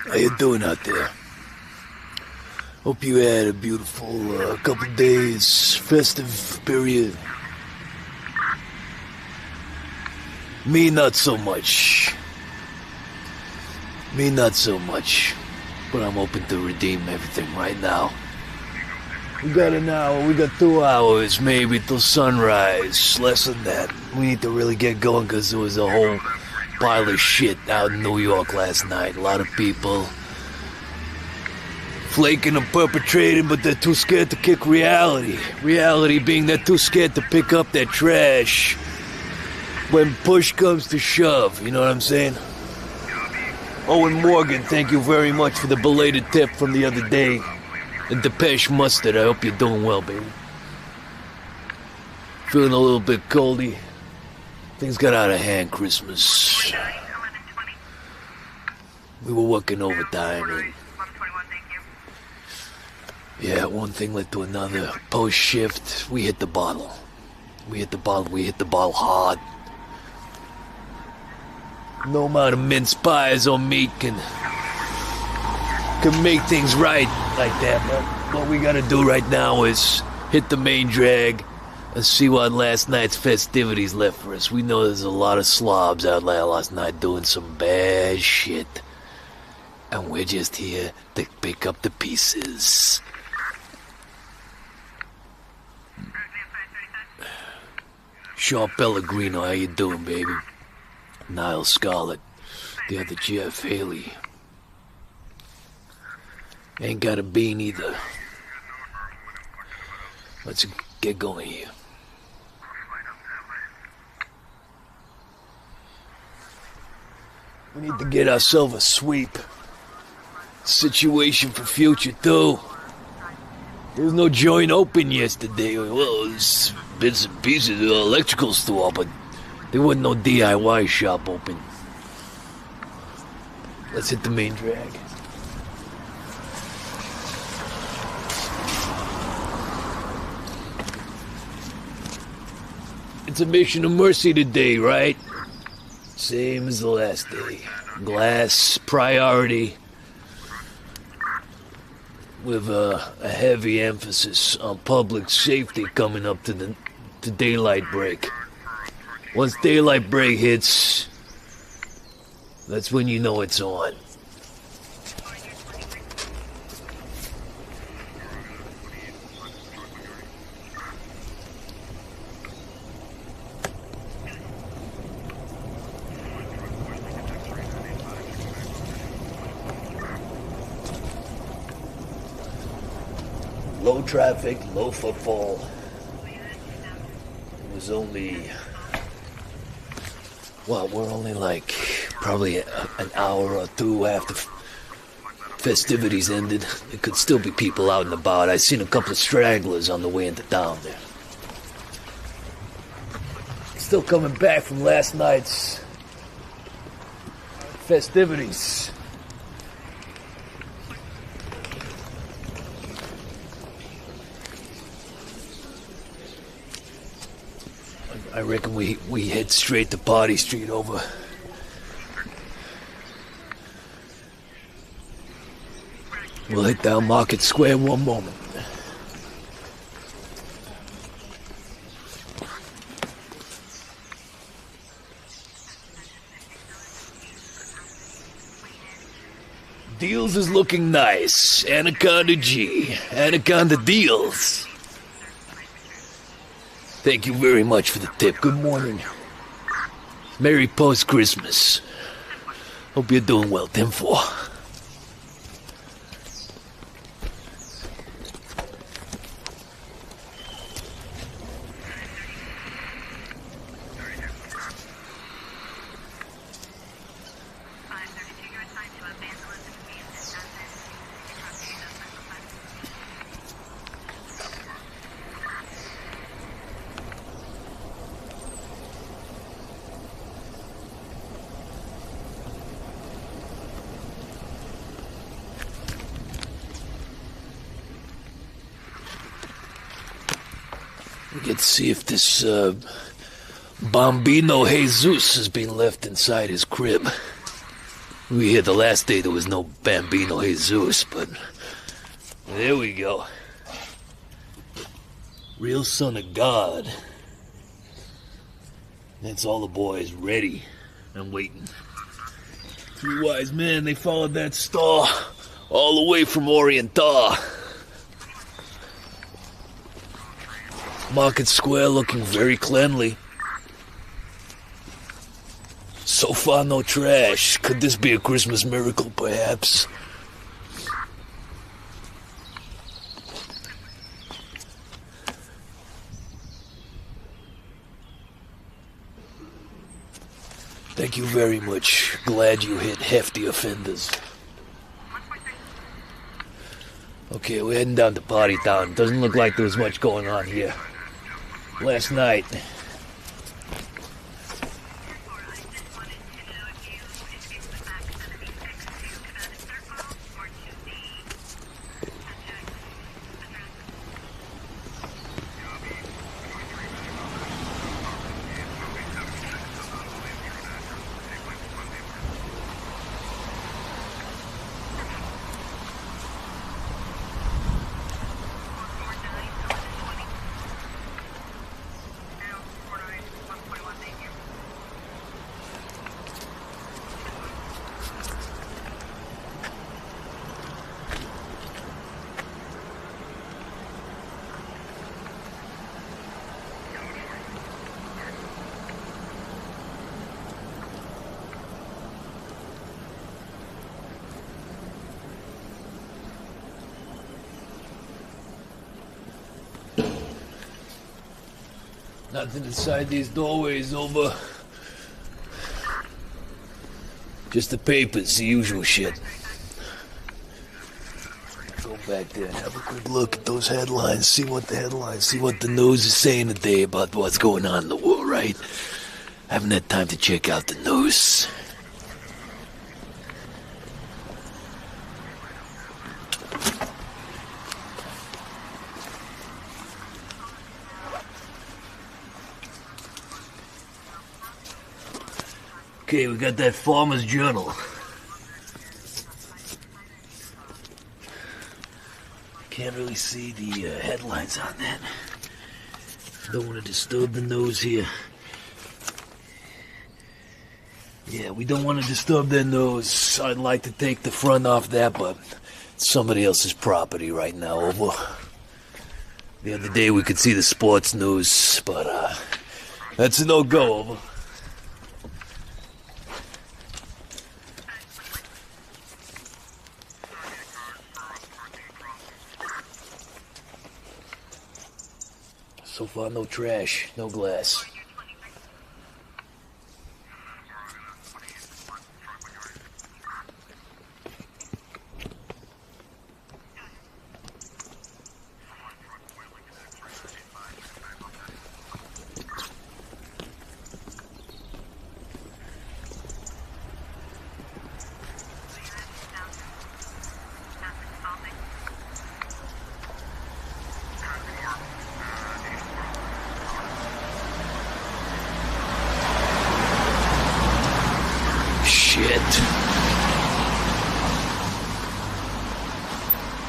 How you doing out there? Hope you had a beautiful couple days, festive period. Me, not so much. Me, not so much. But I'm hoping to redeem everything right now. We got an hour, we got 2 hours, maybe till sunrise. Less than that. We need to really get going because there was a whole pile of shit out in New York last night. A lot of people flaking and perpetrating, but they're too scared to kick reality. Reality being they're too scared to pick up their trash when push comes to shove, you know what I'm saying? Owen Morgan, thank you very much for the belated tip from the other day. And Depeche Mustard, I hope you're doing well, baby. Feeling a little bit coldy. Things got out of hand Christmas. We were working overtime and yeah, one thing led to another. Post shift, we hit the bottle. We hit the bottle hard. No amount of mince pies or meat can make things right like that, but what we gotta do right now is hit the main drag and see what last night's festivities left for us. We know there's a lot of slobs out there last night doing some bad shit. And we're just here to pick up the pieces. Sean Pellegrino, how you doing, baby? Niall Scarlett, the other Jeff Haley. Ain't got a bean either. Let's get going here. We need to get ourselves a sweep situation for future, too. There was no joint open yesterday. Well, there's bits and pieces of the electrical store, but there wasn't no DIY shop open. Let's hit the main drag. It's a mission of mercy today, right? Same as the last day. Glass priority with a heavy emphasis on public safety coming up to the to daylight break. Once daylight break hits, that's when you know it's on. Low traffic, low footfall. It was only... Well, we're only like probably an hour or two after festivities ended. There could still be people out and about. I seen a couple of stragglers on the way into town there. Still coming back from last night's festivities. I reckon we head straight to Party Street over. We'll hit down Market Square one moment. Deals is looking nice. Anaconda G. Anaconda Deals. Thank you very much for the tip. Good morning. Merry post-Christmas. Hope you're doing well, 10-4. We get to see if this Bambino Jesus has been left inside his crib. We were here the last day there was no Bambino Jesus, but there we go. Real son of God. That's all the boys ready and waiting. Three wise men, they followed that star all the way from Oriental. Market Square looking very cleanly. So far, no trash. Could this be a Christmas miracle, perhaps? Thank you very much. Glad you hit hefty offenders. Okay, we're heading down to Party Town. Doesn't look like there was much going on here last night. Nothing inside these doorways, over. Just the papers, the usual shit. Go back there and have a quick look at those headlines, see what the news is saying today about what's going on in the world, right? Haven't had time to check out the news. Okay, we got that Farmer's Journal. Can't really see the headlines on that. Don't want to disturb the nose here. Yeah, we don't want to disturb their nose. I'd like to take the front off that, but it's somebody else's property right now, over. The other day we could see the sports news, but that's a no-go, over. So far, no trash, no glass.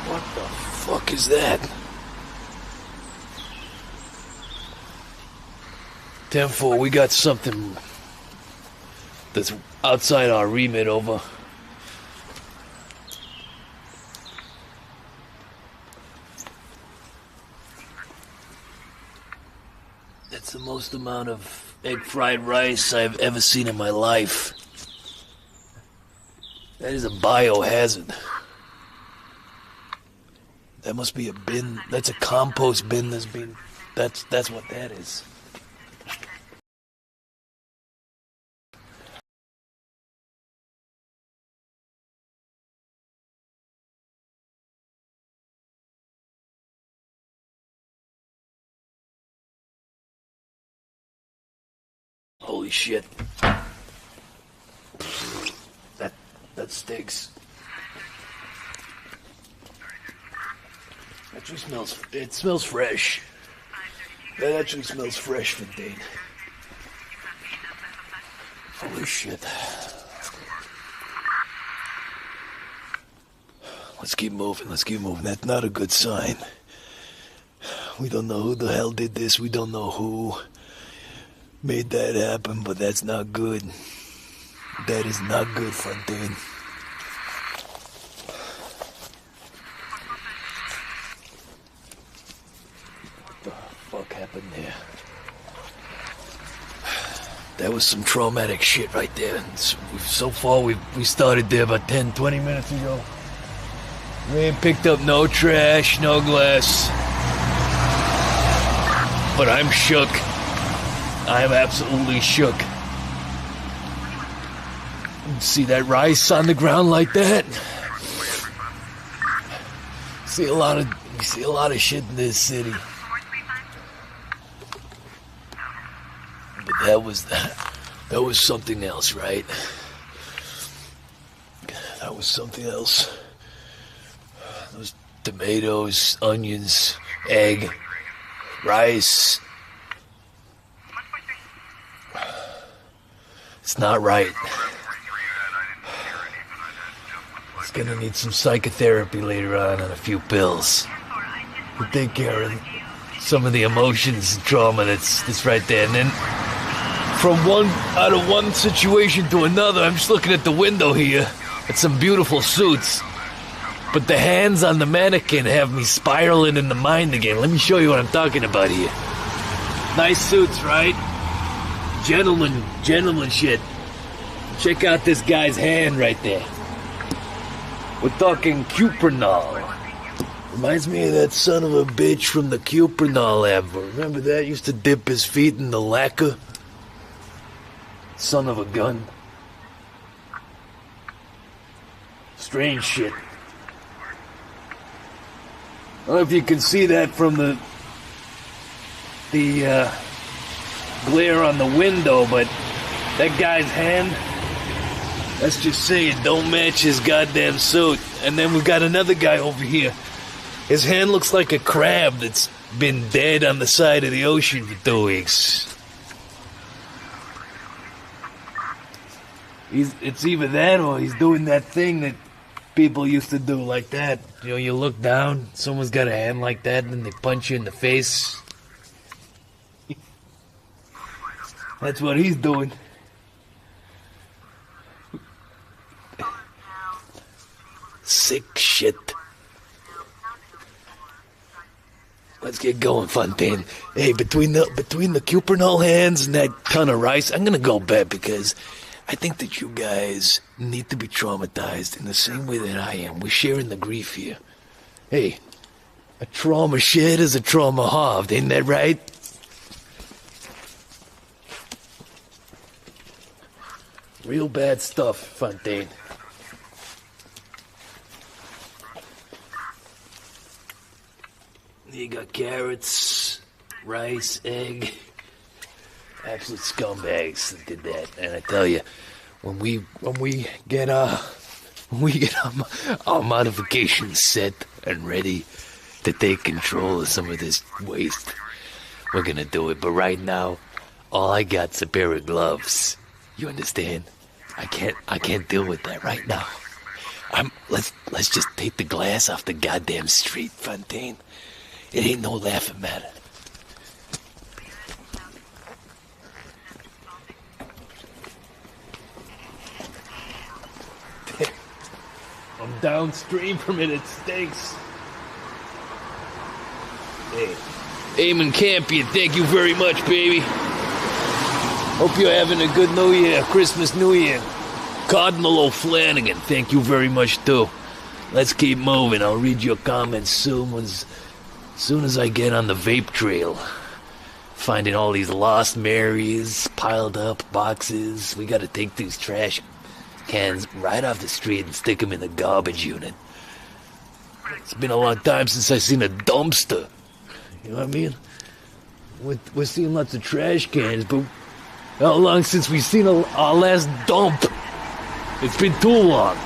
What the fuck is that? 10-4, we got something that's outside our remit, over. That's the most amount of egg fried rice I've ever seen in my life. That is a biohazard. That must be a bin. That's a compost bin that's been... That's what that is. Holy shit. That stinks. Actually smells... It smells fresh. That actually smells fresh, Fintane. Holy shit. Let's keep moving, let's keep moving. That's not a good sign. We don't know who the hell did this. We don't know who made that happen, but that's not good. That is not good, Fintane. What happened there? That was some traumatic shit right there. So far, we started there about 10-20 minutes ago. We ain't picked up no trash, no glass. But I'm shook. I'm absolutely shook. See that rice on the ground like that? We see a lot of shit in this city. But that was something else, right? That was something else. Those tomatoes, onions, egg, rice. It's not right. It's gonna need some psychotherapy later on and a few pills to take care of some of the emotions and trauma that's right there. And then from out of one situation to another, I'm just looking at the window here at some beautiful suits. But the hands on the mannequin have me spiraling in the mind again. Let me show you what I'm talking about here. Nice suits, right? Gentleman shit. Check out this guy's hand right there. We're talking Cuprinol. Reminds me of that son of a bitch from the Cuprinol advert. Remember that? Used to dip his feet in the lacquer. Son of a gun. Strange shit. I don't know if you can see that from the glare on the window, but that guy's hand, let's just say it don't match his goddamn suit. And then we've got another guy over here. His hand looks like a crab that's been dead on the side of the ocean for 2 weeks. It's either that or he's doing that thing that people used to do like that. You know, you look down, someone's got a hand like that, and then they punch you in the face. That's what he's doing. Sick shit. Let's get going, Fontaine. Hey, between the Cuprinol hands and that ton of rice, I'm gonna go bet because I think that you guys need to be traumatized in the same way that I am. We're sharing the grief here. Hey, a trauma shared is a trauma halved, ain't that right? Real bad stuff, Fontaine. You got carrots, rice, egg. Absolute scumbags that did that. And I tell you, when we get our modifications set and ready to take control of some of this waste, we're gonna do it. But right now, all I got's a pair of gloves. You understand? I can't deal with that right now. Let's just take the glass off the goddamn street, Fontaine. It ain't no laughing matter. I'm downstream from it stinks. Hey, Eamon Campion, thank you very much, baby. Hope you're having a good New Year, Christmas, New Year. Cardinal O'Flanagan, thank you very much, too. Let's keep moving. I'll read your comments soon as I get on the vape trail. Finding all these lost Marys, piled up boxes. We gotta take these trash cans right off the street and stick them in the garbage unit. It's been a long time since I've seen a dumpster. You know what I mean? We're seeing lots of trash cans, but how long since we've seen our last dump? It's been too long.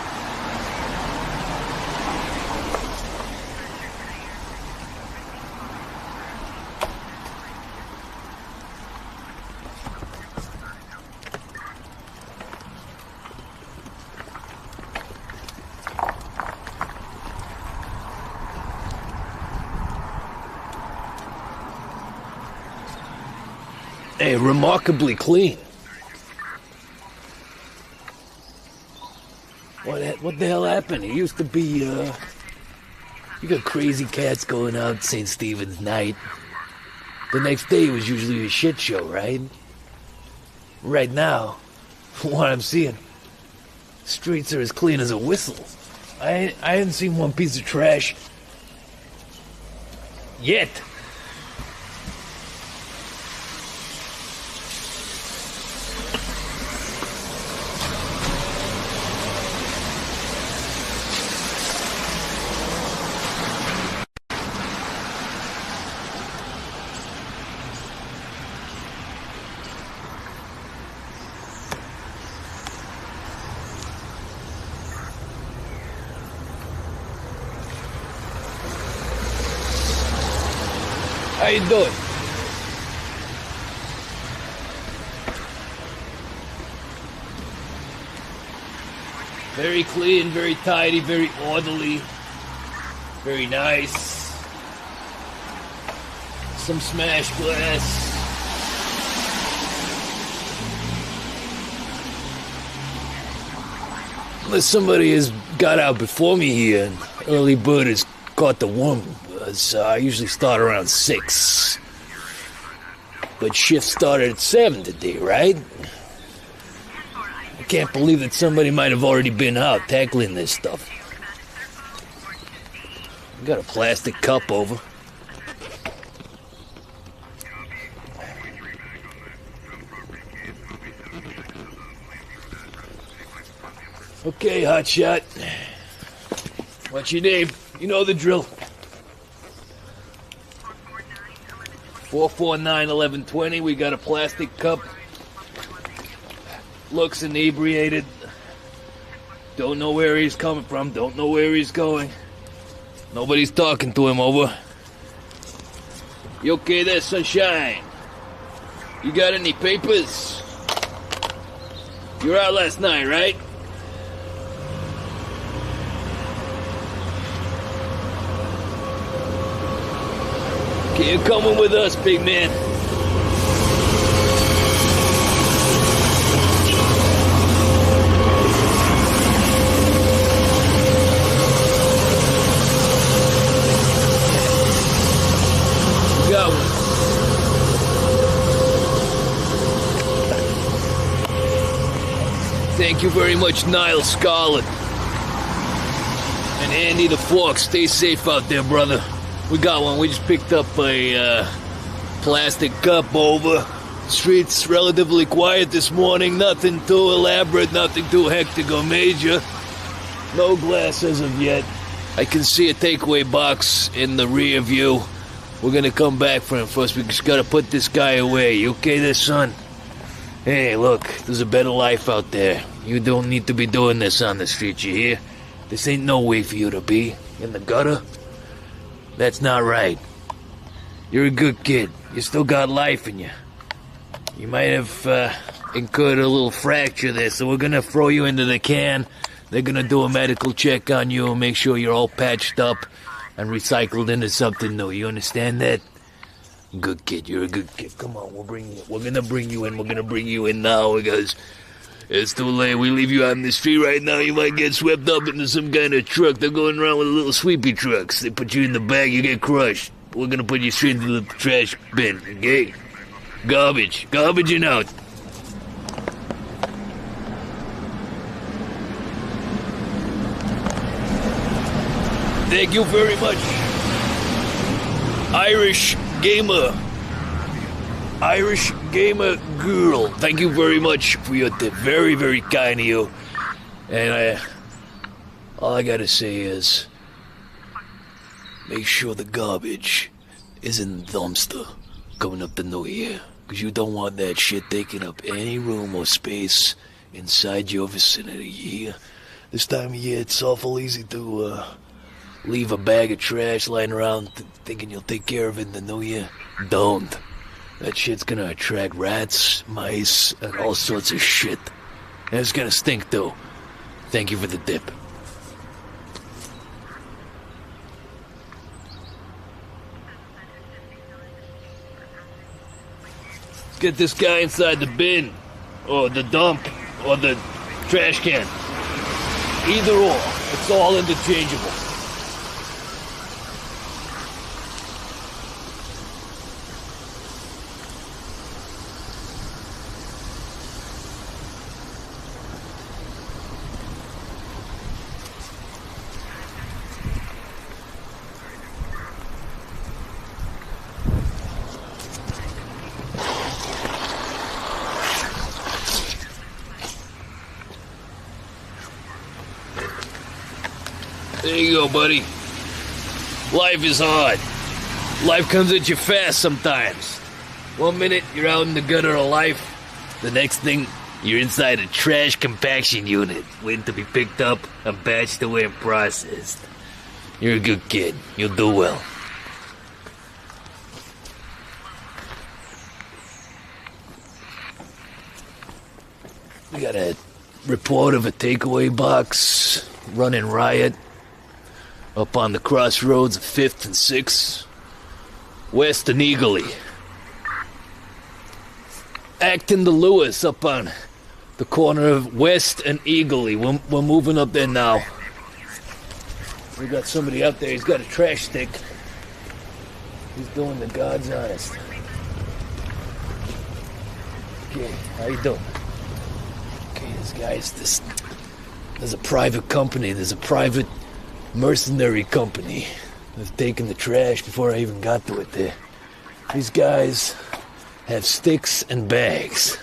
Hey, remarkably clean. What the hell happened? It used to be, you got crazy cats going out St. Stephen's night. The next day it was usually a shit show, right? Right now, from what I'm seeing, streets are as clean as a whistle. I hadn't seen one piece of trash yet. How you doing? Very clean, very tidy, very orderly, very nice. Some smashed glass. Unless somebody has got out before me here and early bird has caught the worm. I usually start around 6. But shift started at 7 today, right? I can't believe that somebody might have already been out tackling this stuff. Got a plastic cup over. Okay, hotshot. What's your name? You know the drill. 449-1120. We got a plastic cup. Looks inebriated. Don't know where he's coming from. Don't know where he's going. Nobody's talking to him, over. You okay there, sunshine? You got any papers? You were out last night, right? Okay, you're coming with us, big man. Thank you very much, Niall Scarlett. And Andy the Fork, stay safe out there, brother. We got one. We just picked up a plastic cup over. Streets relatively quiet this morning. Nothing too elaborate, nothing too hectic or major. No glass as of yet. I can see a takeaway box in the rear view. We're gonna come back for him first. We just gotta put this guy away. You okay there, son? Hey, look, there's a better life out there. You don't need to be doing this on the street, you hear? This ain't no way for you to be. In the gutter? That's not right. You're a good kid. You still got life in you. You might have incurred a little fracture there, so we're gonna throw you into the can. They're gonna do a medical check on you and make sure you're all patched up and recycled into something new. You understand that? Good kid, you're a good kid. Come on, we're gonna bring you in. We're gonna bring you in now because it's too late. We leave you out in the street right now, you might get swept up into some kind of truck. They're going around with little sweepy trucks. They put you in the bag, you get crushed. We're gonna put you straight into the trash bin, okay? Garbage and out. Thank you very much. Irish Gamer Girl. Thank you very much for your tip. Very, very kind of you. And all I gotta say is, make sure the garbage is in the dumpster coming up the new year. Because you don't want that shit taking up any room or space inside your vicinity, you hear? This time of year, it's awful easy to leave a bag of trash lying around thinking you'll take care of it in the new year. Don't. That shit's gonna attract rats, mice, and all sorts of shit. And it's gonna stink, too. Thank you for the tip. Get this guy inside the bin, or the dump, or the trash can. Either or. It's all interchangeable. There you go, buddy. Life is hard. Life comes at you fast sometimes. 1 minute, you're out in the gutter of life. The next thing, you're inside a trash compaction unit, waiting to be picked up and batched away and processed. You're a good kid. You'll do well. We got a report of a takeaway box running riot up on the crossroads of 5th and 6th, west and Eagerly. Acton to Lewis up on the corner of West and Eagerly. We're moving up there now. We got somebody out there. He's got a trash stick. He's doing the God's honest. Okay, how you doing? Okay, there's a private company. There's a private mercenary company. They've taken the trash before I even got to it there. These guys have sticks and bags.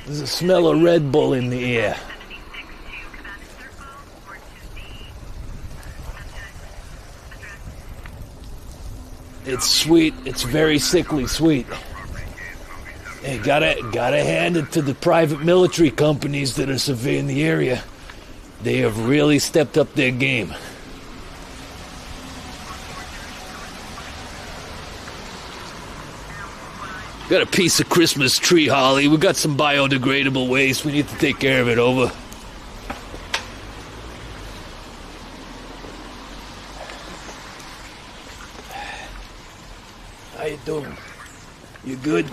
There's a smell of Red Bull in the air. It's sweet. It's very sickly sweet. Hey, gotta hand it to the private military companies that are surveying the area. They have really stepped up their game. Got a piece of Christmas tree holly. We got some biodegradable waste. We need to take care of it. Over. How you doing? You good?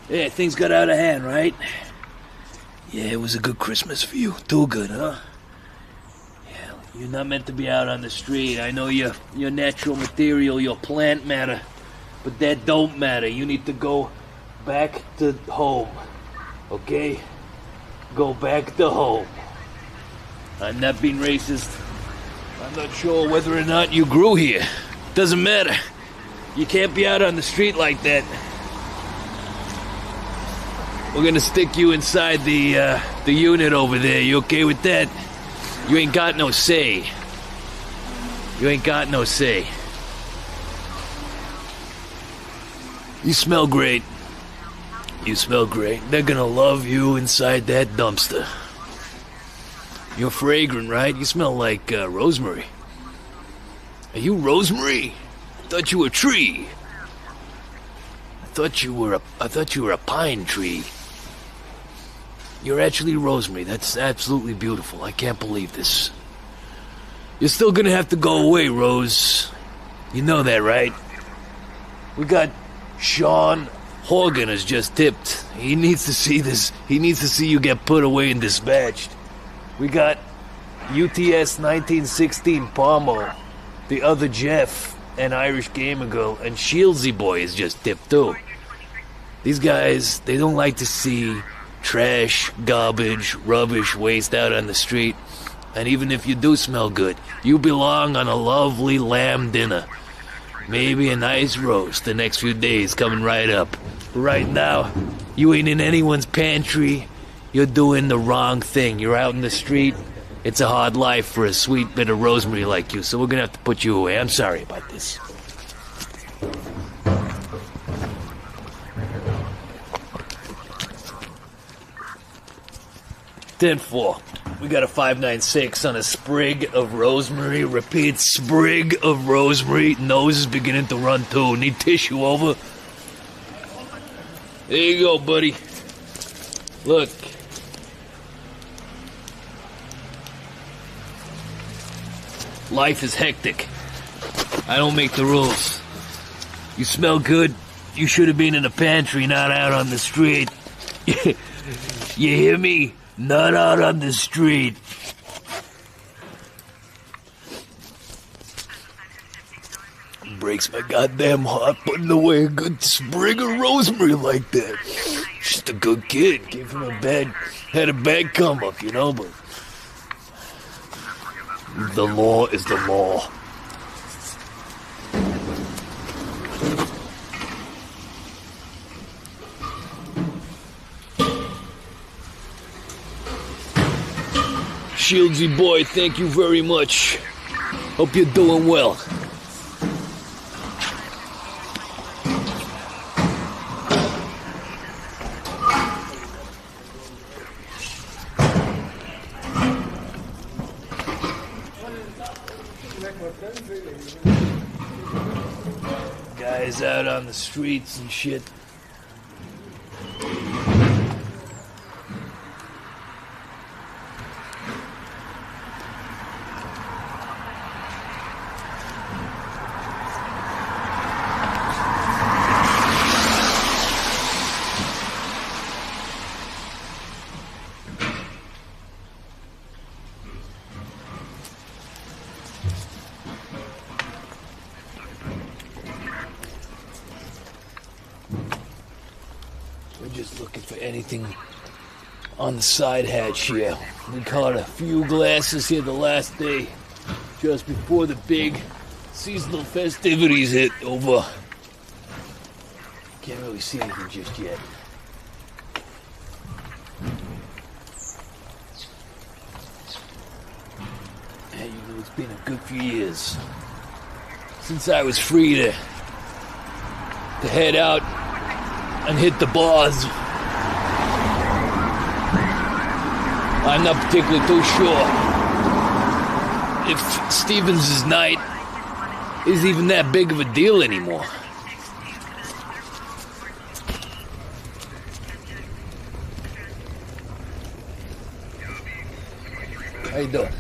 Yeah, things got out of hand, right? Yeah, it was a good Christmas for you. Too good, huh? Yeah, You're not meant to be out on the street. I know your natural material, your plant matter, but that don't matter. You need to go back to home, okay? Go back to home. I'm not being racist. I'm not sure whether or not you grew here. Doesn't matter. You can't be out on the street like that. We're gonna stick you inside the unit over there. You okay with that? You ain't got no say. You ain't got no say. You smell great. You smell great. They're gonna love you inside that dumpster. You're fragrant, right? You smell like rosemary. Are you rosemary? I thought you were a tree. I thought you were a pine tree. You're actually rosemary. That's absolutely beautiful. I can't believe this. You're still gonna have to go away, Rose. You know that, right? We got Sean Horgan has just tipped. He needs to see this. He needs to see you get put away and dispatched. We got UTS 1916 Palmo, the other Jeff, and Irish Gamer Girl, and Shieldsy Boy is just tipped too. These guys, they don't like to see trash, garbage, rubbish, waste out on the street. And even if you do smell good, you belong on a lovely lamb dinner. Maybe a nice roast the next few days coming right up. Right now, you ain't in anyone's pantry. You're doing the wrong thing. You're out in the street. It's a hard life for a sweet bit of rosemary like you, so we're gonna have to put you away. I'm sorry about this. Tenfour. We got a 596 on a sprig of rosemary. Repeat, sprig of rosemary. Nose is beginning to run too. Need tissue over? There you go, buddy. Look. Life is hectic. I don't make the rules. You smell good. You should have been in the pantry, not out on the street. You hear me? Not out on the street. Breaks my goddamn heart putting away a good sprig of rosemary like that. Just a good kid. Gave him had a bad come up, you know, but the law is the law. Shieldsy Boy, thank you very much. Hope you're doing well. Guys out on the streets and shit. Just looking for anything on the side hatch here. We caught a few glasses here the last day, just before the big seasonal festivities hit over. Can't really see anything just yet. Hey, you know, it's been a good few years since I was free to head out and hit the bars. I'm not particularly too sure if Stevens' night is even that big of a deal anymore. How you doing?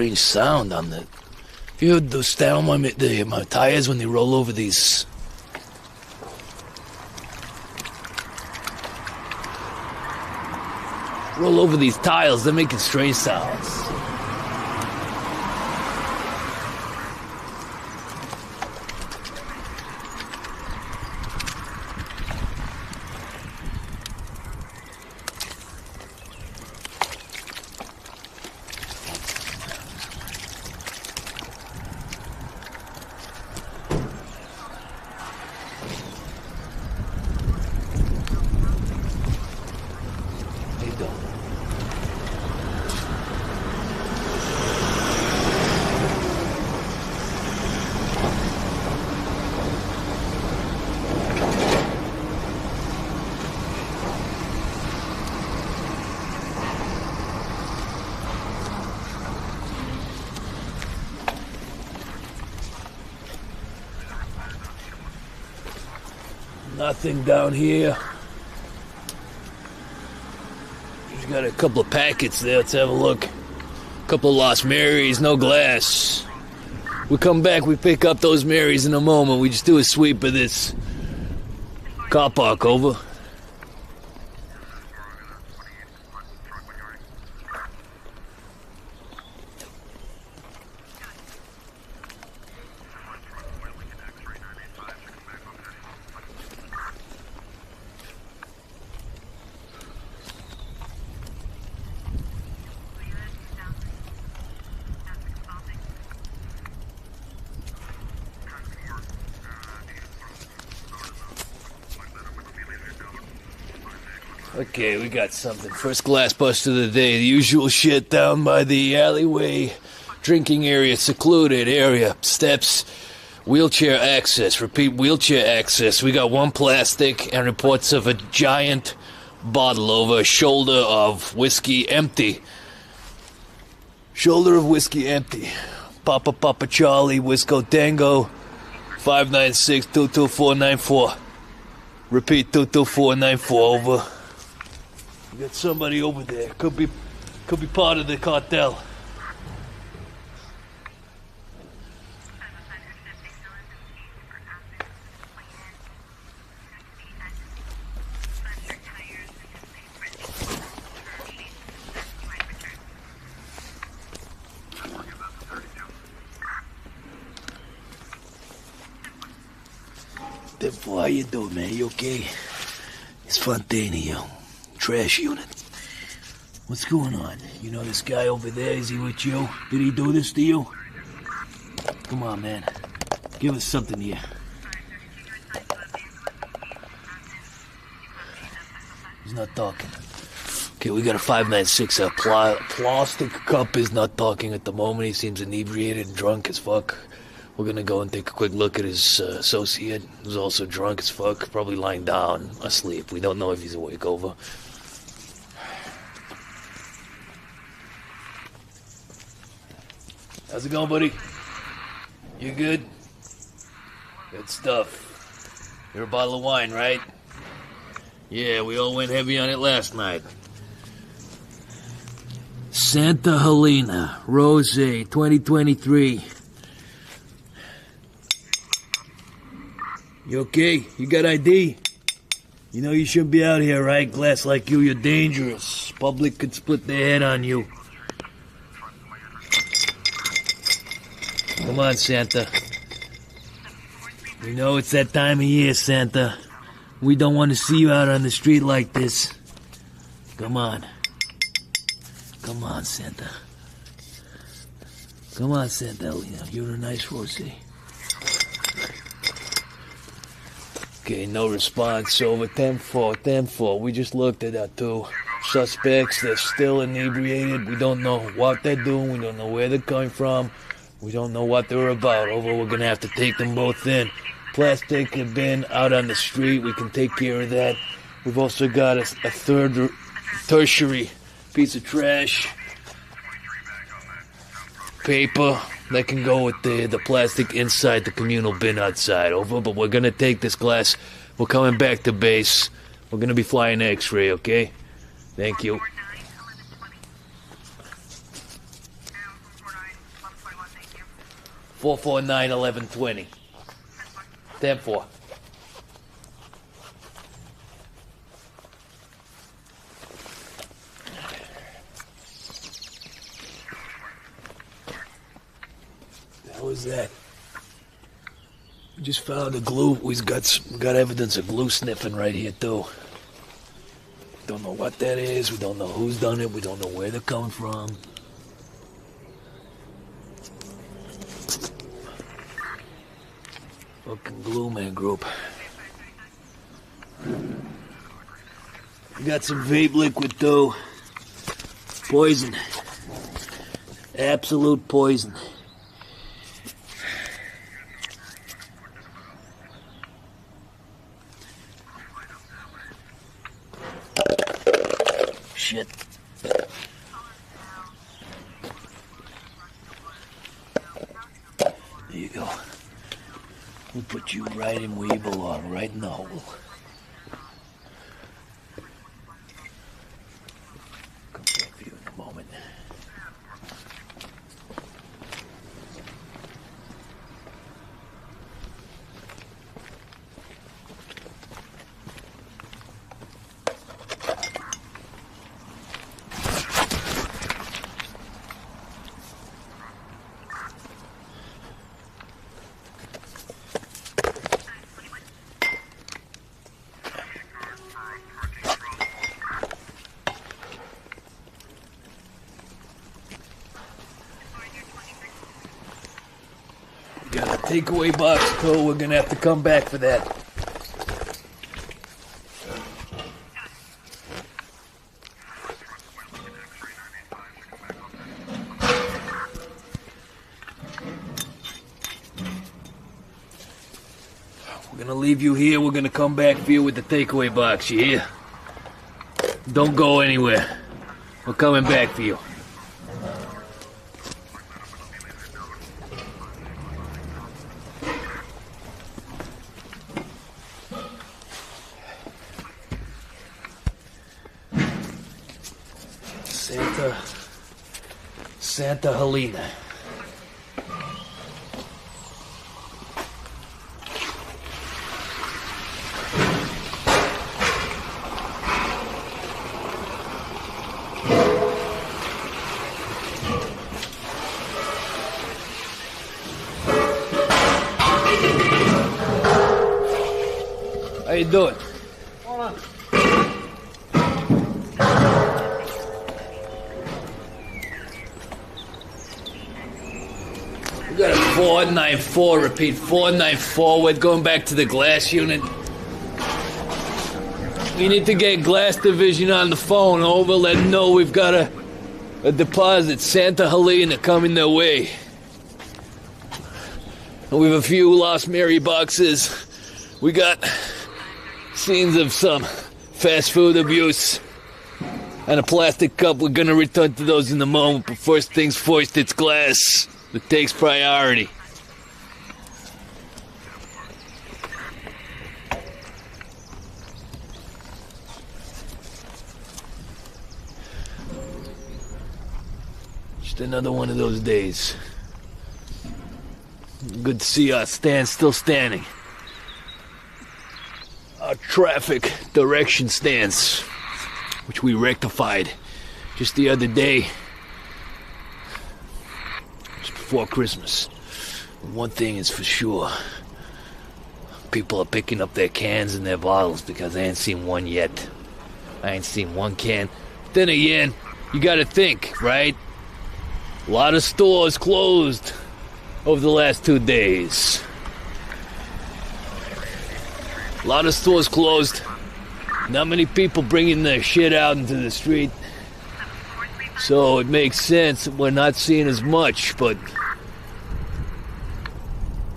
strange sound on the... You heard the sound on my tires when they roll over these... Roll over these tiles, they're making strange sounds. Nothing down here. Just got a couple of packets there. Let's have a look. Couple of Lost Marys, no glass. We come back, we pick up those Marys in a moment. We just do a sweep of this car park over. Okay, we got something. First glass bust of the day. The usual shit down by the alleyway. Drinking area, secluded area. Steps, wheelchair access. Repeat, wheelchair access. We got one plastic and reports of a giant bottle over a shoulder of whiskey empty. Shoulder of whiskey empty. Papa Papa Charlie, Wisco Tango, 596-22494. Repeat, 22494, over. We got somebody over there. Could be part of the cartel. Then how you doing, man? You okay? It's Fontana, yo. Trash unit. What's going on? You know this guy over there? Is he with you? Did he do this to you? Come on, man. Give us something here. He's not talking. Okay, we got a 596. A plastic cup is not talking at the moment. He seems inebriated and drunk as fuck. We're gonna go and take a quick look at his associate, who's also drunk as fuck, probably lying down, asleep. We don't know if he's awake, over. How's it going, buddy? You good? Good stuff. You're a bottle of wine, right? Yeah, we all went heavy on it last night. Santa Helena, Rosé, 2023. You okay? You got ID? You know you shouldn't be out here, right? Glass like you, you're dangerous. Public could split their head on you. Come on, Santa. We know it's that time of year, Santa. We don't want to see you out on the street like this. Come on. Come on, Santa. Come on, Santa Helena. You're a nice rosé. Okay, no response. Over 10-4, 10-4. We just looked at that two suspects. They're still inebriated. We don't know what they're doing. We don't know where they're coming from. We don't know what they're about. Over, we're gonna have to take them both in. Plastic have been out on the street. We can take care of that. We've also got a third tertiary piece of trash. Paper that can go with the plastic inside the communal bin outside. Over, but we're gonna take this glass. We're coming back to base. We're gonna be flying X-ray, okay? Thank you. 449-1120. 10-4. What was that? We just found a glue. We got evidence of glue sniffing right here too. Don't know what that is. We don't know who's done it. We don't know where they're coming from. Fucking Glue Man group. We got some vape liquid too. Poison. Absolute poison. Shit. There you go. We'll put you right in where you belong, right in the hole. Come back for you in a moment. Got a takeaway box, Cole. We're gonna have to come back for that. We're gonna leave you here. We're gonna come back for you with the takeaway box. You hear? Don't go anywhere. We're coming back for you. Santa Helena. How you doing? Hold on. We got a 494, repeat, 494. We're going back to the glass unit. We need to get Glass Division on the phone. Over, let them know we've got a deposit. Santa Helena coming their way. And we have a few Lost Mary boxes. We got scenes of some fast food abuse. And a plastic cup. We're gonna return to those in a moment, but first things first, it's glass that takes priority. Just another one of those days. Good to see us still standing. Our traffic direction stance, which we rectified just the other day, just before Christmas. One thing is for sure, people are picking up their cans and their bottles because I ain't seen one yet. I ain't seen one can. Then again, you gotta think, right? A lot of stores closed over the last 2 days. A lot of stores closed. Not many people bringing their shit out into the street. So it makes sense that we're not seeing as much, but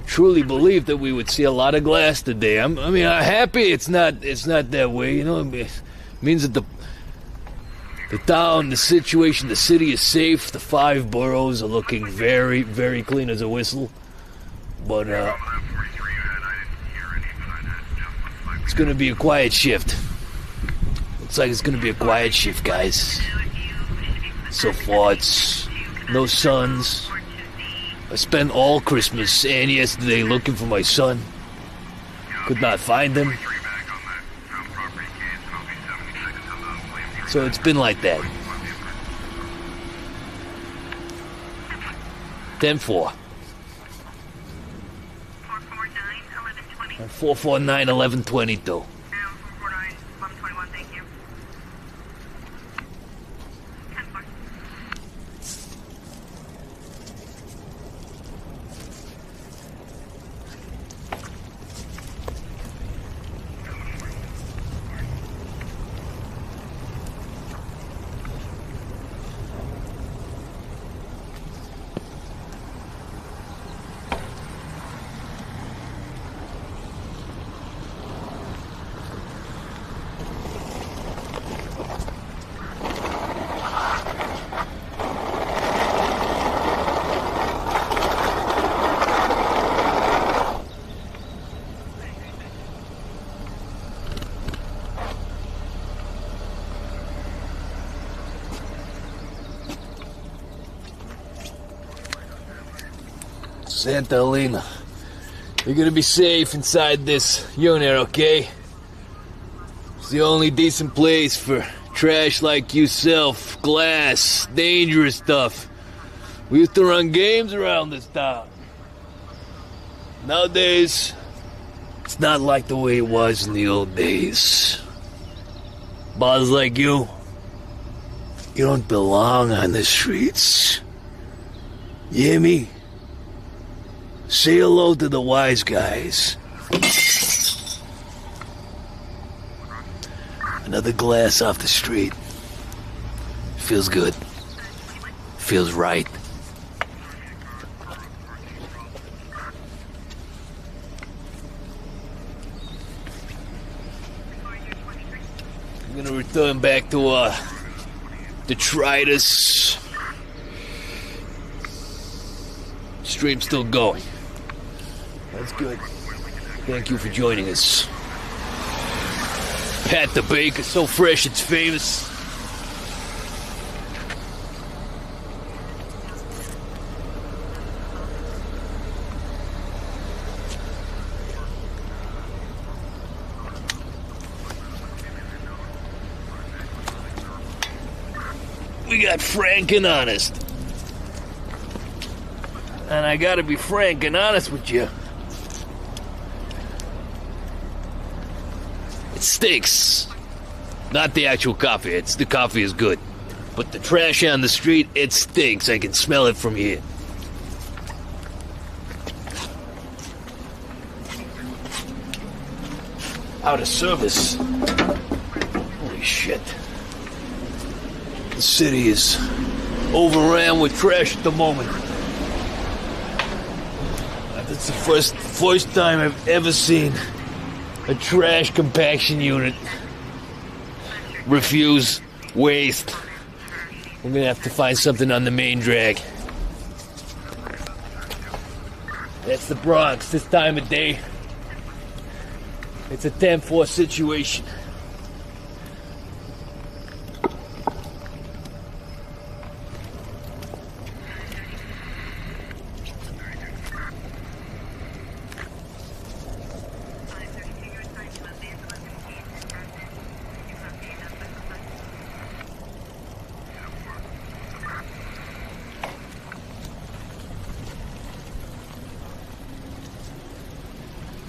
truly believe that we would see a lot of glass today. I'm happy it's not that way, you know. It means that the town, the situation, the city is safe. The 5 boroughs are looking very, very clean as a whistle. But it's gonna be a quiet shift. Looks like it's gonna be a quiet shift, guys. So far, it's no suns, I spent all Christmas and yesterday looking for my son. Could not find him. So it's been like that. 10-4. 449-1122. Santa Elena, you're gonna be safe inside this unit, okay? It's the only decent place for trash like yourself, glass, dangerous stuff. We used to run games around this town. Nowadays, it's not like the way it was in the old days. Buzz like you don't belong on the streets. You hear me? Say hello to the wise guys. Another glass off the street. Feels good. Feels right. I'm gonna return back to detritus. Stream's still going. That's good. Thank you for joining us. Pat the Baker, so fresh it's famous. We got frank and honest. And I gotta be frank and honest with you. It stinks. Not the actual coffee. The coffee is good. But the trash on the street, it stinks. I can smell it from here. Out of service. Holy shit. The city is overran with trash at the moment. It's the first time I've ever seen a trash compaction unit refuse waste. We're gonna have to find something on the main drag. That's the Bronx, this time of day. It's a 10-4 situation.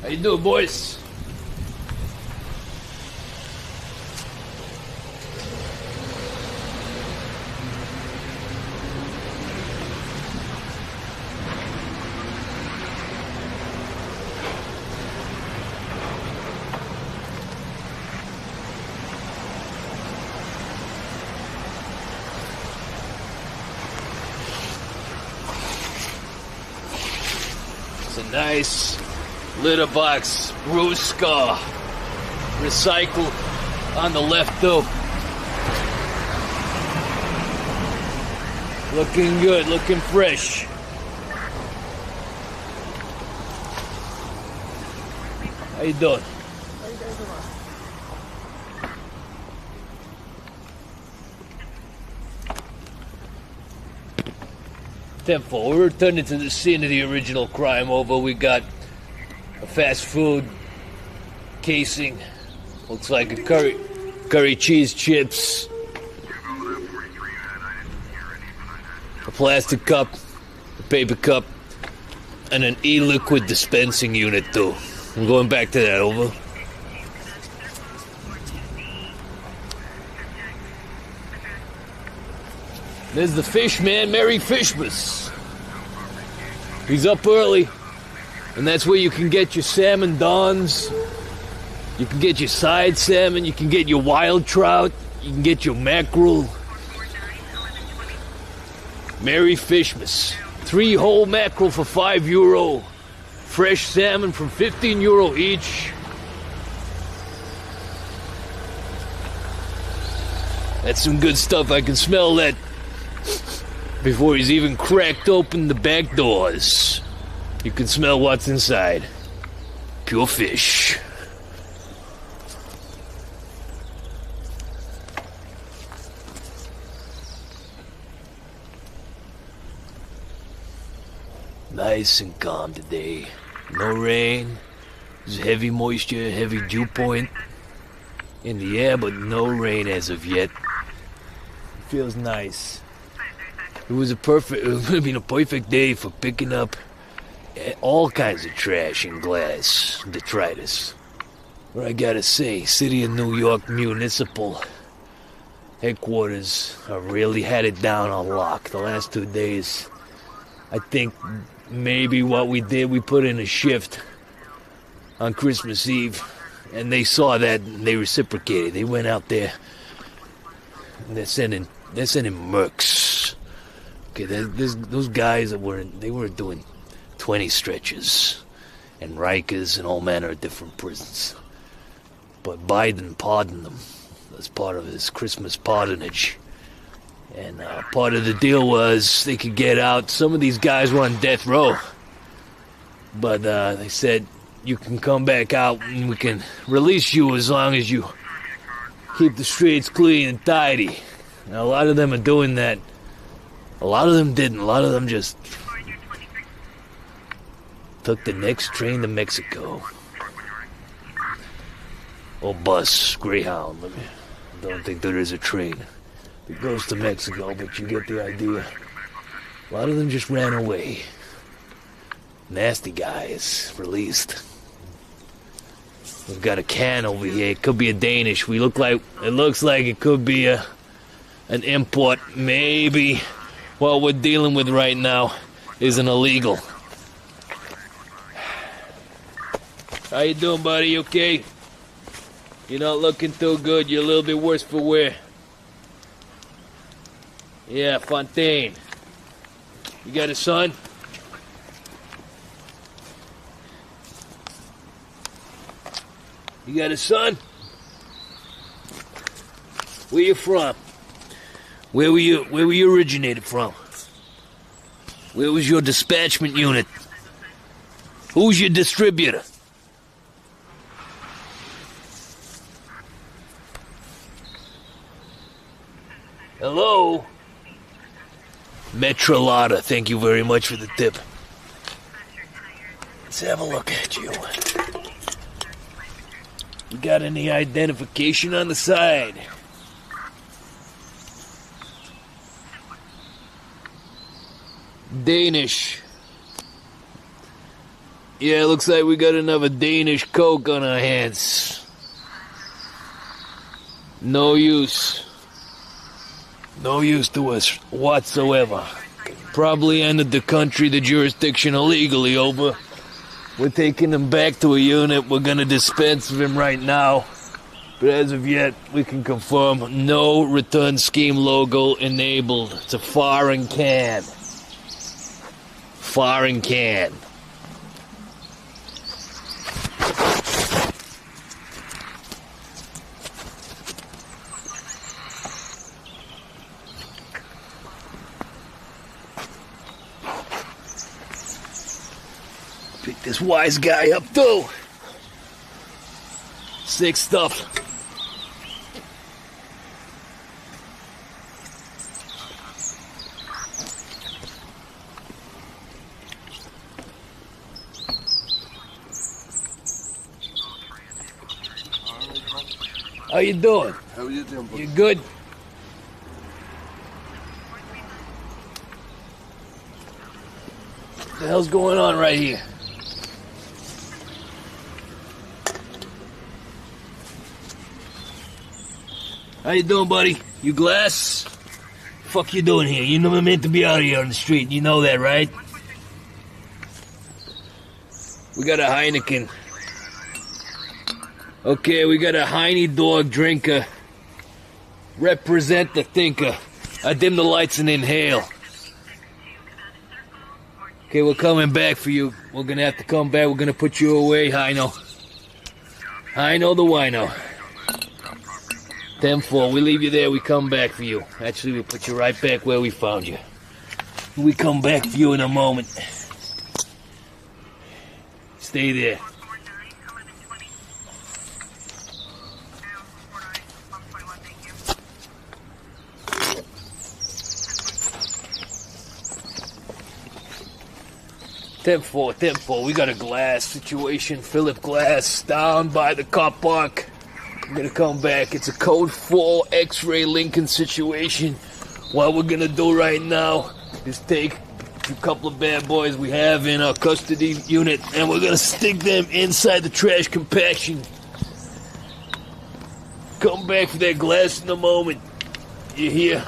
How you doing, boys? It's a nice litter box, bruise scar, recycled on the left though. Looking good, looking fresh. How you doing? 10-4. We're returning to the scene of the original crime. Over. We got a fast food casing. Looks like a curry cheese chips. A plastic cup, a paper cup, and an e-liquid dispensing unit too. I'm going back to that. Over. There's the fish man, Merry Fishmas. He's up early, and that's where you can get your salmon dons. You can get your side salmon, you can get your wild trout, you can get your mackerel. Merry Fishmas. 3 whole mackerel for €5. Fresh salmon from €15 each. That's some good stuff. I can smell that before he's even cracked open the back doors. You can smell what's inside. Pure fish. Nice and calm today. No rain. There's heavy moisture, heavy dew point in the air, but no rain as of yet. It feels nice. It would have been a perfect day for picking up all kinds of trash and glass, detritus. But I gotta say, City of New York Municipal Headquarters have really had it down on lock the last 2 days. I think maybe what we did, we put in a shift on Christmas Eve, and they saw that and they reciprocated. They went out there and they're sending mercs. Okay, those guys that were doing 20 stretches and Rikers and all manner of different prisons. But Biden pardoned them as part of his Christmas pardonage. And part of the deal was they could get out. Some of these guys were on death row. But they said, you can come back out and we can release you as long as you keep the streets clean and tidy. Now, a lot of them are doing that. A lot of them didn't. A lot of them just took the next train to Mexico. Or bus, Greyhound. I don't think there is a train. It goes to Mexico, but you get the idea. A lot of them just ran away. Nasty guys released. We've got a can over here. It could be a Danish. It looks like it could be an import. Maybe what we're dealing with right now is an illegal. How you doing, buddy? You okay? You're not looking too good. You're a little bit worse for wear. Yeah, Fontaine. You got a son? You got a son? Where you from? Where were you originated from? Where was your dispatchment unit? Who's your distributor? Hello? Metrolata, thank you very much for the tip. Let's have a look at you. You got any identification on the side? Danish. Yeah, it looks like we got another Danish Coke on our hands. No use. No use to us whatsoever. Probably entered the country, the jurisdiction illegally. Over. We're taking him back to a unit. We're gonna dispense of him right now. But as of yet, we can confirm no return scheme logo enabled. It's a foreign can. Foreign can. Pick this wise guy up too. Sick stuff. How you doing? How you doing, buddy? You good? What the hell's going on right here? How you doing, buddy? You glass? Fuck you doing here? You never meant to be out here on the street. You know that, right? We got a Heineken. Okay, we got a Heine dog drinker. Represent the thinker. I dim the lights and inhale. Okay, we're coming back for you. We're gonna have to come back. We're gonna put you away, Heino. Heino the wino. 10-4. We leave you there. We come back for you. Actually, we put you right back where we found you. We come back for you in a moment. Stay there. Ten-four. We got a glass situation. Philip Glass down by the car park. We're gonna come back. It's a code 4 X-ray Lincoln situation. What we're gonna do right now is take a couple of bad boys we have in our custody unit, and we're gonna stick them inside the trash compaction. Come back for that glass in a moment. You hear?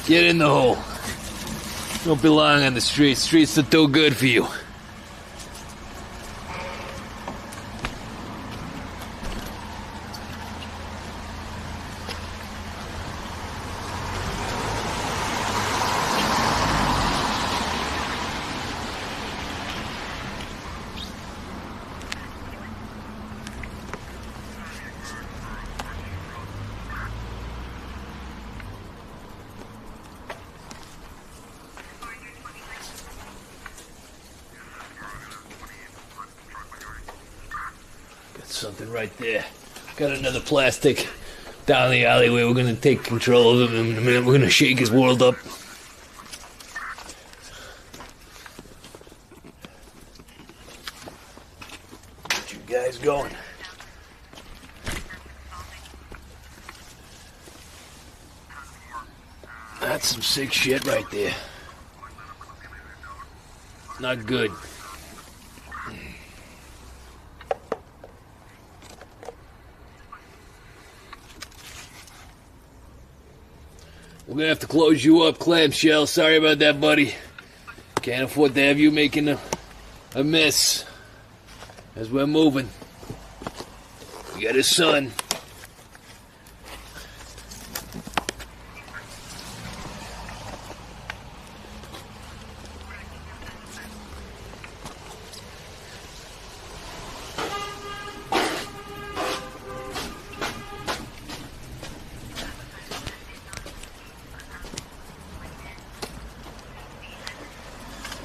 Get in the hole. You don't belong on the streets. Streets are too good for you. Something right there. Got another plastic down the alleyway. We're gonna take control of him in a minute. We're gonna shake his world up. Get you guys going. That's some sick shit right there. Not good. We're gonna have to close you up, Clamshell. Sorry about that, buddy. Can't afford to have you making a mess as we're moving. We got his son.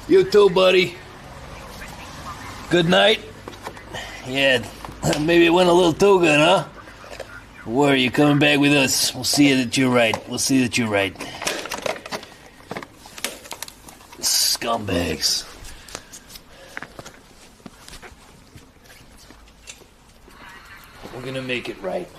You too, buddy. Good night. Yeah, maybe it went a little too good, huh? Don't worry, you're coming back with us. We'll see that you're right. We'll see that you're right. Scumbags. We're gonna make it right.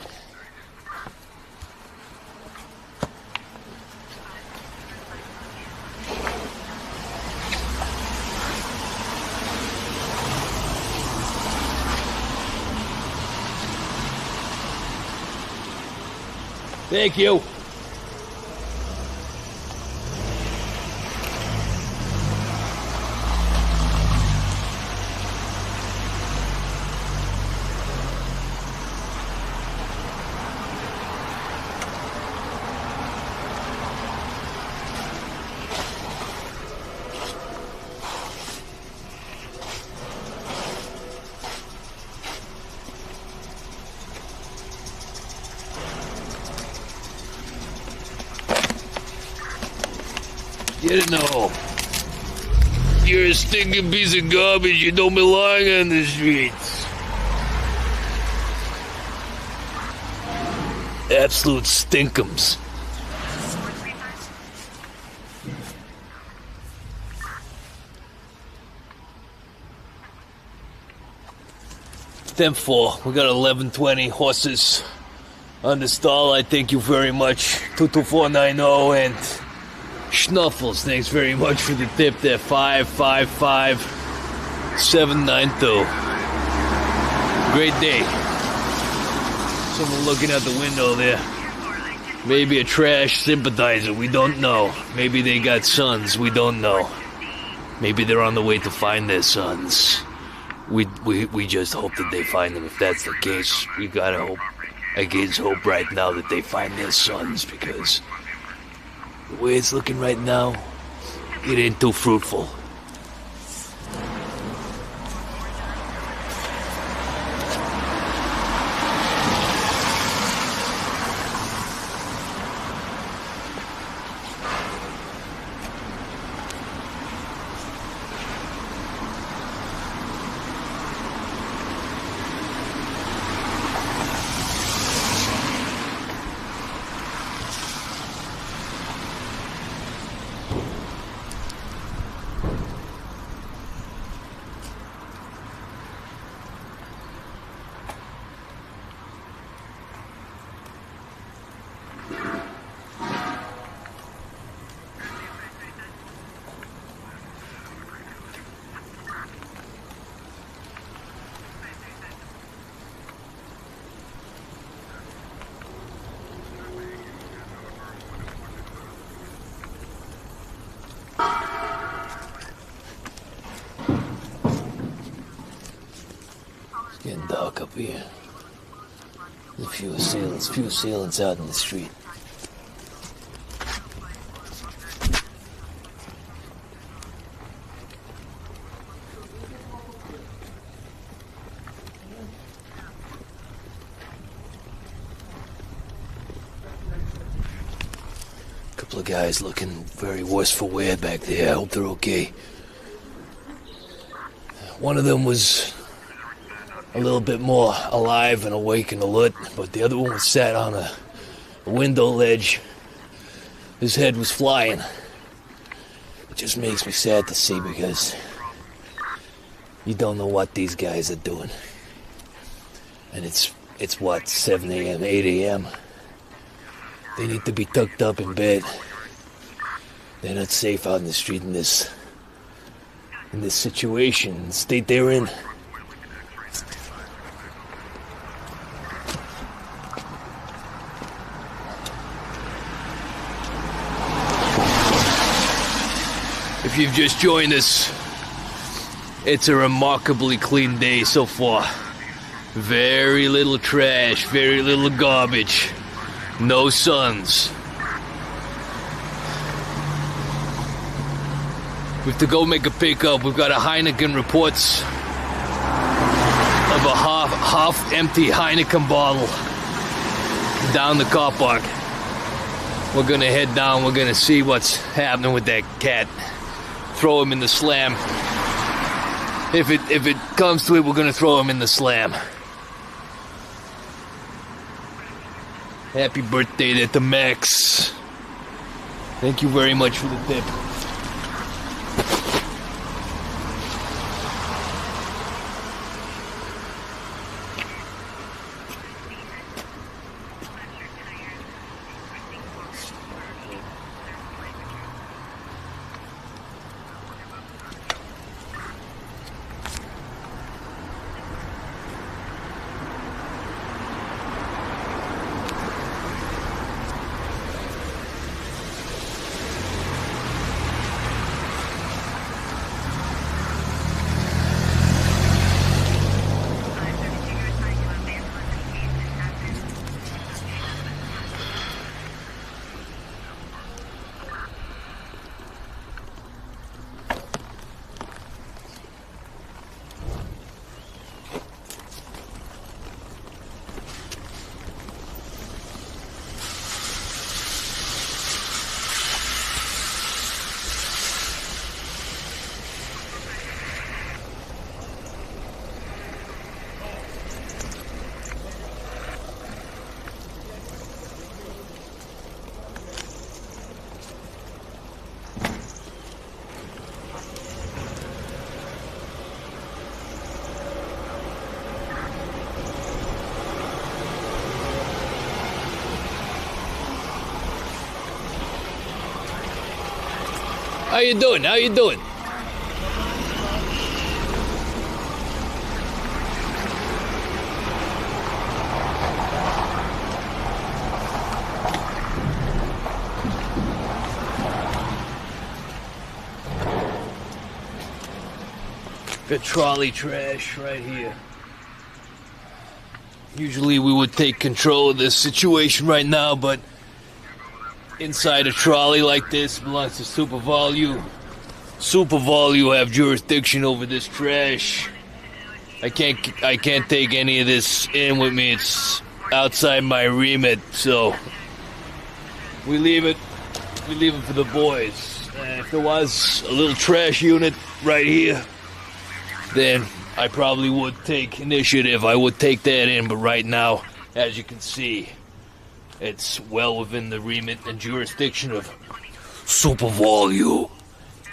Thank you. Get in the hole. You're a stinking piece of garbage. You don't belong on the streets. Absolute stinkums. Them four. We got 1120 horses on the stall. I thank you very much. 22490 and Schnuffles. Thanks very much for the tip there. 555792. Great day. Someone looking out the window there. Maybe a trash sympathizer. We don't know. Maybe they got sons. We don't know. Maybe they're on the way to find their sons. We just hope that they find them. If that's the case, we gotta hope against hope right now that they find their sons, because the way it's looking right now, it ain't too fruitful. Getting dark up here. There's a few assailants out in the street. Couple of guys looking very worse for wear back there. I hope they're okay. One of them was a little bit more alive and awake and alert, but the other one was sat on a window ledge. His head was flying. It just makes me sad to see, because you don't know what these guys are doing. And it's what, 7 a.m., 8 a.m.? They need to be tucked up in bed. They're not safe out in the street in this situation, the state they're in. If you've just joined us, it's a remarkably clean day so far. Very little trash, very little garbage, no sons. We have to go make a pickup. We've got a Heineken reports of a half-empty Heineken bottle down the car park. We're gonna head down. We're gonna see what's happening with that cat. Throw him in the slam. If it comes to it, we're gonna throw him in the slam. Happy birthday there to Max. Thank you very much for the tip. How you doing? How you doing? The trolley trash right here. Usually we would take control of this situation right now, but inside a trolley like this belongs to SuperVolu. SuperVolu have jurisdiction over this trash. I can't take any of this in with me. It's outside my remit, so we leave it for the boys. If there was a little trash unit right here, then I probably would take initiative. I would take that in, but right now, as you can see, it's well within the remit and jurisdiction of SuperVolu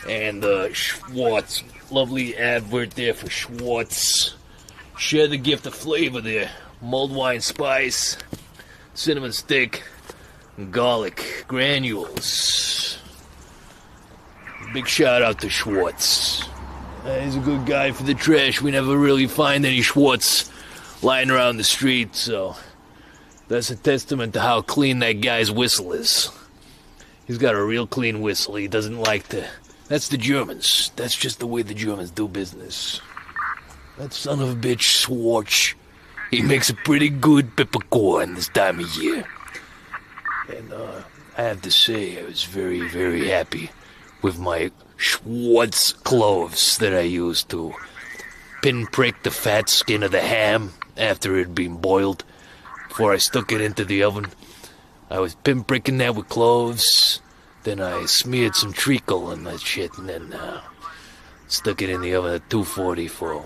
and Schwartz. Lovely advert there for Schwartz. Share the gift of flavor there. Mulled wine spice, cinnamon stick, and garlic granules. Big shout out to Schwartz. He's a good guy for the trash. We never really find any Schwartz lying around the street, so that's a testament to how clean that guy's whistle is. He's got a real clean whistle. He doesn't like to... That's the Germans. That's just the way the Germans do business. That son of a bitch, Schwartz, he makes a pretty good peppercorn this time of year. And I have to say, I was very, very happy with my Schwartz cloves that I used to pinprick the fat skin of the ham after it had been boiled. Before I stuck it into the oven, I was pinpricking that with cloves. Then I smeared some treacle and that shit, and then stuck it in the oven at 240 for,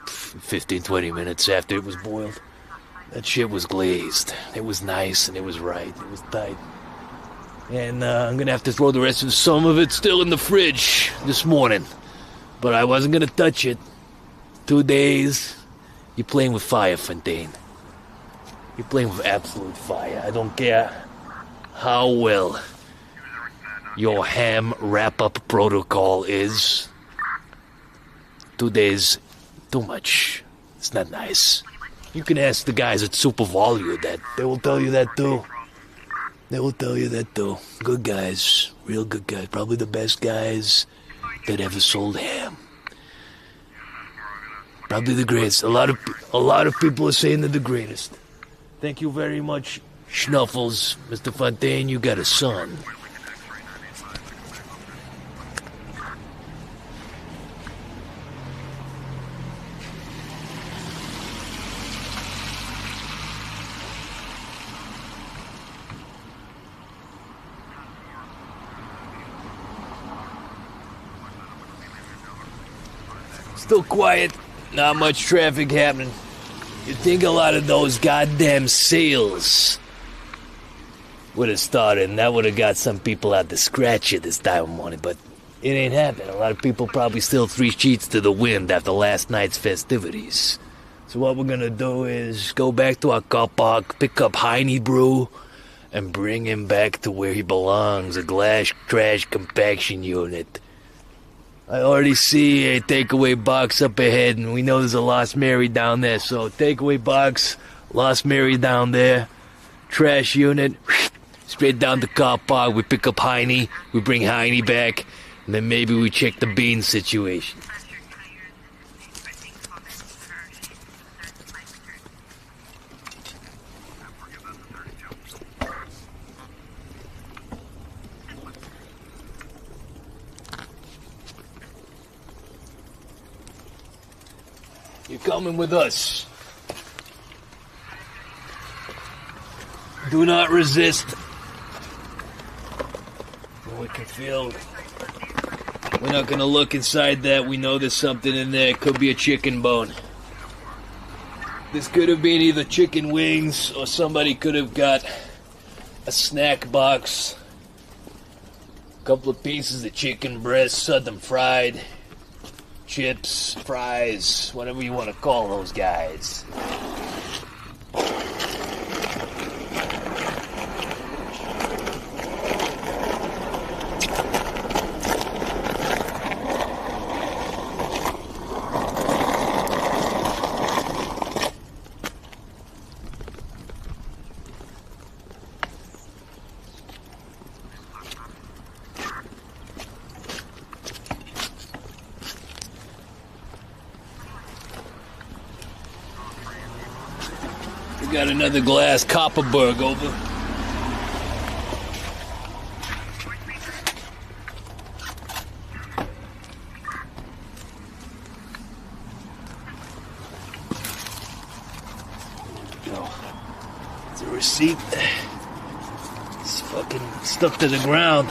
15-20 minutes after it was boiled. That shit was glazed. It was nice and it was right. It was tight. And I'm gonna have to throw the rest of some of it still in the fridge this morning. But I wasn't gonna touch it. 2 days. You're playing with fire, Fontaine. You're playing with absolute fire. I don't care how well your ham wrap-up protocol is. 2 days, too much. It's not nice. You can ask the guys at SuperVolu that. They will tell you that too. They will tell you that too. Good guys. Real good guys. Probably the best guys that ever sold ham. Probably the greatest. A lot of people are saying they're the greatest. Thank you very much, Schnuffles. Mr. Fontaine, you got a son. Still quiet, not much traffic happening. You'd think a lot of those goddamn sales would have started, and that would have got some people out to scratch it this time of morning, but it ain't happening. A lot of people probably still 3 sheets to the wind after last night's festivities. So what we're gonna do is go back to our car park, pick up Heine Brew, and bring him back to where he belongs, a glass trash compaction unit. I already see a takeaway box up ahead, and we know there's a Lost Mary down there. So takeaway box, Lost Mary down there, trash unit, straight down the car park. We pick up Heine, we bring Heine back, and then maybe we check the bean situation. You're coming with us. Do not resist. We can feel. We're not gonna look inside that. We know there's something in there. It could be a chicken bone. This could have been either chicken wings or somebody could have got a snack box. A couple of pieces of chicken breast, southern fried. Chips, fries, whatever you want to call those guys. got another glass Copperberg over. It's a receipt. It's fucking stuck to the ground.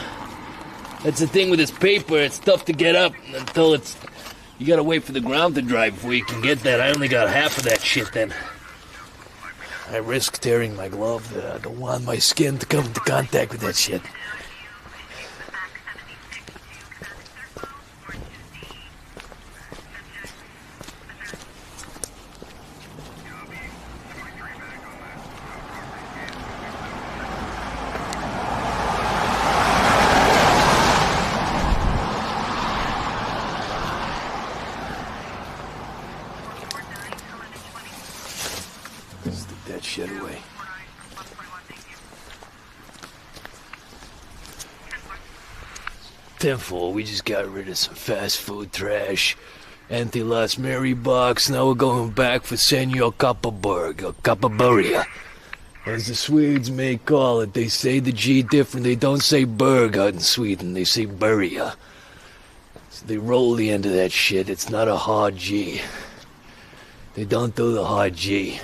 That's the thing with this paper. It's tough to get up until it's... You gotta wait for the ground to dry before you can get that. I only got half of that shit then. I risk tearing my glove. I don't want my skin to come into contact with that shit. Stick that shit away. Tenfold, we just got rid of some fast food trash. Empty Lost Mary box. Now we're going back for Senor Copperberg, or Copperburia. As the Swedes may call it, they say the G different. They don't say Berg out in Sweden, they say Buria. So they roll the end of that shit. It's not a hard G. They don't do the hard G.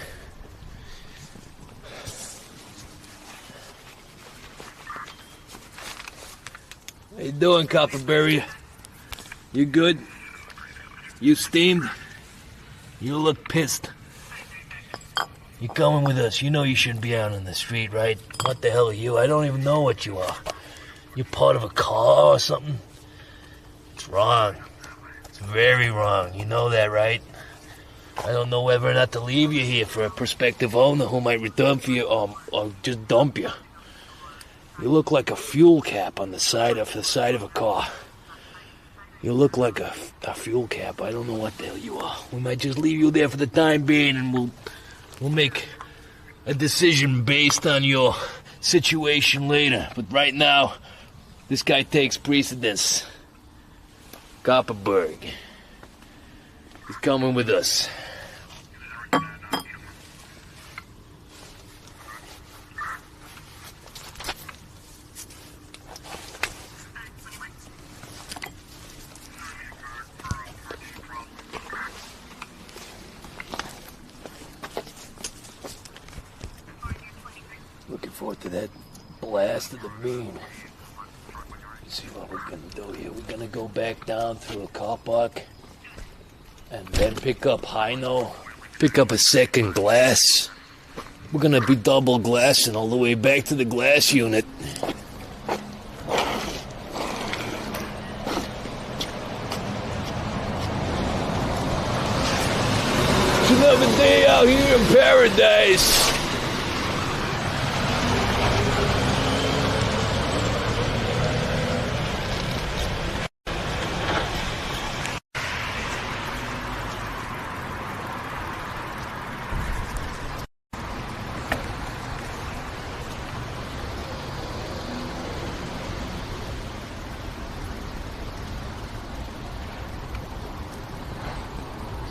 How you doing, Copperberry? You good? You steamed? You look pissed. You coming with us? You know you shouldn't be out on the street, right? What the hell are you? I don't even know what you are. You part of a car or something? It's wrong. It's very wrong. You know that, right? I don't know whether or not to leave you here for a prospective owner who might return for you or just dump you. You look like a fuel cap on the side of a car. You look like a fuel cap. I don't know what the hell you are. We might just leave you there for the time being, and we'll make a decision based on your situation later. But right now, this guy takes precedence. Copperberg. He's coming with us. Looking forward to that blast of the beam. Let's see what we're gonna do here. We're gonna go back down through a car park and then pick up Heino, pick up a second glass. We're gonna be double glassing all the way back to the glass unit. It's another day out here in paradise.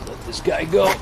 Let this guy go.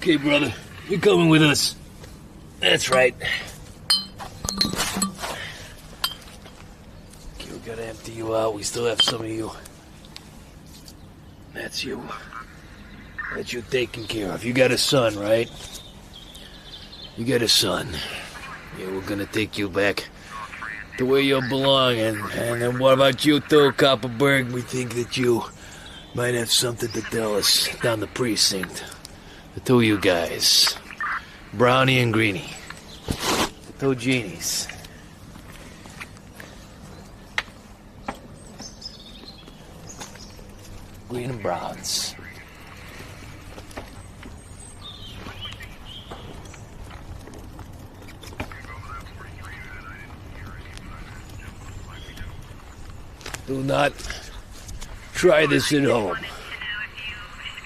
Okay, brother. You're coming with us. That's right. Okay, we gotta empty you out. We still have some of you. That's you. That's you taken care of. You got a son, right? You got a son. Yeah, we're gonna take you back to where you belong. And then what about you too, Copperberg? We think that you might have something to tell us down the precinct. The two of you guys. Brownie and Greenie. The two genies. Green and browns. Do not try this at home.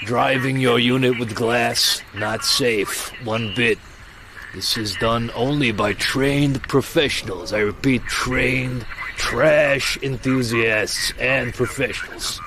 Driving your unit with glass, not safe, one bit. This is done only by trained professionals. I repeat, trained trash enthusiasts and professionals.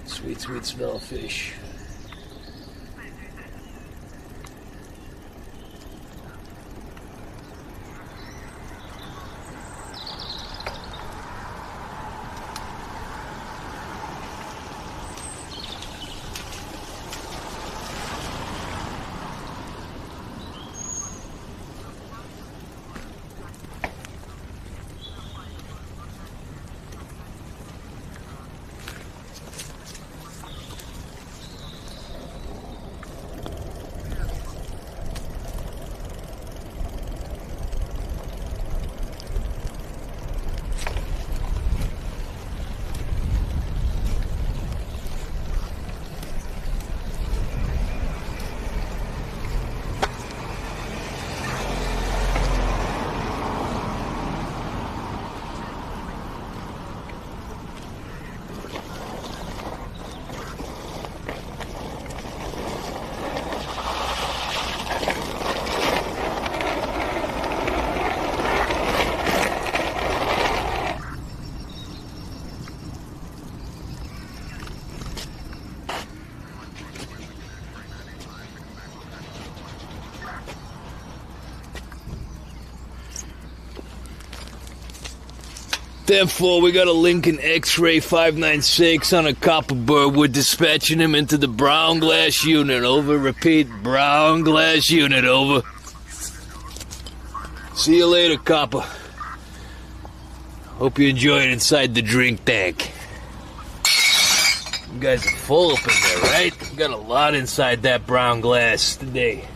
Sweet, sweet smell of fish. Therefore, we got a Lincoln X-Ray 596 on a Copperberg. We're dispatching him into the brown glass unit. Over. Repeat, brown glass unit. Over. See you later, Copper. Hope you enjoy it inside the drink tank. You guys are full up in there, right? We got a lot inside that brown glass today.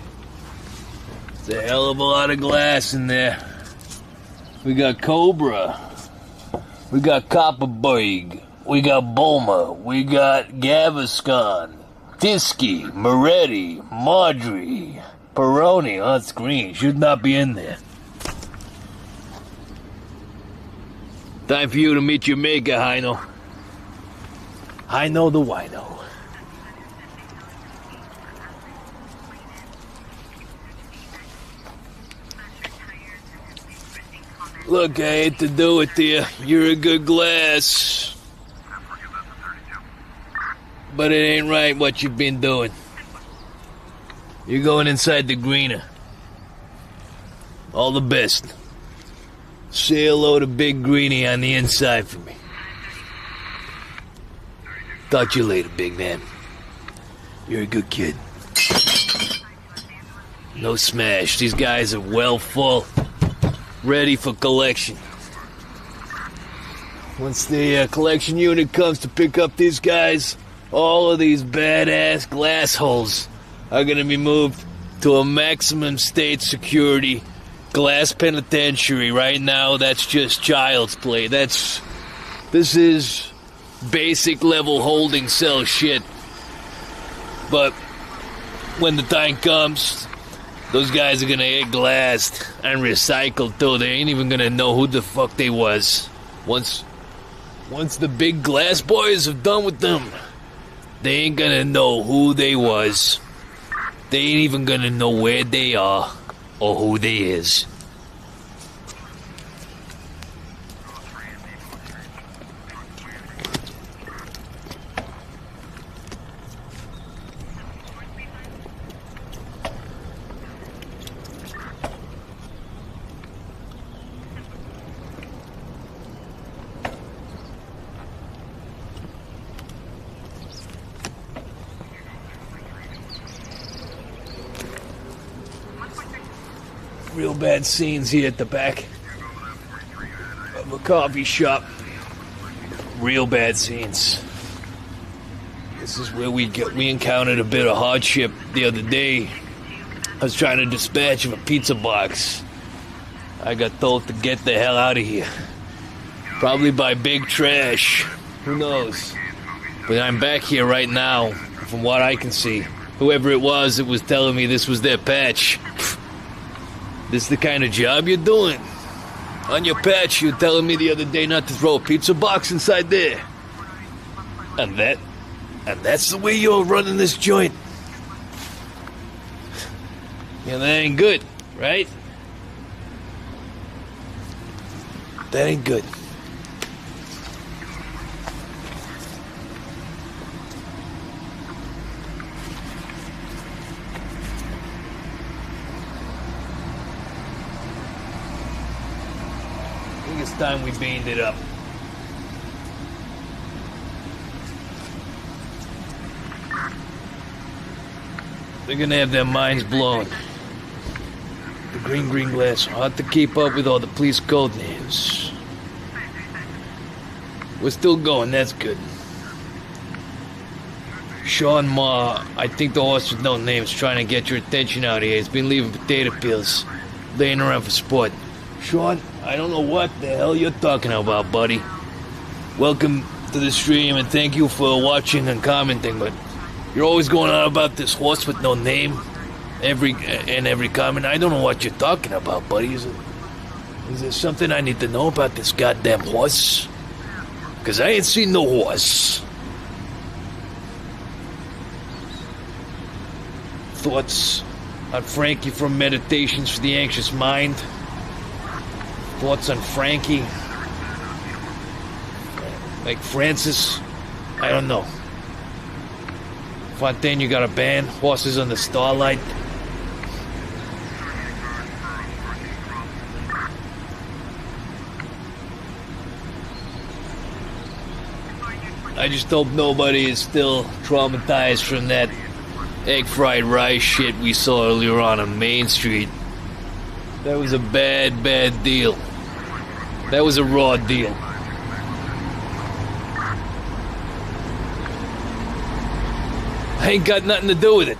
It's a hell of a lot of glass in there. We got Cobra. We got Copperberg, we got Bulma, we got Gaviscon, Tisky, Moretti, Marjorie, Peroni. Oh, it's green. Should not be in there. Time for you to meet your maker, Heino. Heino the Wino. Look, I hate to do it to you. You're a good glass. But it ain't right what you've been doing. You're going inside the greener. All the best. Say hello to Big Greenie on the inside for me. Talk to you later, big man. You're a good kid. No smash. These guys are well full. Ready for collection. Once the collection unit comes to pick up these guys, all of these badass glass holes are gonna be moved to a maximum state security glass penitentiary. Right now, that's just child's play. This is basic level holding cell shit. But when the time comes, those guys are gonna get glassed and recycled too. They ain't even gonna know who the fuck they was. Once the big glass boys have done with them, they ain't gonna know who they was. They ain't even gonna know where they are or who they is. Real bad scenes here at the back of a coffee shop. Real bad scenes. This is where we encountered a bit of hardship the other day. I was trying to dispatch of a pizza box. I got told to get the hell out of here. Probably by Big Trash. Who knows? But I'm back here right now. From what I can see, whoever it was telling me this was their patch. This is the kind of job you're doing. On your patch, you were telling me the other day not to throw a pizza box inside there. And that's the way you're running this joint. Yeah, that ain't good, right? That ain't good. It's time we beamed it up. They're gonna have their minds blown. The green glass, hard to keep up with all the police code names. We're still going, that's good. Sean Ma, I think the horse with no name is trying to get your attention out here. He's been leaving potato peels, laying around for sport. Sean, I don't know what the hell you're talking about, buddy. Welcome to the stream and thank you for watching and commenting, but you're always going on about this horse with no name every comment. I don't know what you're talking about, buddy. Is there something I need to know about this goddamn horse? Because I ain't seen no horse. Thoughts on Frankie from Meditations for the Anxious Mind? Thoughts on Frankie? Like Francis? I don't know. Fontaine, you got a band? Horses on the Starlight? I just hope nobody is still traumatized from that egg fried rice shit we saw earlier on Main Street. That was a bad deal. That was a raw deal. I ain't got nothing to do with it.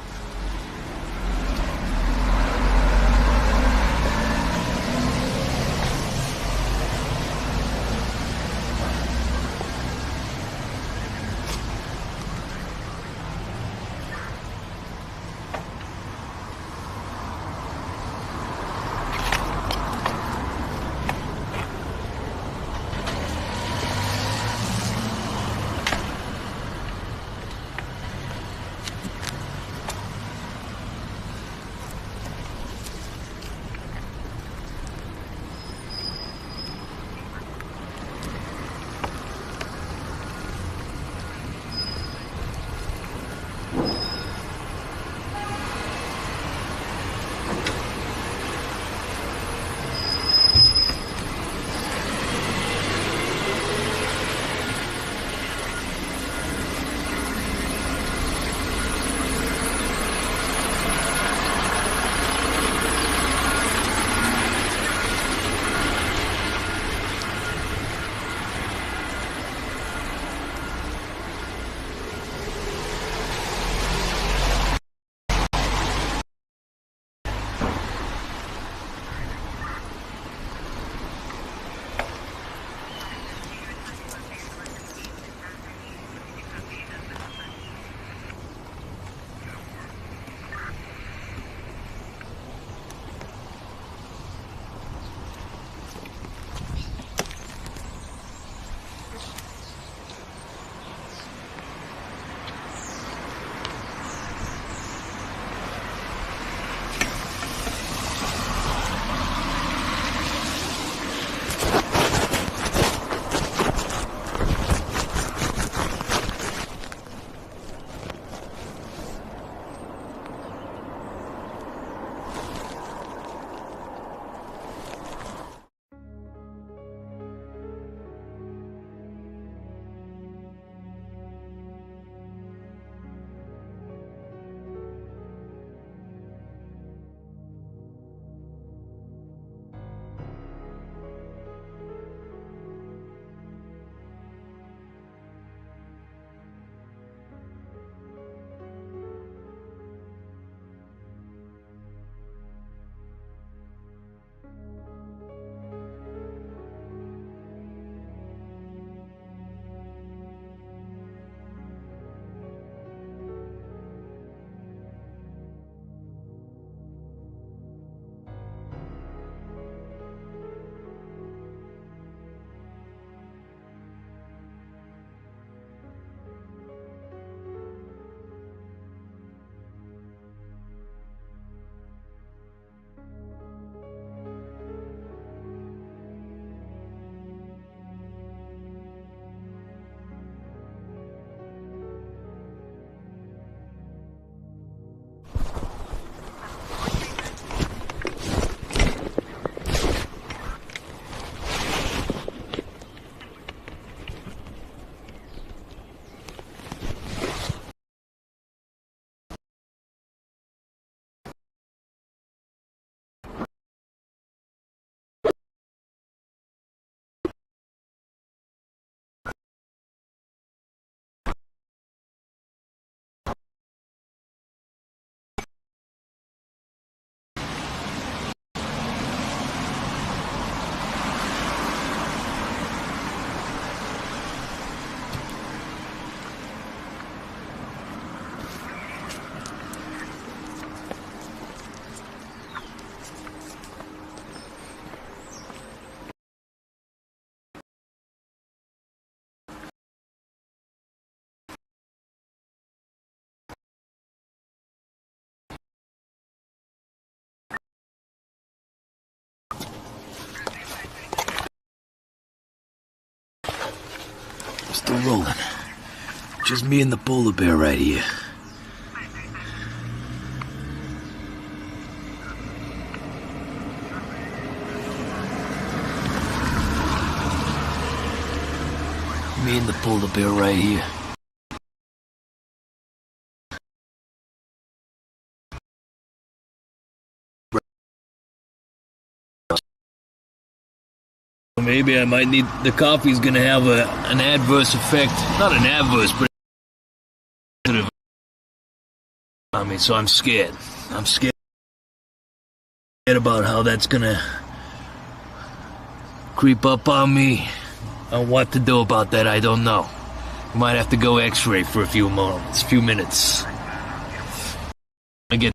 Still rolling. Just me and the polar bear right here. Me and the polar bear right here. Maybe I might need... The coffee's gonna have an adverse effect. Not an adverse, but... I mean, so I'm scared. I'm scared about how that's gonna creep up on me. And what to do about that, I don't know. Might have to go x-ray for a few minutes. I get...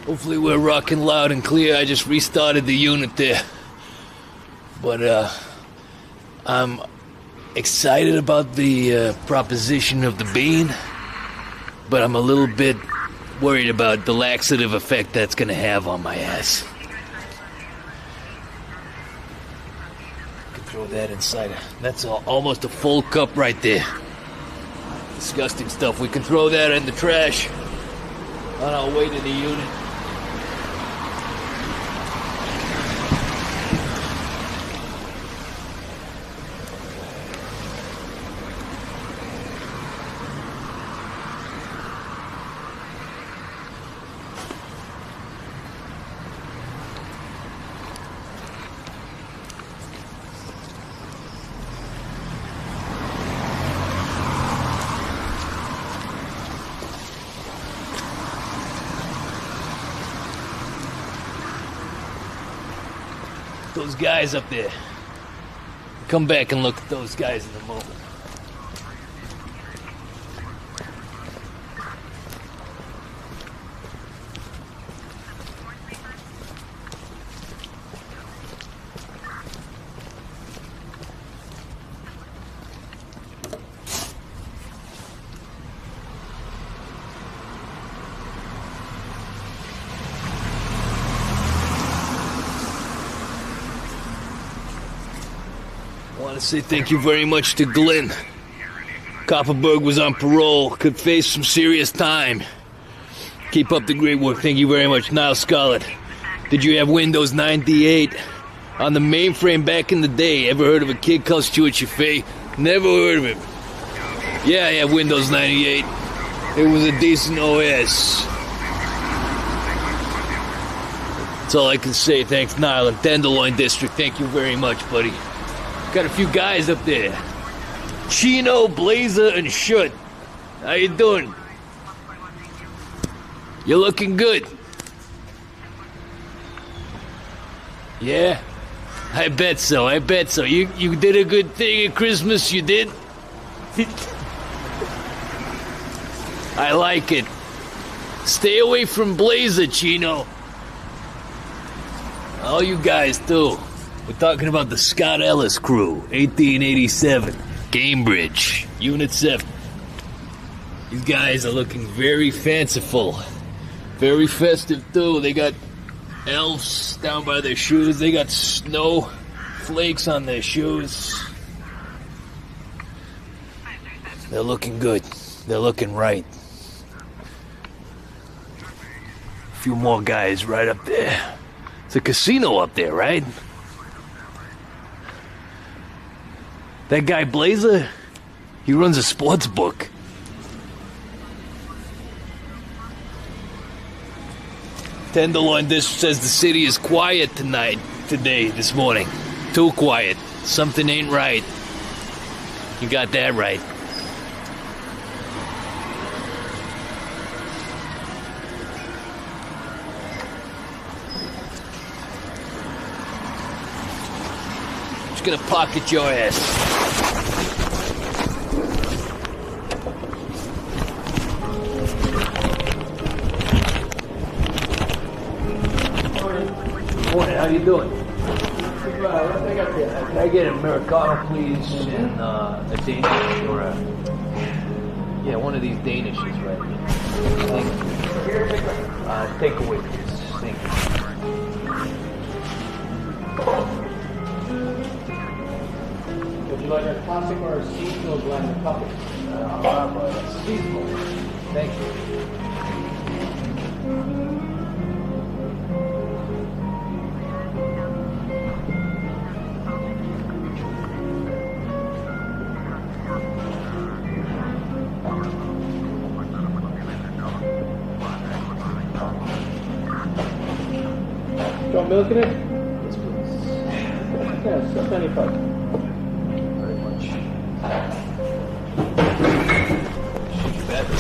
Hopefully we're rocking loud and clear. I just restarted the unit there. But, I'm excited about the proposition of the bean, but I'm a little bit worried about the laxative effect that's gonna have on my ass. Can throw that inside. That's almost a full cup right there. Disgusting stuff. We can throw that in the trash on our way to the unit. Those guys up there. Come back and look at those guys in a moment. I want to say thank you very much to Glenn. Copperberg was on parole, could face some serious time. Keep up the great work, thank you very much. Niall Scarlett, did you have Windows 98 on the mainframe back in the day? Ever heard of a kid called Stuart Chaffee? Never heard of him. Yeah, I have Windows 98. It was a decent OS. That's all I can say. Thanks, Niall, and Tenderloin District. Thank you very much, buddy. Got a few guys up there. Chino, Blazer, and Shut. How you doing? You're looking good. Yeah? I bet so, I bet so. You did a good thing at Christmas, you did? I like it. Stay away from Blazer, Chino. All you guys do. We're talking about the Scott Ellis crew, 1887, Cambridge, Unit 7. These guys are looking very fanciful, very festive too. They got elves down by their shoes. They got snow flakes on their shoes. They're looking good. They're looking right. A few more guys right up there. It's a casino up there, right? That guy Blazer, he runs a sports book. Tenderloin Dish says the city is quiet this morning. Too quiet. Something ain't right. You got that right. Just gonna pocket your ass. Morning, how you doing? Can I get an Americano, please, and a Danish or a... Yeah, one of these Danishes right here. Thank you. Takeaway, please. Thank you. Would you like a classic or a seasonal blend of coffee? Seasonal. Thank you. Do you want milk in it? Yes, please. Yes, that's any fun. Very much. She's better.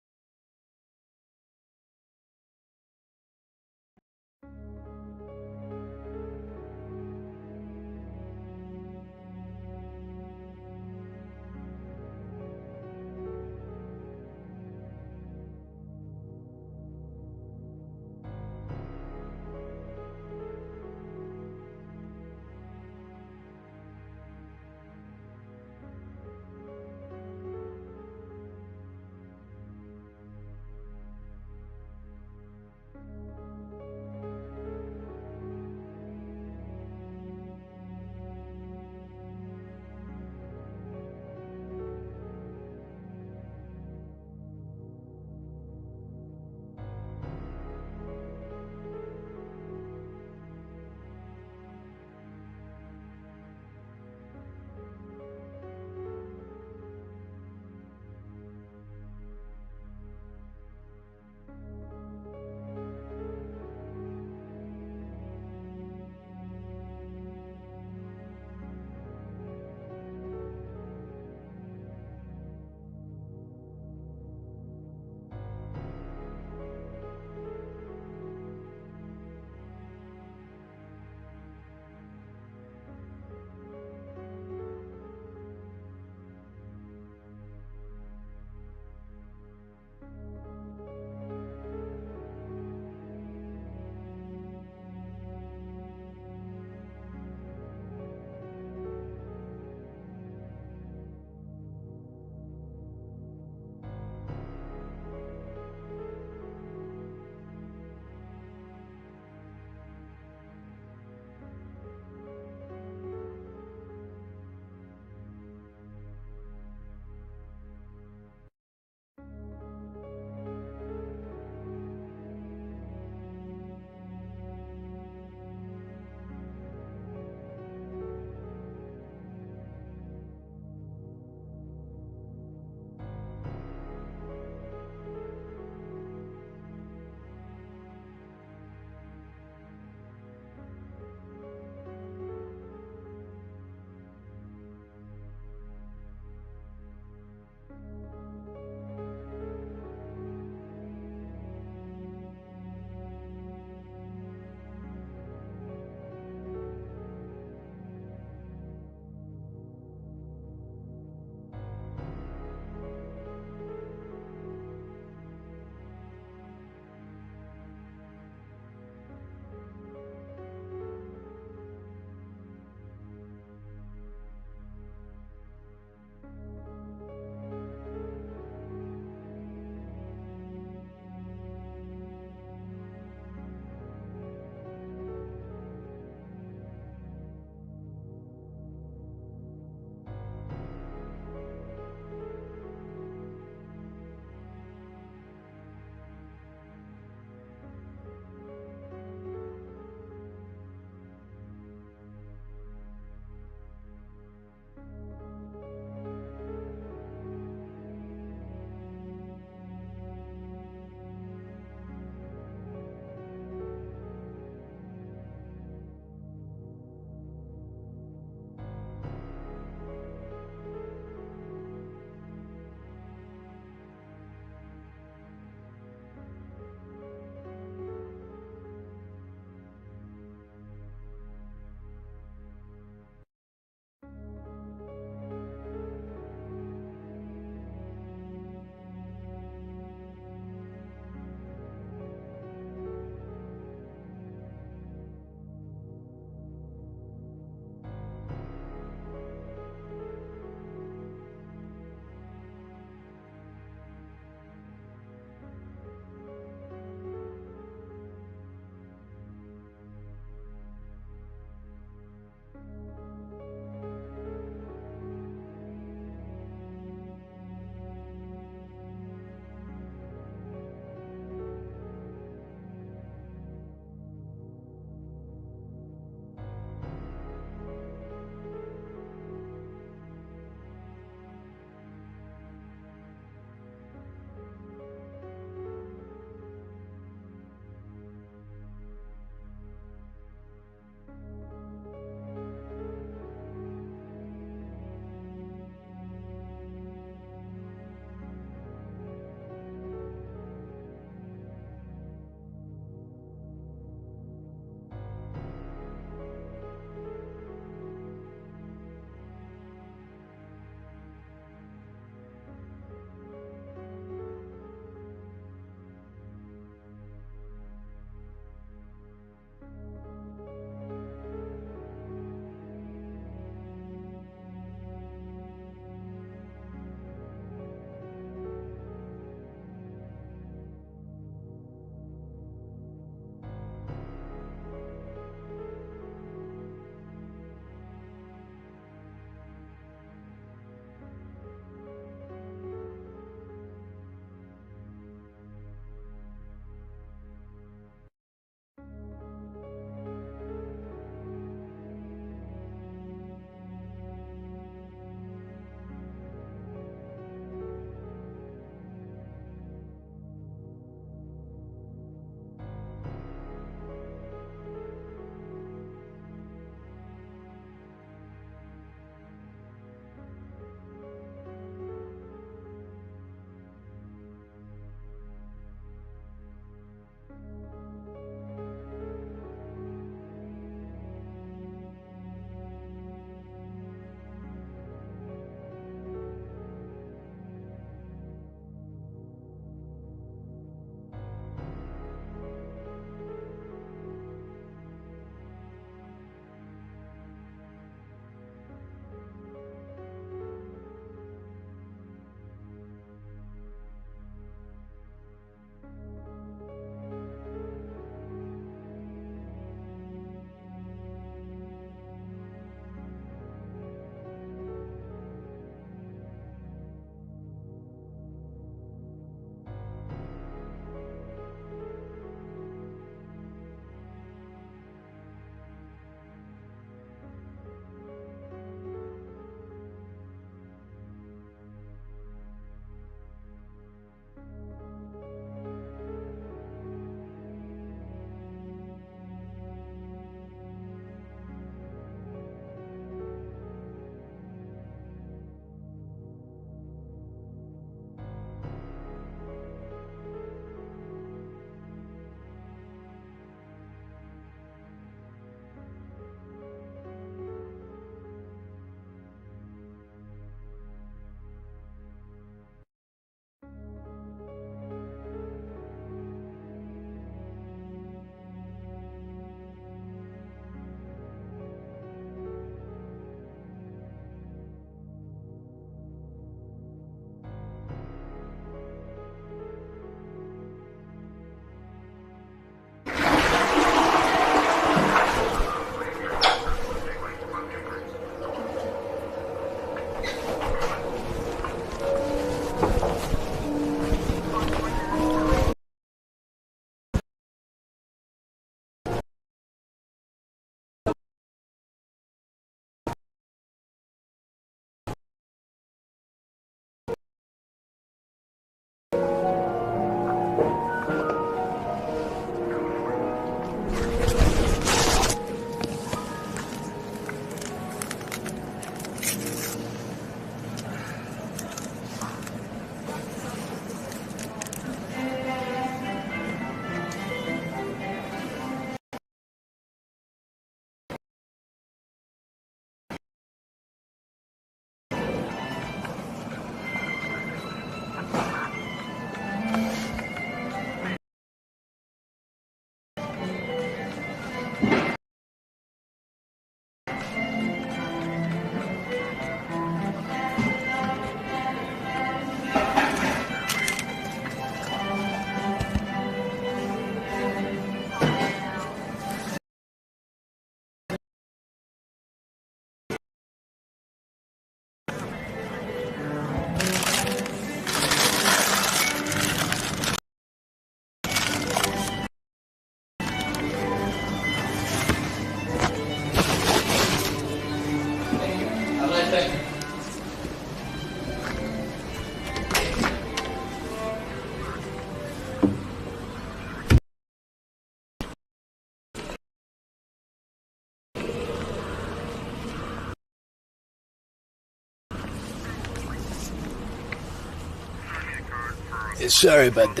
Sorry about that.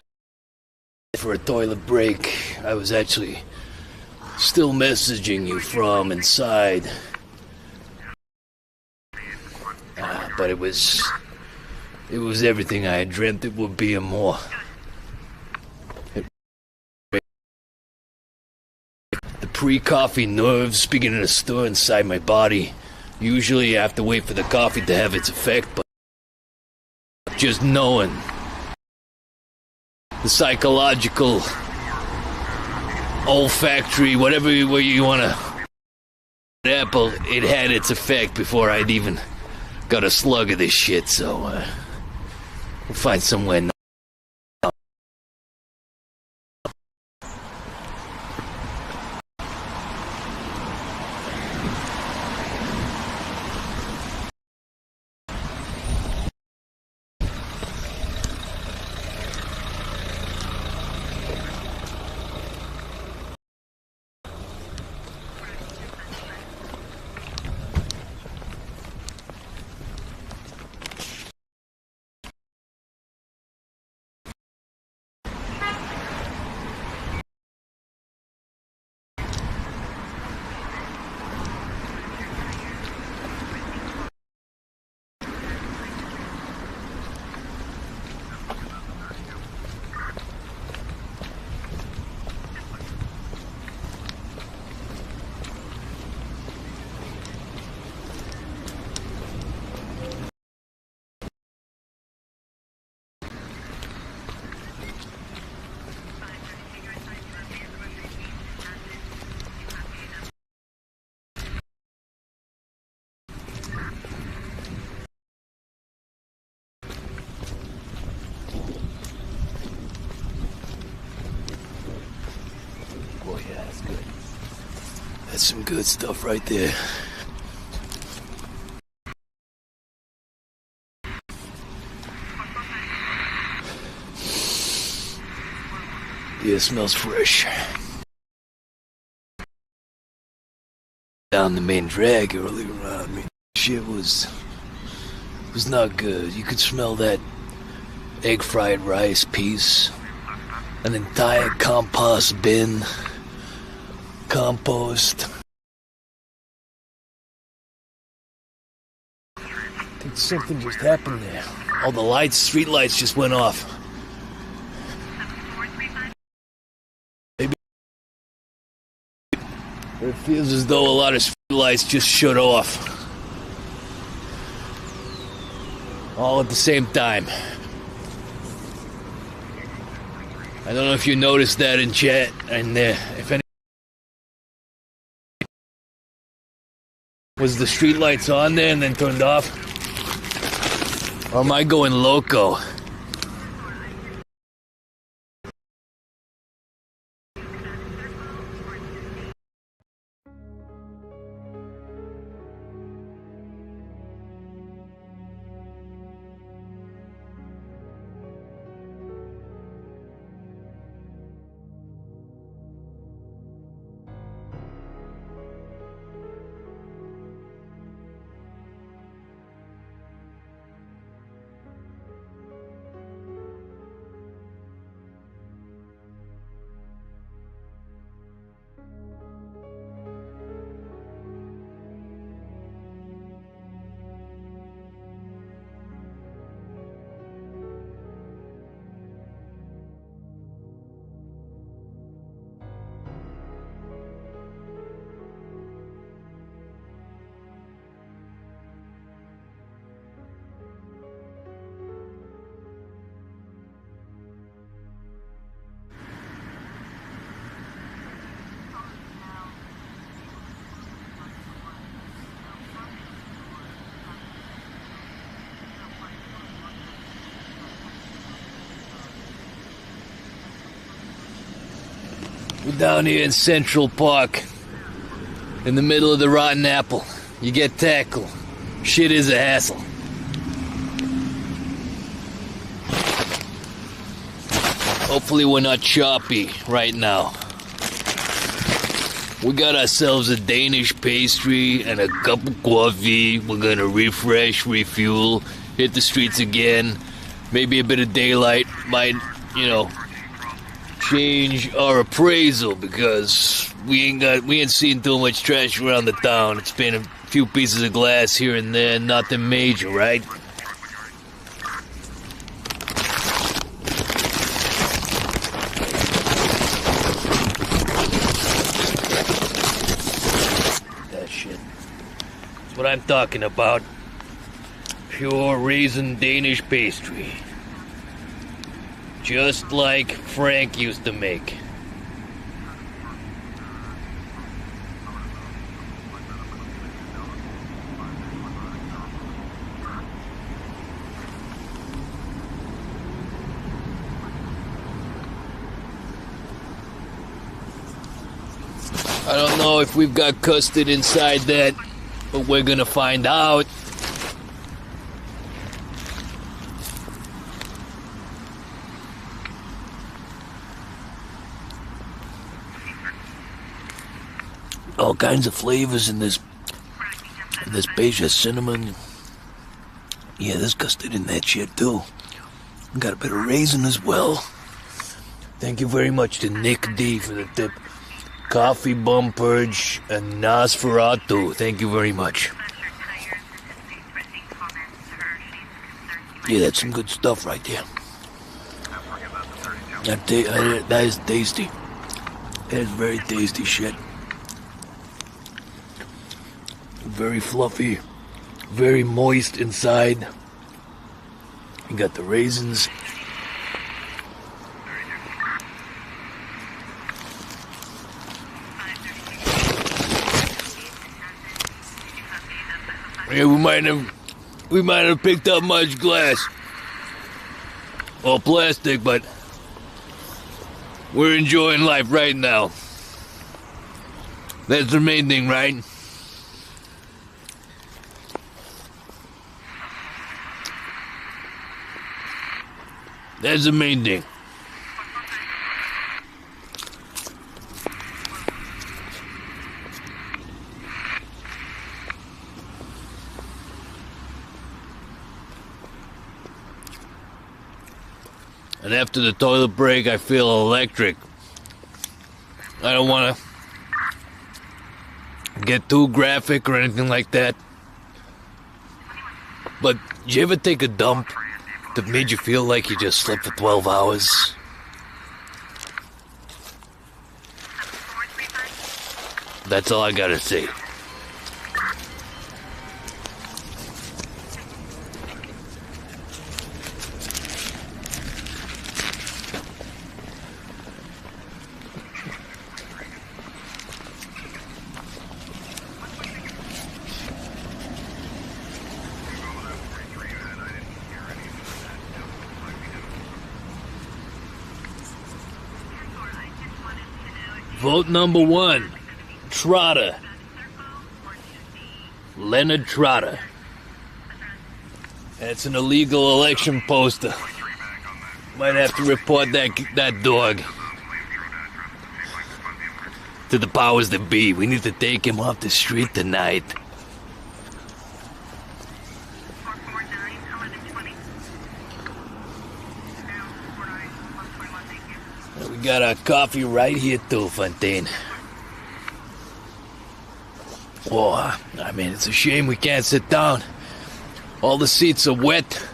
For a toilet break, I was actually still messaging you from inside. But it was everything I had dreamt it would be and more. The pre-coffee nerves beginning to stir inside my body. Usually I have to wait for the coffee to have its effect, but just knowing the psychological, olfactory, whatever way you want to apple, it had its effect before I'd even got a slug of this shit, so we'll find somewhere now. Oh yeah, that's good. That's some good stuff right there. Yeah, it smells fresh. Down the main drag earlier on, shit was not good. You could smell that egg fried rice piece, an entire compost bin, compost. I think something just happened there. All the lights, street lights just went off. It feels as though a lot of street lights just shut off. All at the same time. I don't know if you noticed that in chat, and if any... Was the street lights on there and then turned off? Or am I going loco? We're down here in Central Park, in the middle of the Rotten Apple. You get tackled. Shit is a hassle. Hopefully we're not choppy right now. We got ourselves a Danish pastry and a cup of coffee. We're gonna refresh, refuel, hit the streets again. Maybe a bit of daylight. might, change our appraisal because we ain't seen too much trash around the town. It's been a few pieces of glass here and there, nothing major, right? That shit. That's what I'm talking about. Pure raisin Danish pastry. Just like Frank used to make. I don't know if we've got custard inside that, but we're gonna find out. All kinds of flavors in this Beja cinnamon. Yeah, there's custard in that shit too. Got a bit of raisin as well. Thank you very much to Nick D for the tip. Coffee Bum Purge and Nosferatu. Thank you very much. Yeah, that's some good stuff right there. That is tasty. That is very tasty shit. Very fluffy, very moist inside. You got the raisins. Yeah, we might have picked up much glass or plastic, but we're enjoying life right now. That's the main thing, right? That's the main thing. And after the toilet break, I feel electric. I don't want to get too graphic or anything like that. But did you ever take a dump that made you feel like you just slept for 12 hours? That's all I gotta say. Vote number 1, Trotter. Leonard Trotter. That's an illegal election poster. Might have to report that dog to the powers that be. We need to take him off the street tonight. We got our coffee right here too, Fontaine. Oh, I mean, it's a shame we can't sit down. All the seats are wet.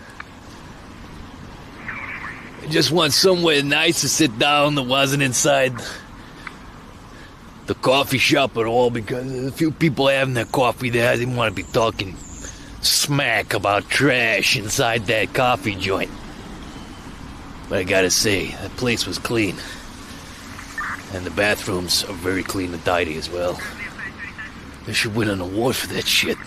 I just want somewhere nice to sit down that wasn't inside the coffee shop at all, because there's a few people having their coffee there. I didn't want to be talking smack about trash inside that coffee joint. But I gotta say, that place was clean. And the bathrooms are very clean and tidy as well. They should win an award for that shit.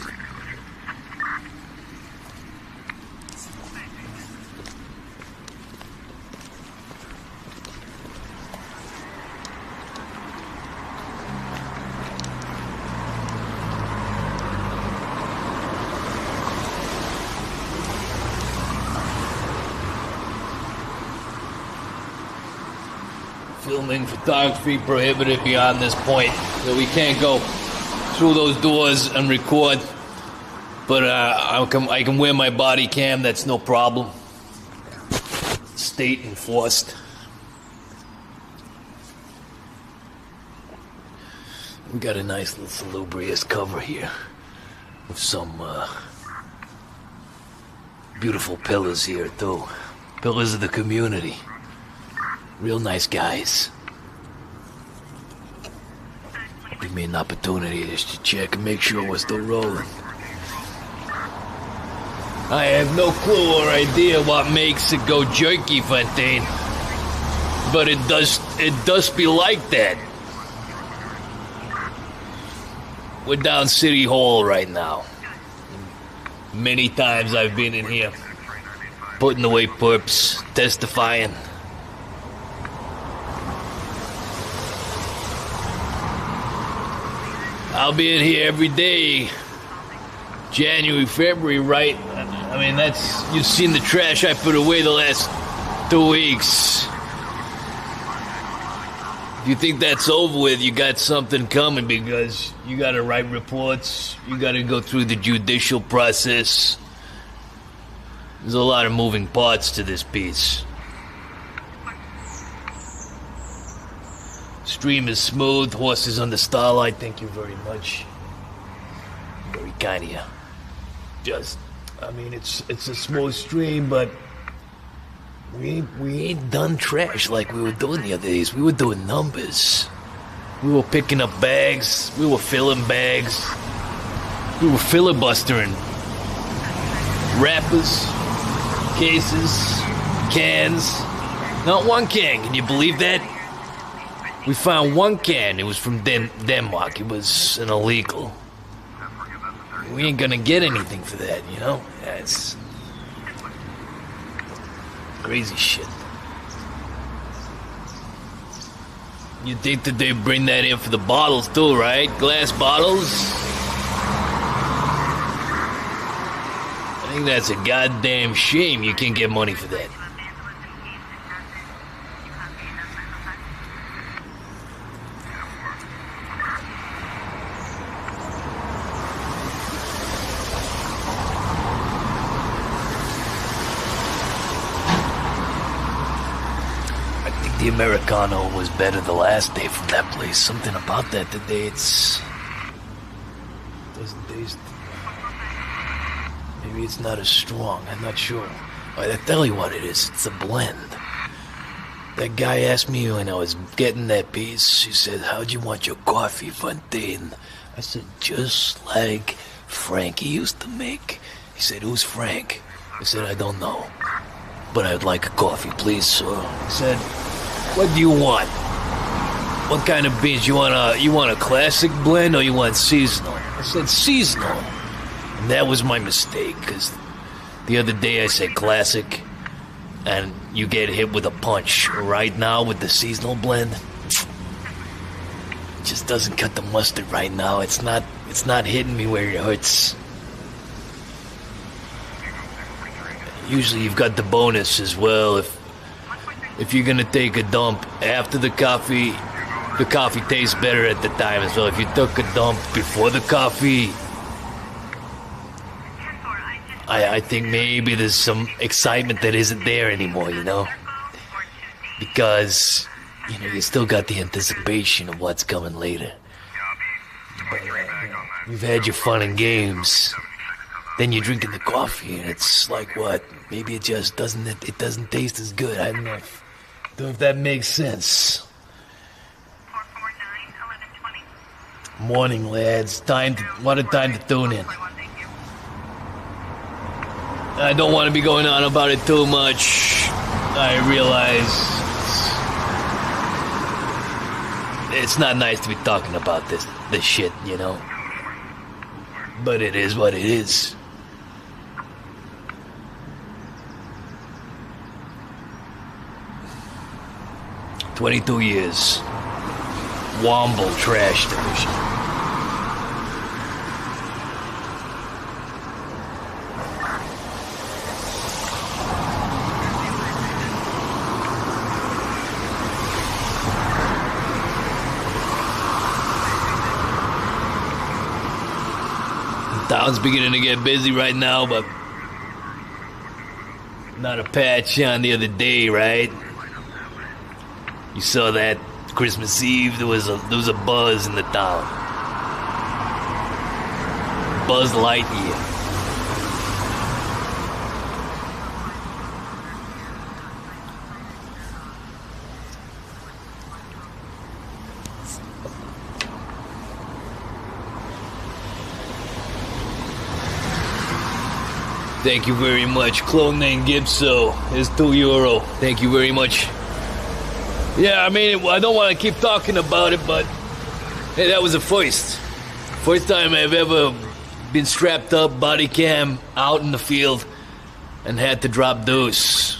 Filming, photography prohibited beyond this point, so we can't go through those doors and record. But I can wear my body cam, that's no problem. state enforced. We got a nice little salubrious cover here with some beautiful pillars here too. Pillars of the community. Real nice guys. Give me an opportunity just to check and make sure we're still rolling. I have no clue or idea what makes it go jerky, Fontaine. But it does be like that. We're down City Hall right now. Many times I've been in here, putting away perps, testifying. I'll be in here every day. January, February, right? I mean, you've seen the trash I put away the last 2 weeks. If you think that's over with, you got something coming, because you gotta write reports, you gotta go through the judicial process. There's a lot of moving parts to this piece. Stream is smooth, horses on the starlight, thank you very much. Very kind of you. It's a smooth stream, but we ain't done trash like we were doing the other days. We were doing numbers. We were picking up bags, we were filling bags, we were filibustering wrappers, cases, cans. Not one can you believe that? We found one can, it was from Denmark, it was an illegal. We ain't gonna get anything for that, you know? That's crazy shit. You'd think that they'd bring that in for the bottles too, right? Glass bottles? I think that's a goddamn shame you can't get money for that. The Americano was better the last day from that place. Something about that today, doesn't taste. Maybe it's not as strong, I'm not sure. I tell you what it is, it's a blend. That guy asked me when I was getting that piece, he said, how'd you want your coffee, Fontaine? I said, just like Frankie used to make. He said, who's Frank? I said, I don't know, but I'd like a coffee, please, sir. He said, what do you want? What kind of beans? You want a classic blend or you want seasonal? I said seasonal. And that was my mistake, because the other day I said classic and you get hit with a punch. Right now with the seasonal blend, it just doesn't cut the mustard right now. It's not hitting me where it hurts. Usually you've got the bonus as well. If you're gonna take a dump after the coffee tastes better at the time as well. If you took a dump before the coffee, I think maybe there's some excitement that isn't there anymore, you know? Because, you know, you still got the anticipation of what's coming later. But, you've had your fun and games. Then you're drinking the coffee and it's like what? Maybe it just doesn't taste as good. I don't know if that makes sense. Morning, lads. What a time to tune in. I don't want to be going on about it too much. I realize it's not nice to be talking about this shit, you know. But it is what it is. 22 years. Womble Trash Division. The town's beginning to get busy right now, but Not a patch on the other day, right? You saw that Christmas Eve. There was a buzz in the town. Buzz Lightyear. Thank you very much. Clone name Gibso is €2. Thank you very much. Yeah, I mean, I don't want to keep talking about it, but hey, that was a first. First time I've ever been strapped up, body cam, out in the field, and had to drop deuce.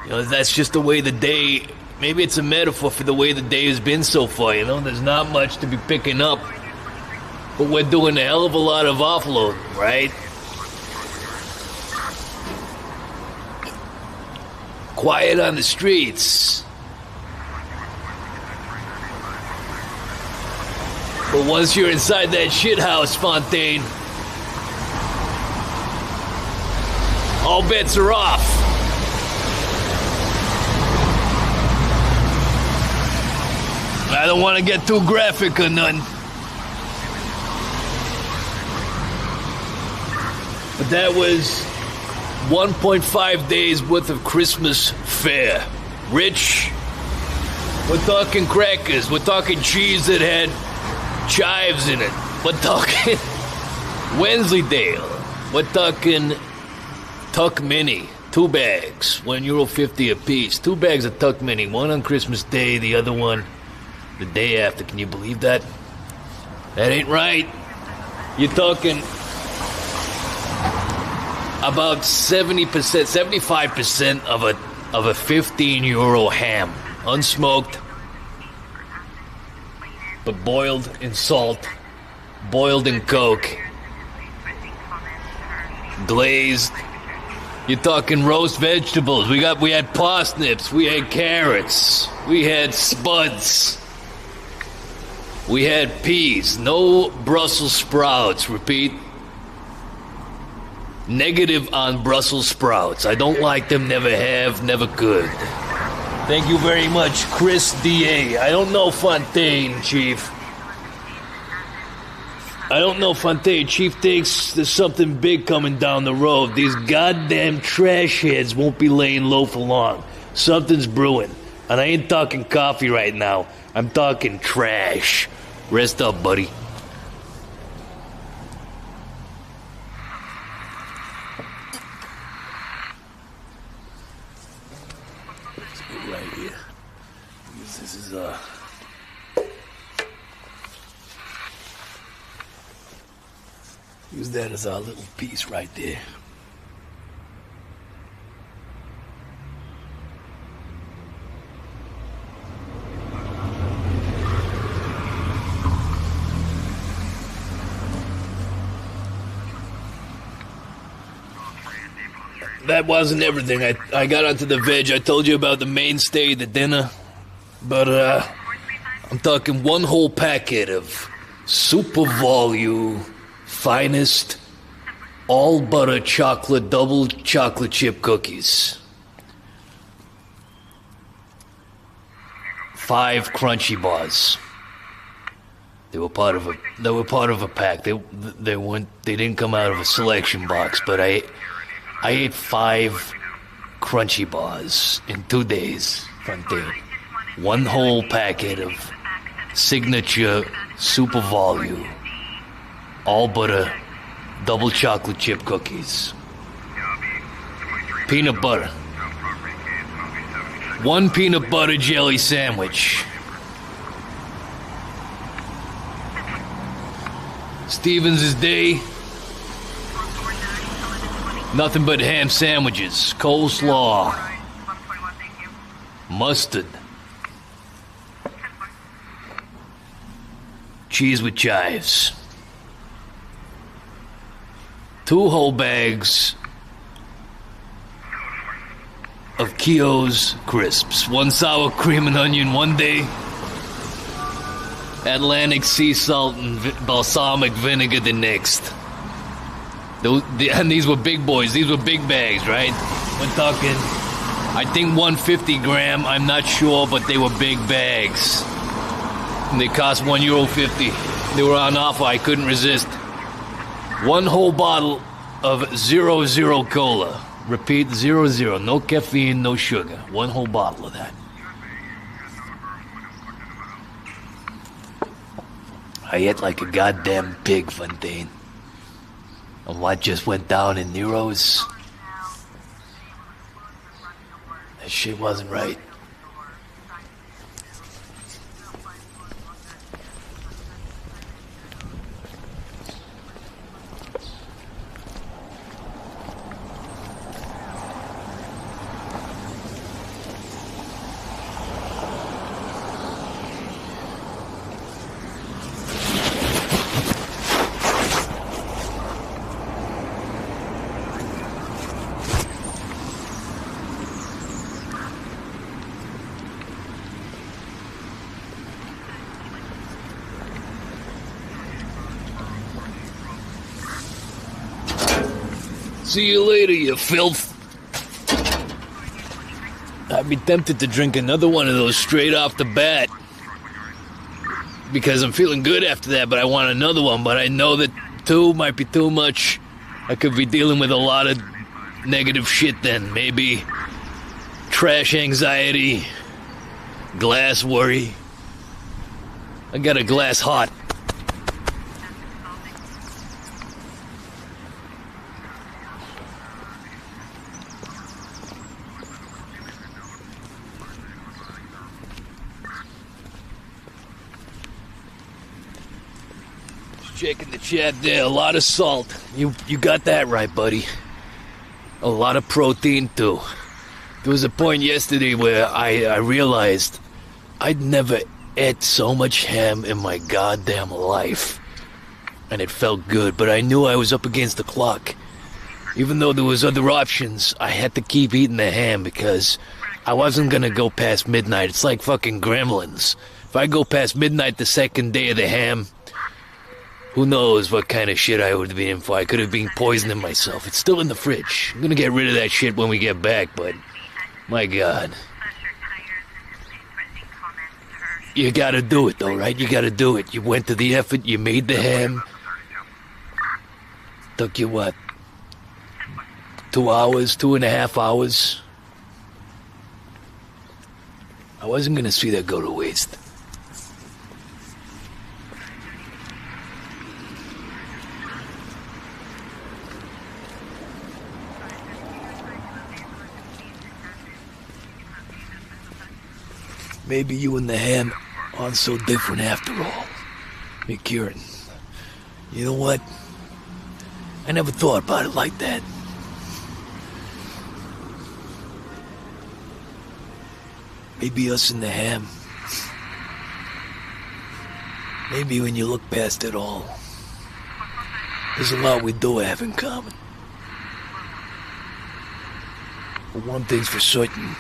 You know, that's just the way the day, maybe it's a metaphor for the way the day has been so far, you know? There's not much to be picking up. But we're doing a hell of a lot of offload, right? Quiet on the streets. But once you're inside that shithouse, Fontaine, all bets are off. I don't want to get too graphic or nothing. But that was 1.5 days worth of Christmas fare. Rich, we're talking crackers, we're talking cheese that had chives in it, we're talking Wensleydale, we're talking Tuck Mini, 2 bags, €1.50 a piece. 2 bags of Tuck Mini, one on Christmas Day, the other one the day after. Can you believe that? That ain't right. You're talking about 70%, 75% of a €15 ham, unsmoked, but boiled in salt, boiled in Coke, glazed. You're talking roast vegetables. We had parsnips, we had carrots, we had spuds, we had peas. No Brussels sprouts. Repeat. Negative on Brussels sprouts. I don't like them, never have, never could. Thank you very much, Chris D.A. I don't know Fontaine, Chief. I don't know Fontaine. Chief thinks there's something big coming down the road. These goddamn trash heads won't be laying low for long. Something's brewing. And I ain't talking coffee right now. I'm talking trash. Rest up, buddy. Right here. This is use that as our little piece right there. That wasn't everything. I got onto the veg. I told you about the mainstay, the dinner. But, I'm talking one whole packet of super volume, finest, all butter chocolate, double chocolate chip cookies. 5 crunchy bars. They were part of a pack. They didn't come out of a selection box, but I ate 5 crunchy bars in 2 days. Fontaine. One whole packet of signature super volume, all butter, double chocolate chip cookies. Peanut butter. 1 peanut butter jelly sandwich. Stevens' Day. Nothing but ham sandwiches, coleslaw, mustard, cheese with chives, 2 whole bags of Keogh's crisps, 1 sour cream and onion one day, Atlantic sea salt and balsamic vinegar the next. And these were big boys. These were big bags, right? We're talking, I think 150 gram. I'm not sure, but they were big bags. And they cost €1.50. They were on offer. I couldn't resist. One whole bottle of 00 cola. Repeat, 00. No caffeine, no sugar. One whole bottle of that. I ate like a goddamn pig, Fontaine. And what just went down in Nero's? That shit wasn't right. See you later, you filth. I'd be tempted to drink another one of those straight off the bat. Because I'm feeling good after that, but I want another one. But I know that 2 might be too much. I could be dealing with a lot of negative shit then. Maybe trash anxiety, glass worry. I got a glass hot. Checking the chat there, a lot of salt. You got that right, buddy. A lot of protein, too. There was a point yesterday where I realized I'd never ate so much ham in my goddamn life. And it felt good, but I knew I was up against the clock. Even though there was other options, I had to keep eating the ham because I wasn't gonna go past midnight. It's like fucking Gremlins. If I go past midnight the second day of the ham, who knows what kind of shit I would be in for. I could have been poisoning myself. It's still in the fridge. I'm gonna get rid of that shit when we get back, but my God. You gotta do it though, right? You gotta do it. You went to the effort, you made the ham. Took you what? 2 hours, 2.5 hours? I wasn't gonna see that go to waste. Maybe you and the ham aren't so different after all. Hey, Kieran. You know what? I never thought about it like that. Maybe us and the ham. Maybe when you look past it all, there's a lot we do have in common. But one thing's for certain.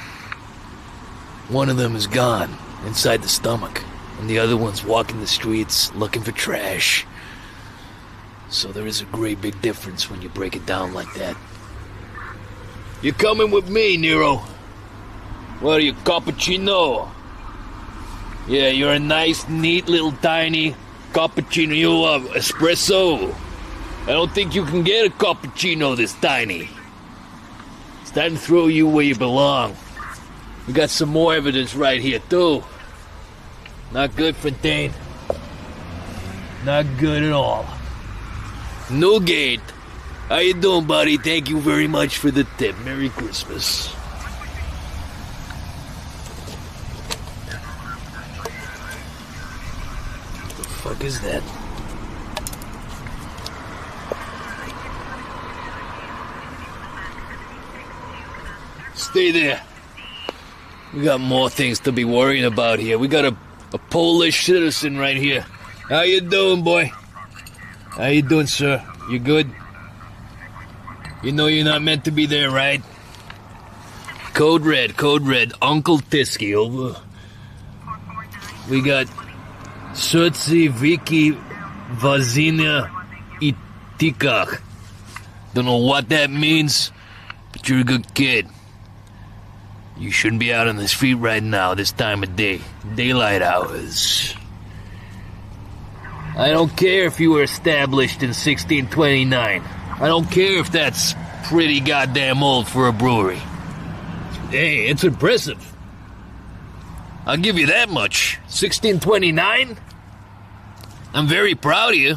One of them is gone, inside the stomach, and the other one's walking the streets, looking for trash. So there is a great big difference when you break it down like that. You're coming with me, Nero. What are you, cappuccino? Yeah, you're a nice, neat, little, tiny cappuccino. You espresso. I don't think you can get a cappuccino this tiny. It's time to throw you where you belong. We got some more evidence right here, too. Not good, Fontaine. Not good at all. Newgate. How you doing, buddy? Thank you very much for the tip. Merry Christmas. What the fuck is that? Stay there. We got more things to be worrying about here. We got a Polish citizen right here. How you doing, boy? How you doing, sir? You good? You know you're not meant to be there, right? Code red, Uncle Tisky, over. We got Sertsi Viki Vazina Itikach. Don't know what that means, but you're a good kid. You shouldn't be out on the street right now, this time of day. Daylight hours. I don't care if you were established in 1629. I don't care if that's pretty goddamn old for a brewery. Hey, it's impressive. I'll give you that much. 1629? I'm very proud of you.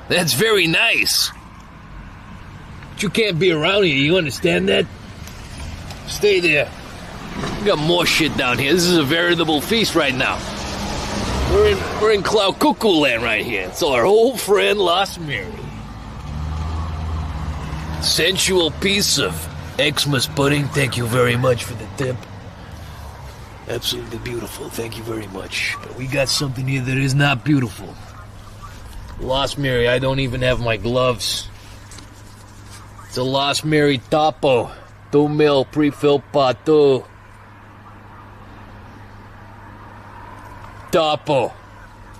That's very nice. But you can't be around here, you understand that? Stay there. We got more shit down here. This is a veritable feast right now. We're in Cloud Cuckoo Land right here. It's our old friend Lost Mary. Sensual piece of Xmas pudding. Thank you very much for the tip. Absolutely beautiful. Thank you very much. But we got something here that is not beautiful. Lost Mary. I don't even have my gloves. It's a Lost Mary Topo. 2 mil pre-filled pato. Topo.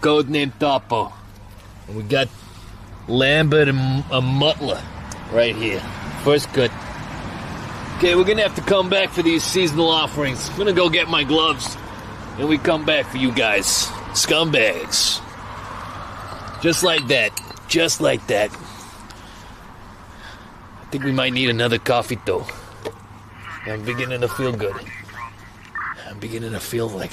Codename Topo. And we got Lambert and a Mutler right here. First cut. Okay, we're gonna have to come back for these seasonal offerings. I'm gonna go get my gloves. And we come back for you guys. Scumbags. Just like that. Just like that. I think we might need another coffee though. I'm beginning to feel good. I'm beginning to feel like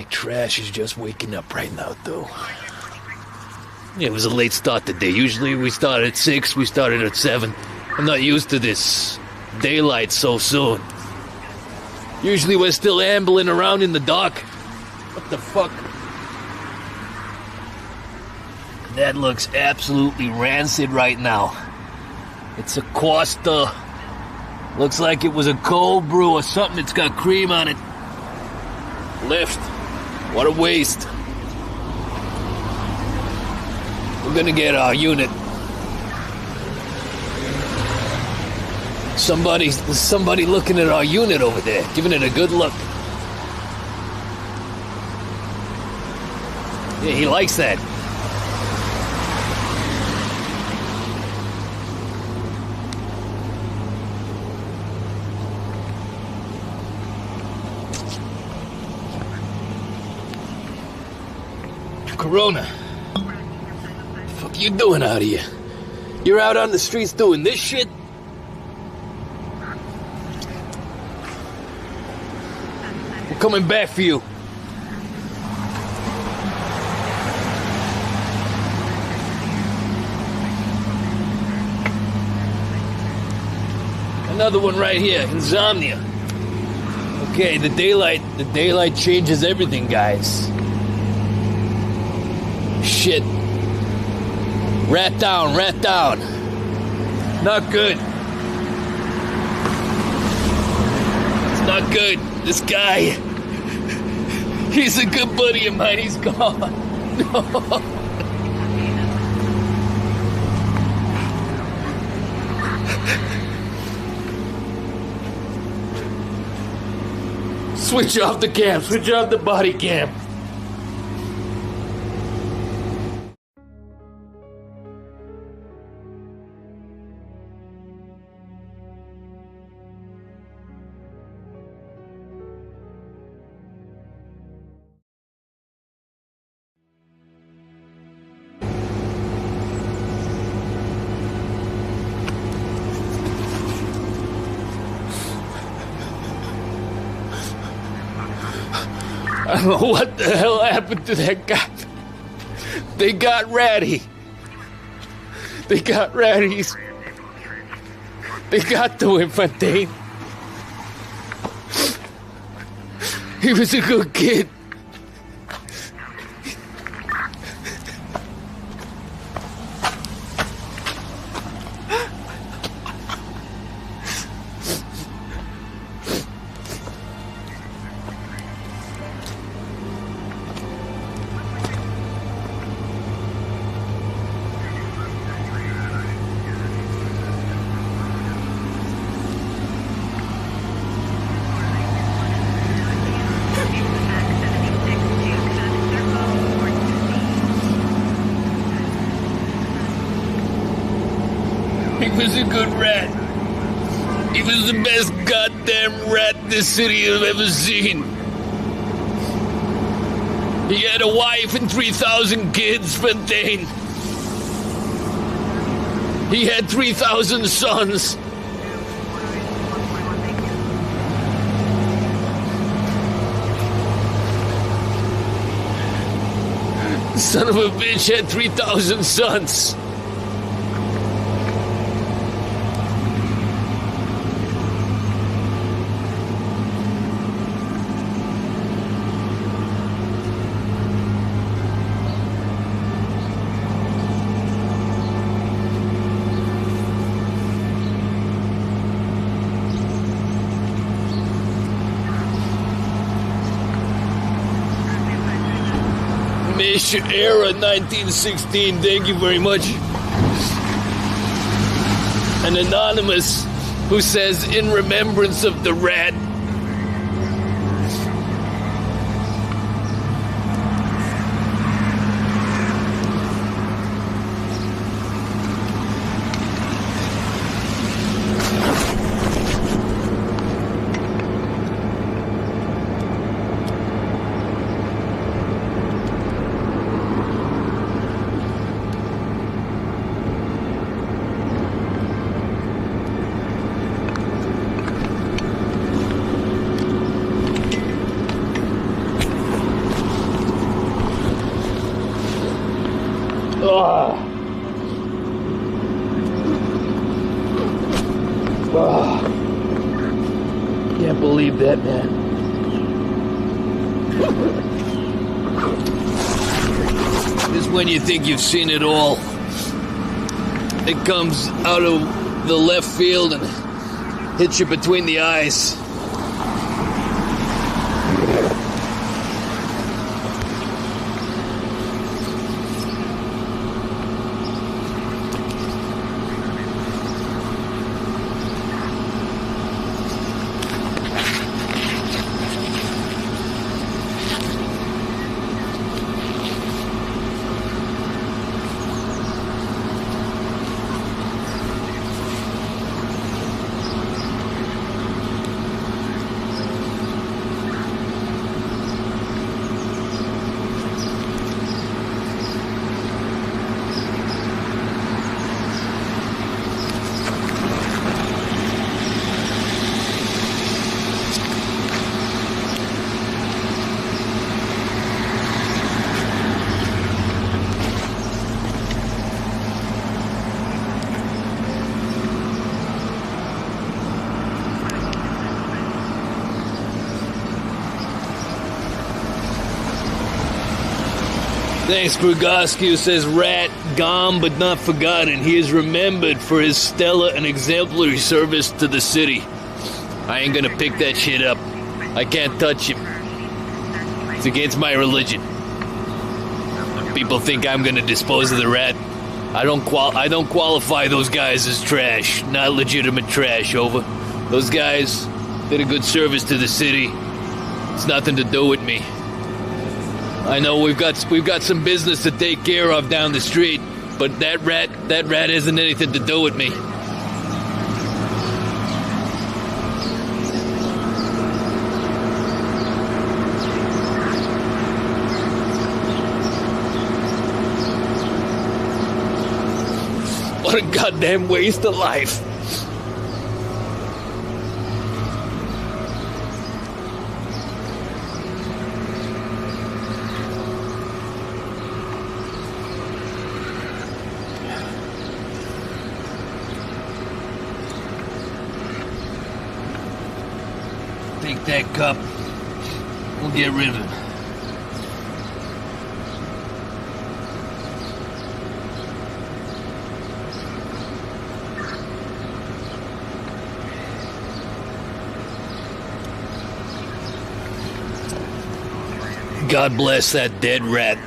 trash is just waking up right now, though. Yeah, it was a late start today. Usually we start at 6, we started at 7. I'm not used to this daylight so soon. Usually we're still ambling around in the dark. What the fuck? That looks absolutely rancid right now. It's a Costa. Looks like it was a cold brew or something that's got cream on it. Lift. What a waste. We're gonna get our unit. There's somebody looking at our unit over there, giving it a good look. Yeah, he likes that. Corona. What the fuck you doing out here? You're out on the streets doing this shit? We're coming back for you. Another one right here, Insomnia. Okay, the daylight changes everything, guys. Shit. Rat down. Not good. It's not good. This guy, he's a good buddy of mine. He's gone. No. Switch off the cam. Switch off the body cam. I don't know what the hell happened to that guy. They got Ratty. They got Ratties. They got to him, Fontaine. He was a good kid. was a good rat. He was the best goddamn rat this city has ever seen. He had a wife and 3,000 kids, Fontaine. He had 3,000 sons. Son of a bitch had 3,000 sons. Era 1916, thank you very much. An anonymous who says, in remembrance of the rat. Can't believe that, man. This is when you think you've seen it all. It comes out of the left field and hits you between the eyes. Thanks, Grugoski, who says, rat, gone but not forgotten. He is remembered for his stellar and exemplary service to the city. I ain't gonna pick that shit up. I can't touch him. It's against my religion. People think I'm gonna dispose of the rat. I don't qualify those guys as trash. Not legitimate trash, over. Those guys did a good service to the city. It's nothing to do with me. I know we've got some business to take care of down the street, but that rat hasn't anything to do with me. What a goddamn waste of life. Take that cup. We'll get rid of him. God bless that dead rat.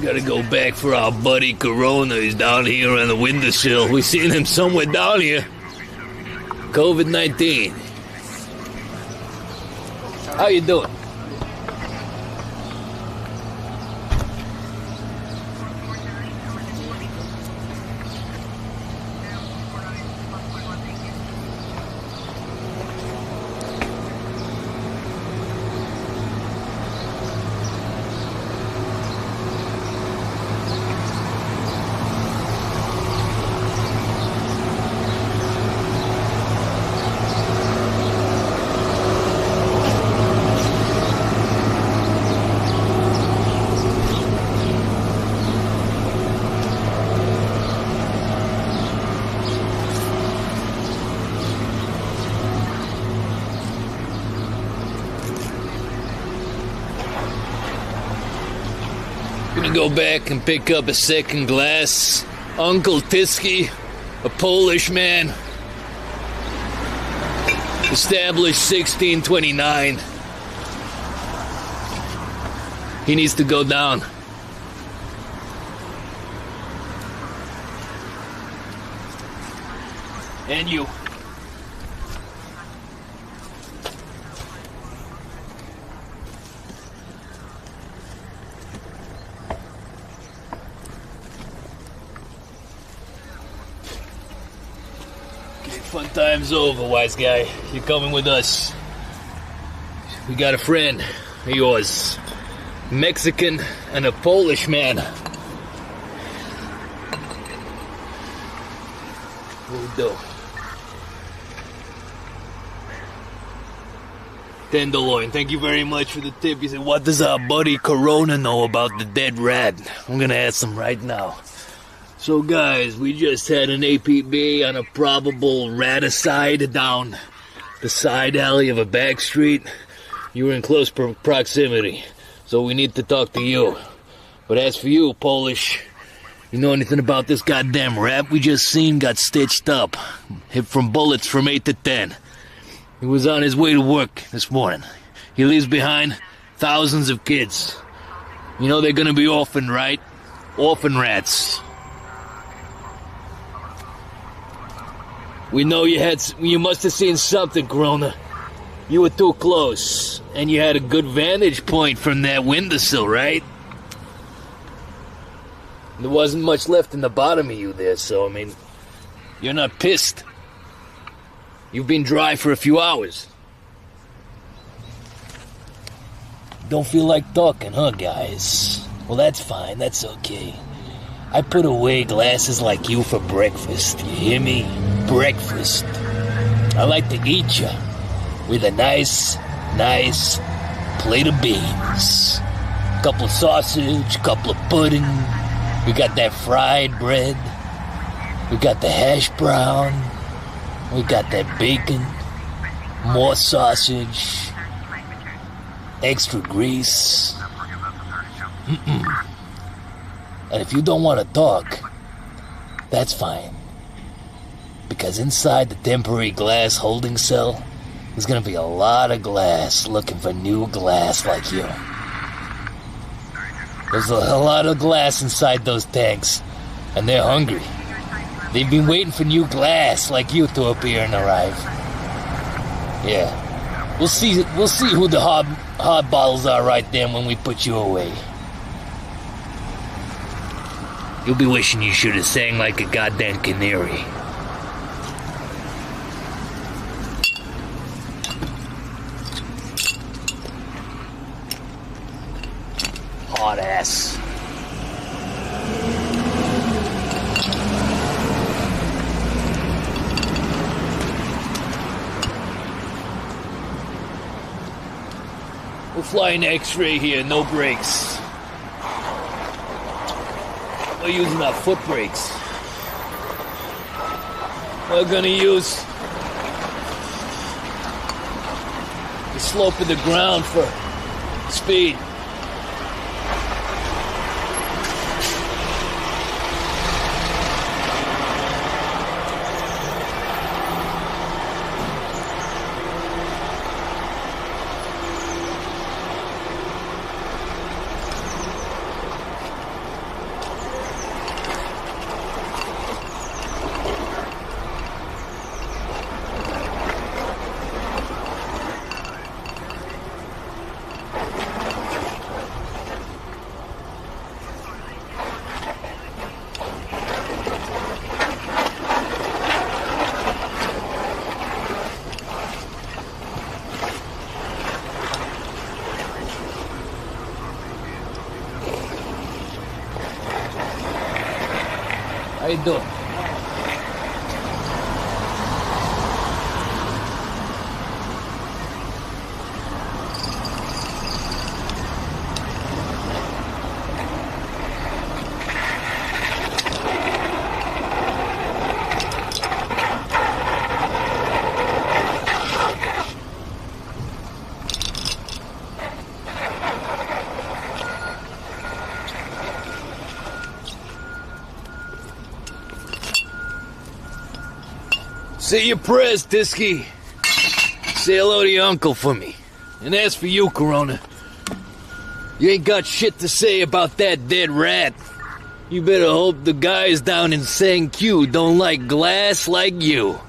Gotta go back for our buddy Corona. He's down here on the windowsill. We seen him somewhere down here. COVID-19. How you doing? Gonna go back and pick up a second glass. Uncle Tisky, a Polish man, established 1629. He needs to go down. And you. Fun time's over, wise guy. You're coming with us. We got a friend of yours. Mexican and a Polish man. What do? Tenderloin, thank you very much for the tip. He said, what does our buddy Corona know about the dead rat? I'm gonna ask him right now. So guys, we just had an APB on a probable raticide down the side alley of a back street. You were in close proximity, so we need to talk to you. But as for you, Polish, you know anything about this goddamn rat we just seen got stitched up, hit from bullets from 8 to 10. He was on his way to work this morning. He leaves behind thousands of kids. You know they're gonna be orphaned, right? Orphan rats. We know you must have seen something, Corona. You were too close, and you had a good vantage point from that windowsill, right? There wasn't much left in the bottom of you there, so, I mean, you're not pissed. You've been dry for a few hours. Don't feel like talking, huh, guys? Well, that's fine, that's okay. I put away glasses like you for breakfast, you hear me? Breakfast. I like to eat you with a nice plate of beans. Couple of sausage, couple of pudding. We got that fried bread. We got the hash brown. We got that bacon. More sausage. Extra grease. And if you don't want to talk, that's fine. Because inside the temporary glass holding cell, there's gonna be a lot of glass looking for new glass like you. There's a lot of glass inside those tanks, and they're hungry. They've been waiting for new glass like you to appear and arrive. Yeah, we'll see who the hard bottles are right then when we put you away. You'll be wishing you should have sang like a goddamn canary. Hot ass. We're flying X-ray here, no brakes. We're using our foot brakes. We're gonna use the slope of the ground for speed. How you doing? Say your prayers, Disky. Say hello to your uncle for me. And as for you, Corona, you ain't got shit to say about that dead rat. You better hope the guys down in San Q don't like glass like you.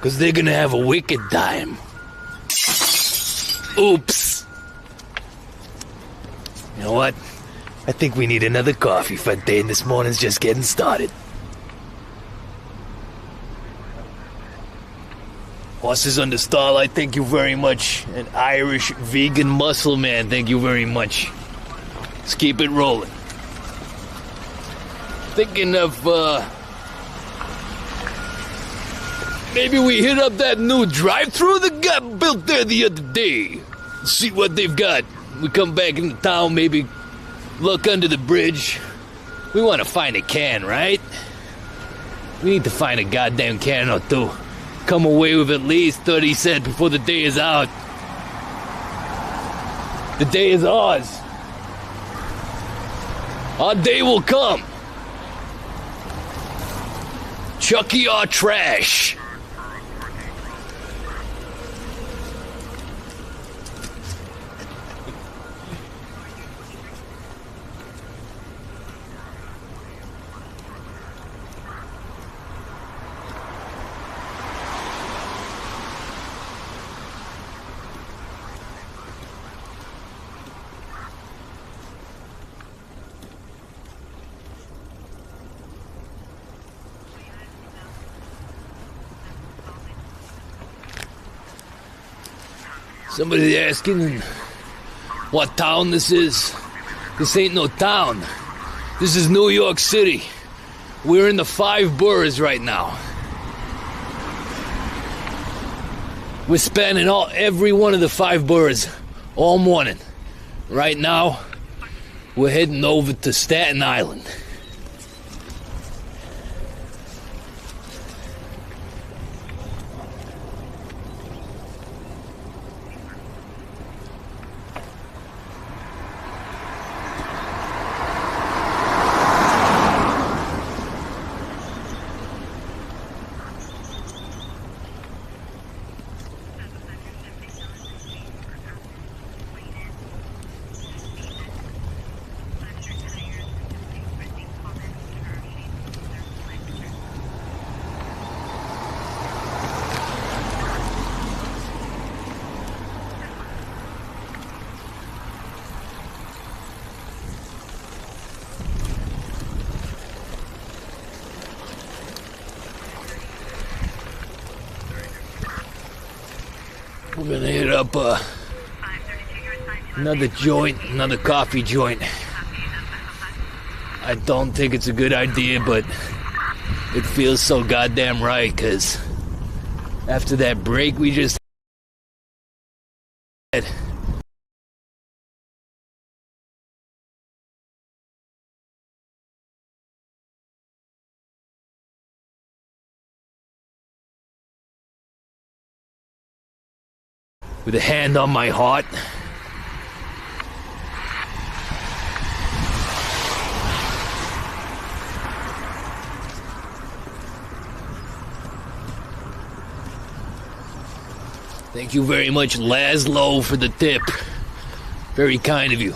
'Cause they're gonna have a wicked time. Oops. You know what? I think we need another coffee for day, and this morning's just getting started. Horses under Starlight, thank you very much. An Irish vegan muscle man, thank you very much. Let's keep it rolling. Thinking of, maybe we hit up that new drive-thru that got built there the other day. See what they've got. We come back into town, maybe look under the bridge. We want to find a can, right? We need to find a goddamn can or two. Come away with at least 30 cents before the day is out. The day is ours. Our day will come. Chucky or trash. Somebody asking what town this is. This ain't no town. This is New York City. We're in the 5 boroughs right now. We're spanning every one of the 5 boroughs all morning. Right now, we're heading over to Staten Island. We're gonna hit up another joint, another coffee joint. I don't think it's a good idea, but it feels so goddamn right, because after that break we just had, with a hand on my heart, thank you very much, Laszlo, for the tip. Very kind of you.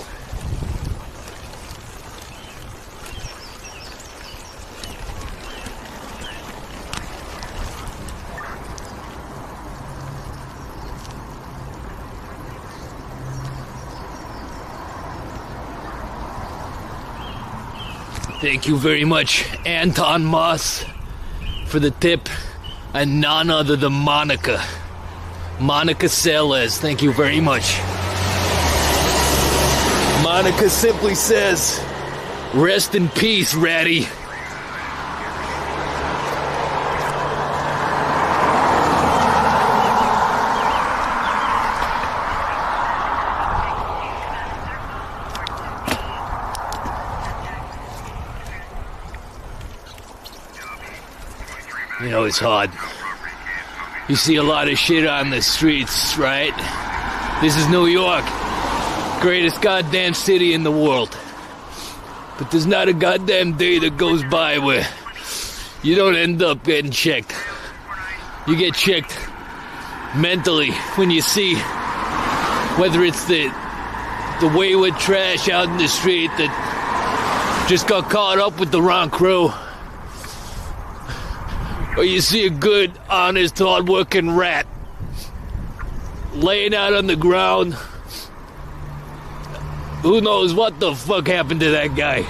Thank you very much, Anton Moss, for the tip, and none other than Monica. Monica Sellers, thank you very much. Monica simply says, rest in peace, Ratty. You know, it's hard. You see a lot of shit on the streets, right? This is New York. Greatest goddamn city in the world. But there's not a goddamn day that goes by where you don't end up getting checked. You get checked mentally when you see whether it's the wayward trash out in the street that just got caught up with the wrong crew, or you see a good, honest, hard-working rat laying out on the ground. Who knows what the fuck happened to that guy?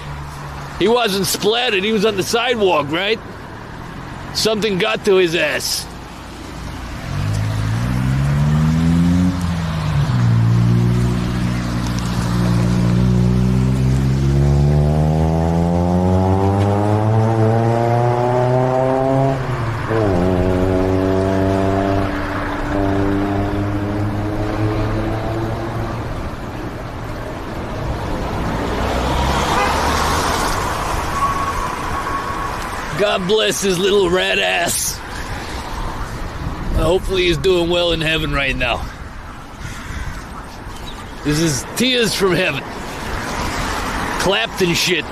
He wasn't splattered, he was on the sidewalk, right? Something got to his ass. God bless his little rat ass. Hopefully he's doing well in heaven right now. This is Tears from Heaven. Clapton shit.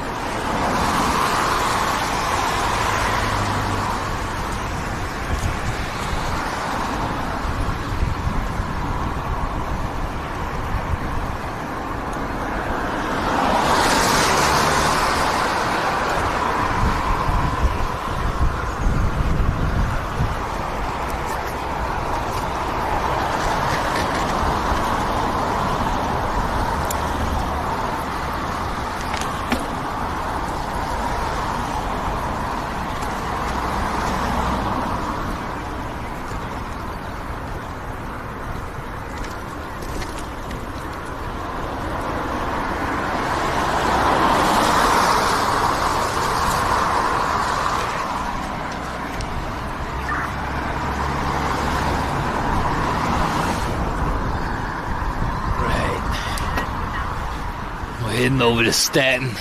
Heading over to Staten,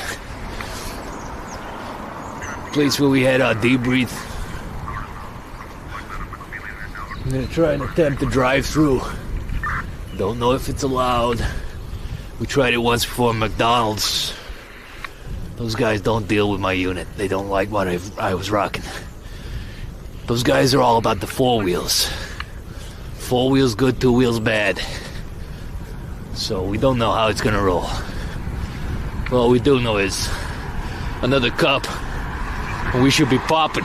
place where we had our debrief. I'm gonna try and attempt to drive through. Don't know if it's allowed. We tried it once before at McDonald's. Those guys don't deal with my unit. They don't like what I was rocking. Those guys are all about the four wheels. Four wheels good, two wheels bad. So we don't know how it's gonna roll. All we do know is another cup, and we should be popping.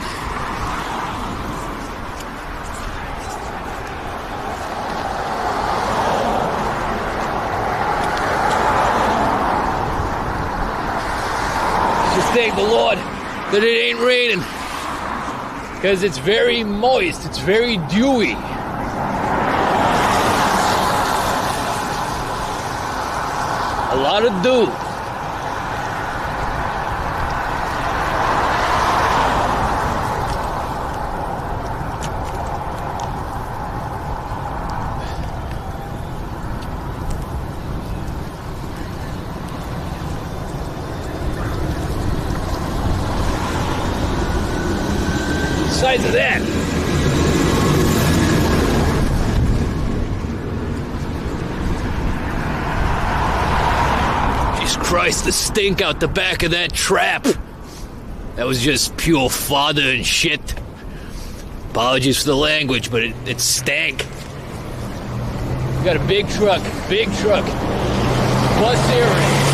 Just thank the Lord that it ain't raining, because it's very moist, it's very dewy. A lot of dew. Besides of that, Jesus Christ, the stink out the back of that trap. That was just pure fodder and shit. Apologies for the language, but it stank. We got a big truck, bus area.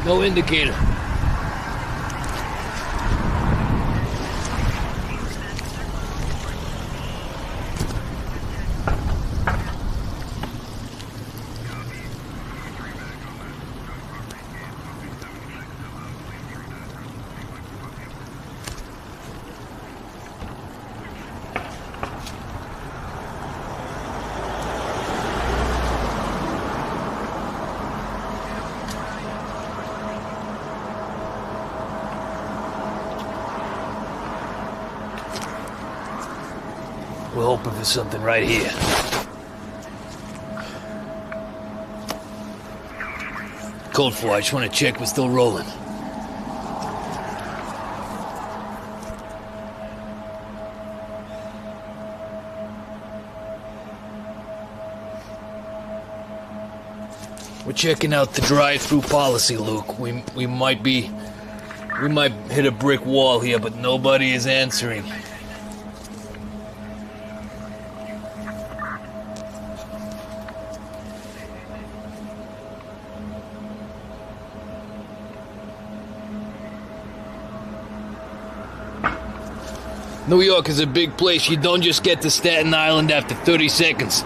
No indicator. We're hoping for something right here. Code 4, I just want to check we're still rolling. We're checking out the drive-through policy, Luke. We might hit a brick wall here, but nobody is answering. New York is a big place. You don't just get to Staten Island after 30 seconds.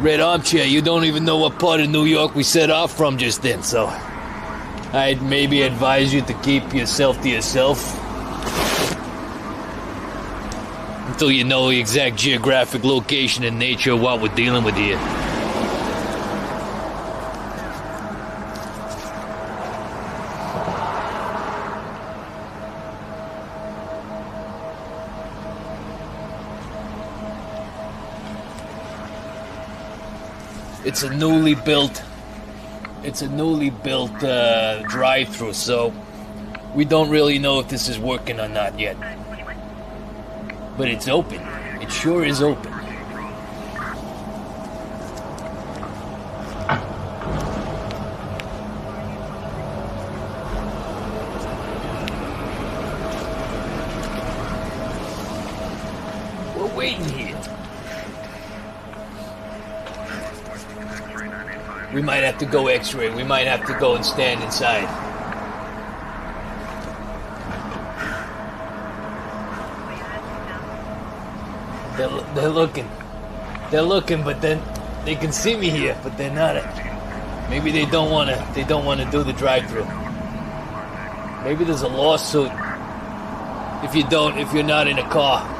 Red Armchair, you don't even know what part of New York we set off from just then, so I'd maybe advise you to keep yourself to yourself until you know the exact geographic location and nature of what we're dealing with here. It's a newly built drive-through, so we don't really know if this is working or not yet. But it's open. It sure is open. We're waiting here. We might have to go X-ray. We might have to go and stand inside. They're looking. They're looking, but then they can see me here, but they're not. Maybe they don't want to. They don't want to do the drive-through. Maybe there's a lawsuit if you're not in a car.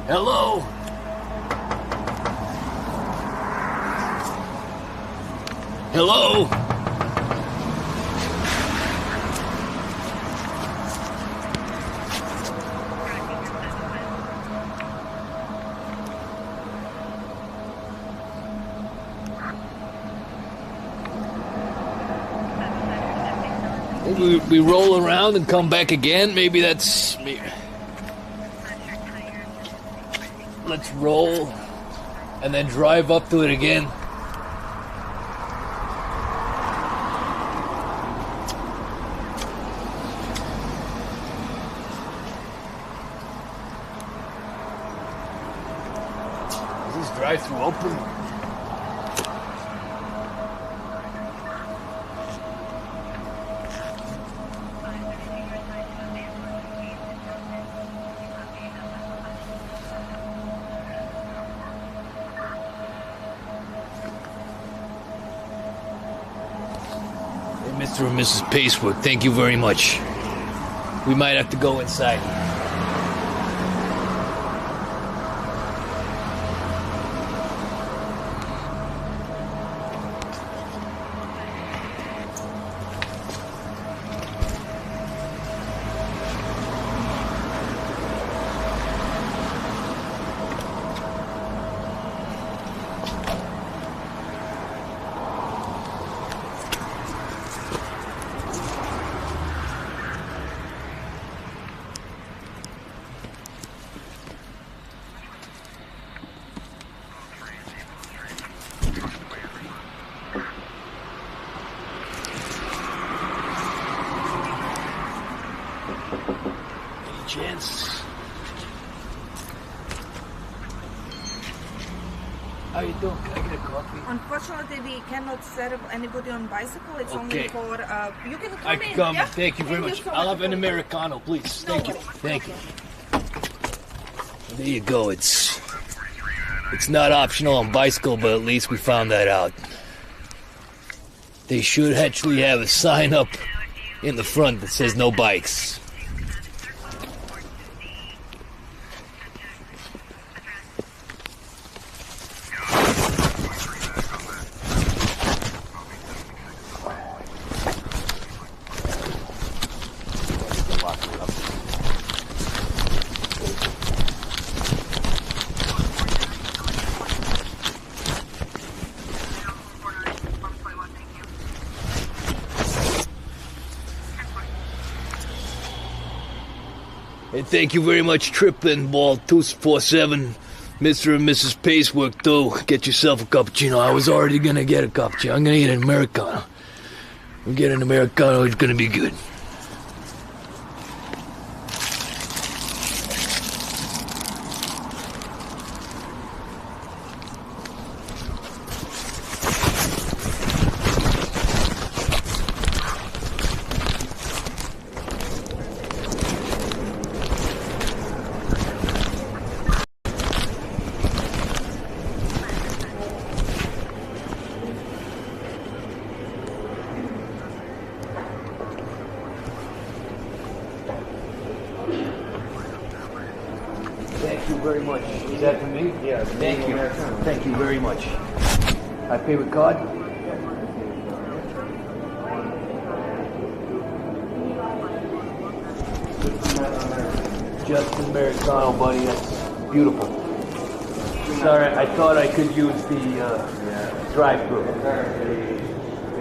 Hello? Hello? Maybe we roll around and come back again. Maybe that's... Let's roll and then drive up to it again. Is this drive-through open? Mr. and Mrs. Pacework, thank you very much. We might have to go inside. Chance How you doing? Can I get a coffee? Unfortunately, we cannot serve anybody on bicycle. It's only Okay. for you can come I in. come. Yeah? Thank you very much. so I'll have an for- Americano, please. No Thank you. worries. Thank you. There you go. It's not optional on bicycle, but at least we found that out. They should actually have a sign up in the front that says no bikes. And thank you very much, Trippin' Ball 247, Mr. and Mrs. Pacework, too. Get yourself a cappuccino. I was already gonna get a cappuccino. I'm gonna get an Americano. I'm getting an Americano. It's gonna be good. Thank you very much. Is that for me? Yeah. Thank you. Thank you very much. I pay with card? Just an Americano, buddy. That's beautiful. Sorry, I thought I could use the drive-through.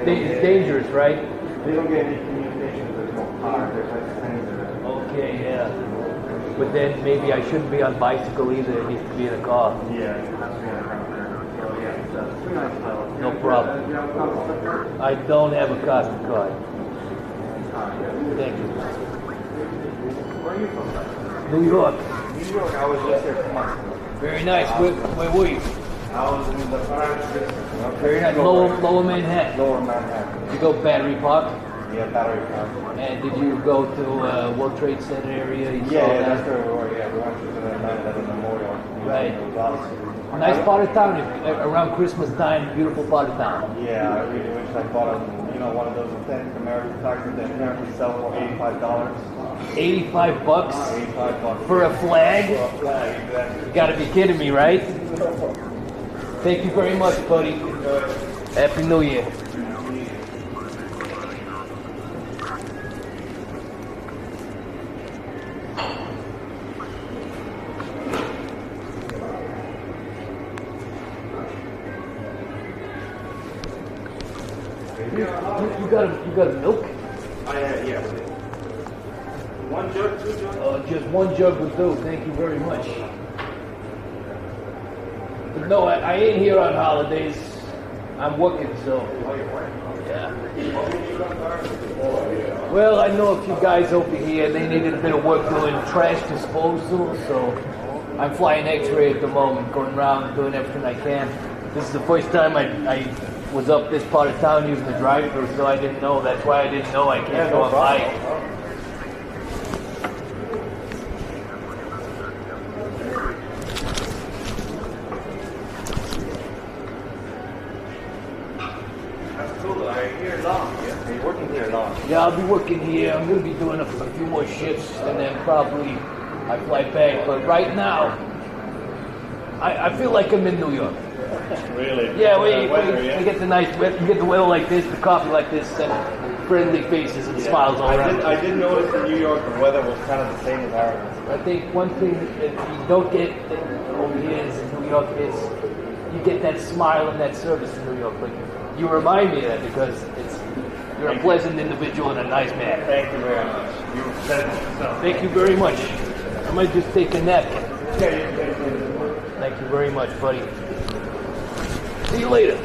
It's dangerous, right? They don't get any communication. There's no car. There's like things. Okay, yeah. But then maybe I shouldn't be on bicycle either. It needs to be in a car. Yeah, it has to be on a car. So yeah, it's a nice fellow. No problem. Do you have a Costco card? I don't have a Costa card. Thank you. Where are you from? New York. New York. I was just there 2 months ago. Very nice. Where were you? I was in the Orange District. Very nice. Lower Manhattan. Lower Manhattan. Did you go Battery Park? Yeah, Battery Park. And did you go to World Trade Center area? You saw Yeah, that? that's where we were. Yeah, we went to the 9/11 memorial. Right. It was awesome. Nice part of town. Around Christmas time, beautiful part of town. Yeah, I really wish I bought one of those authentic American cars that they apparently sell for $85. $85 $85 for a flag? exactly. You gotta be kidding me, right? Thank you very much, buddy. Happy New Year. You got a milk? Yeah. One jug, 2 jugs. Just one jug will do. Thank you very much. But no, I ain't here on holidays. I'm working, so. Yeah. Well, I know a few guys over here. They needed a bit of work doing trash disposal, so I'm flying X-ray at the moment, going around doing everything I can. This is the first time I was up this part of town using the drive-thru, so I didn't know. That's why I didn't know I can't go on bike. That's cool. Are you here long? Yeah. Are you working here long? Yeah, I'll be working here. I'm going to be doing a few more shifts, and then probably I fly back. But right now, I feel like I'm in New York. Really? Yeah, Weather, we get the nice weather, we get the weather like this, the coffee like this, and friendly faces and smiles all around. I did notice in New York the weather was kind of the same as ours. I think one thing that you don't get over here is in New York is you get that smile and that service in New York. Like you remind me of that because you're a pleasant individual and a nice man. Thank you very much. You said it yourself. Thank you very much. I might just take a nap. Yeah. Thank you very much, buddy. See you later.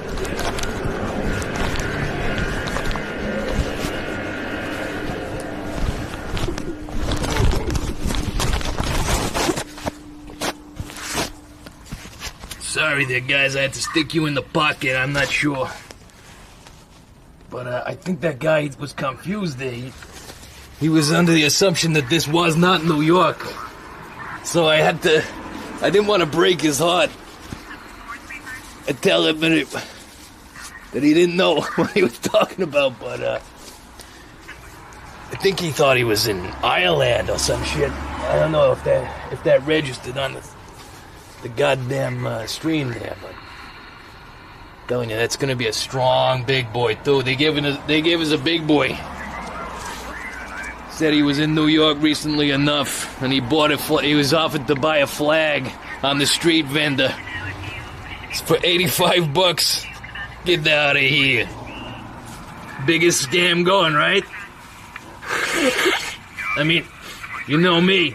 Sorry there, guys. I had to stick you in the pocket. I'm not sure. But I think that guy was confused there. He was under the assumption that this was not New York. So I didn't want to break his heart and tell him that he didn't know what he was talking about, but I think he thought he was in Ireland or some shit. I don't know if that registered on the goddamn stream there, but I'm telling you, that's gonna be a strong big boy too. They gave us a big boy. Said he was in New York recently enough, and he was offered to buy a flag on the street vendor. It's for $85. Get out of here. Biggest scam going, right? I mean, you know me.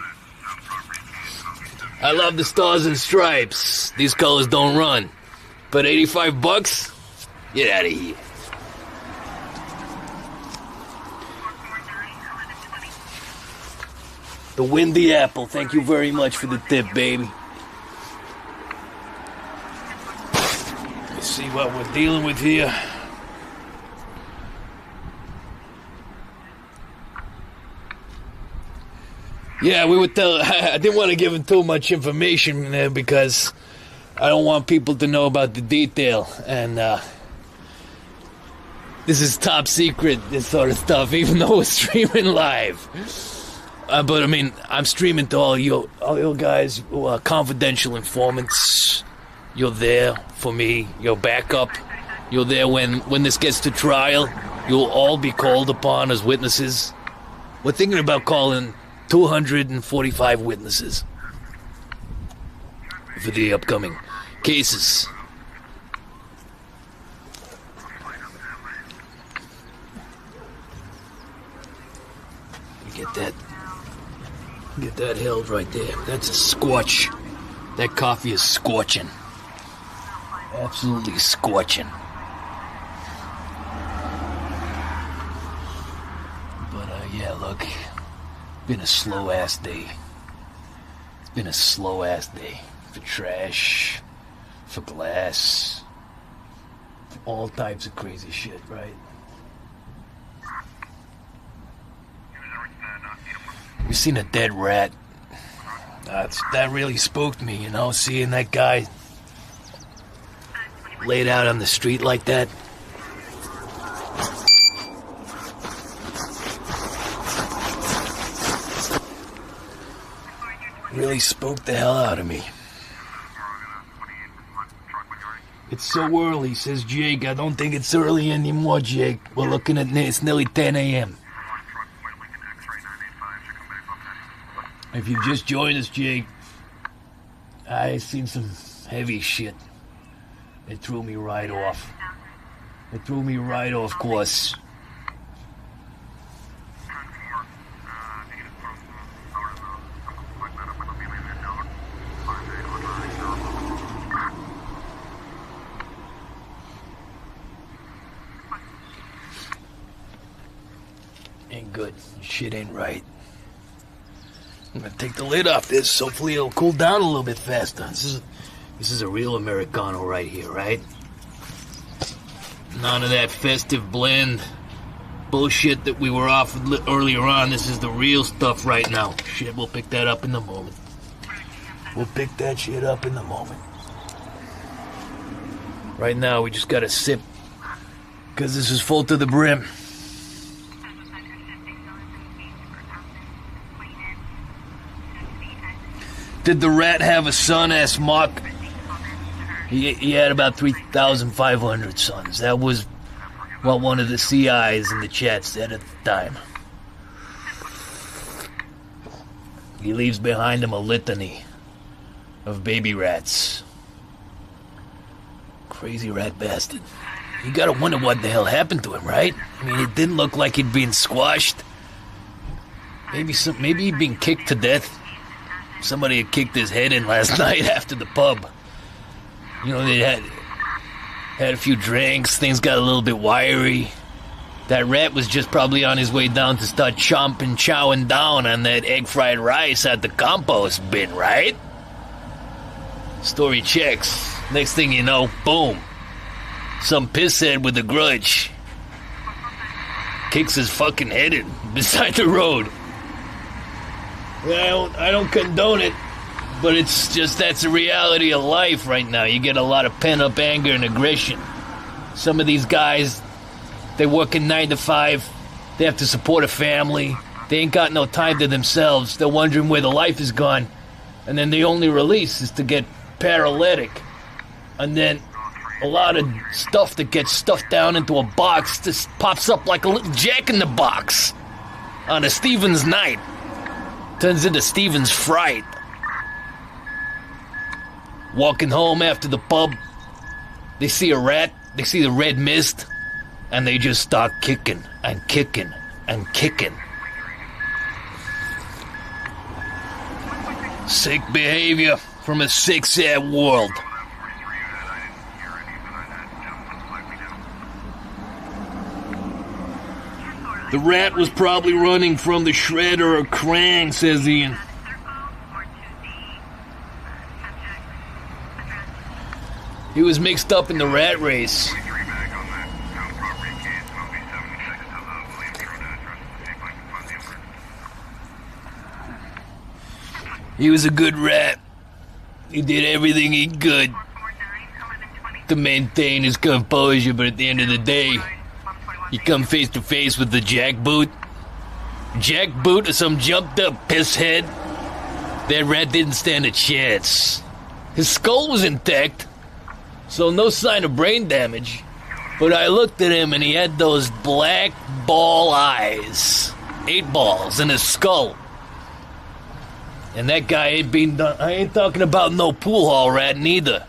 I love the stars and stripes. These colors don't run. But $85? Get out of here. The Windy Apple, thank you very much for the tip, baby. Let's see what we're dealing with here. Yeah, I didn't want to give him too much information because I don't want people to know about the detail. And this is top secret, this sort of stuff, even though we're streaming live. But I mean, I'm streaming to all you guys who are confidential informants. You're there for me. You're backup. You're there when this gets to trial. You'll all be called upon as witnesses. We're thinking about calling 245 witnesses for the upcoming cases. Get that held right there. That's a scorch. That coffee is scorching. Absolutely scorching. But yeah, look. Been a slow ass day. It's been a slow ass day. For trash. For glass. For all types of crazy shit, right? You seen a dead rat? That really spooked me, you know, seeing that guy laid out on the street like that. Really spooked the hell out of me. It's so early, says Jake. I don't think it's early anymore, Jake. We're looking at it's nearly 10 a.m. If you just joined us, Jake, I seen some heavy shit. It threw me right off. It threw me right off course. Ain't good. Shit ain't right. I'm gonna take the lid off this. Hopefully it'll cool down a little bit faster. This is a real Americano right here, right? None of that festive blend bullshit that we were offered earlier on. This is the real stuff right now. Shit, we'll pick that up in the moment. We'll pick that shit up in the moment. Right now, we just gotta sip, because this is full to the brim. Did the rat have a son? Asked Mark. He had about 3,500 sons. That was what one of the CIs in the chat said at the time. He leaves behind him a litany of baby rats. Crazy rat bastard. You gotta wonder what the hell happened to him, right? I mean, it didn't look like he'd been squashed. Maybe he'd been kicked to death. Somebody had kicked his head in last night after the pub. You know, they had a few drinks, things got a little bit wiry. That rat was just probably on his way down to start chowing down on that egg fried rice at the compost bin, right? Story checks. Next thing you know, boom. Some pisshead with a grudge kicks his fucking head in beside the road. I don't condone it, but it's just that's the reality of life right now. You get a lot of pent-up anger and aggression. Some of these guys, they work in 9 to 5. They have to support a family. They ain't got no time to themselves. They're wondering where the life is gone. And then the only release is to get paralytic. And then a lot of stuff that gets stuffed down into a box just pops up like a little jack-in-the-box on a Stevens night. Turns into Stevens fright. Walking home after the pub, they see a rat, they see the red mist, and they just start kicking and kicking and kicking. Sick behavior from a sick-sad world. The rat was probably running from the shredder or Krang, says Ian. He was mixed up in the rat race. He was a good rat. He did everything he could to maintain his composure, but at the end of the day, you come face to face with the jackboot. Jackboot or some jumped up pisshead. That rat didn't stand a chance. His skull was intact, so no sign of brain damage. But I looked at him and he had those black ball eyes. 8 balls in his skull. And that guy ain't been done. I ain't talking about no pool hall rat neither.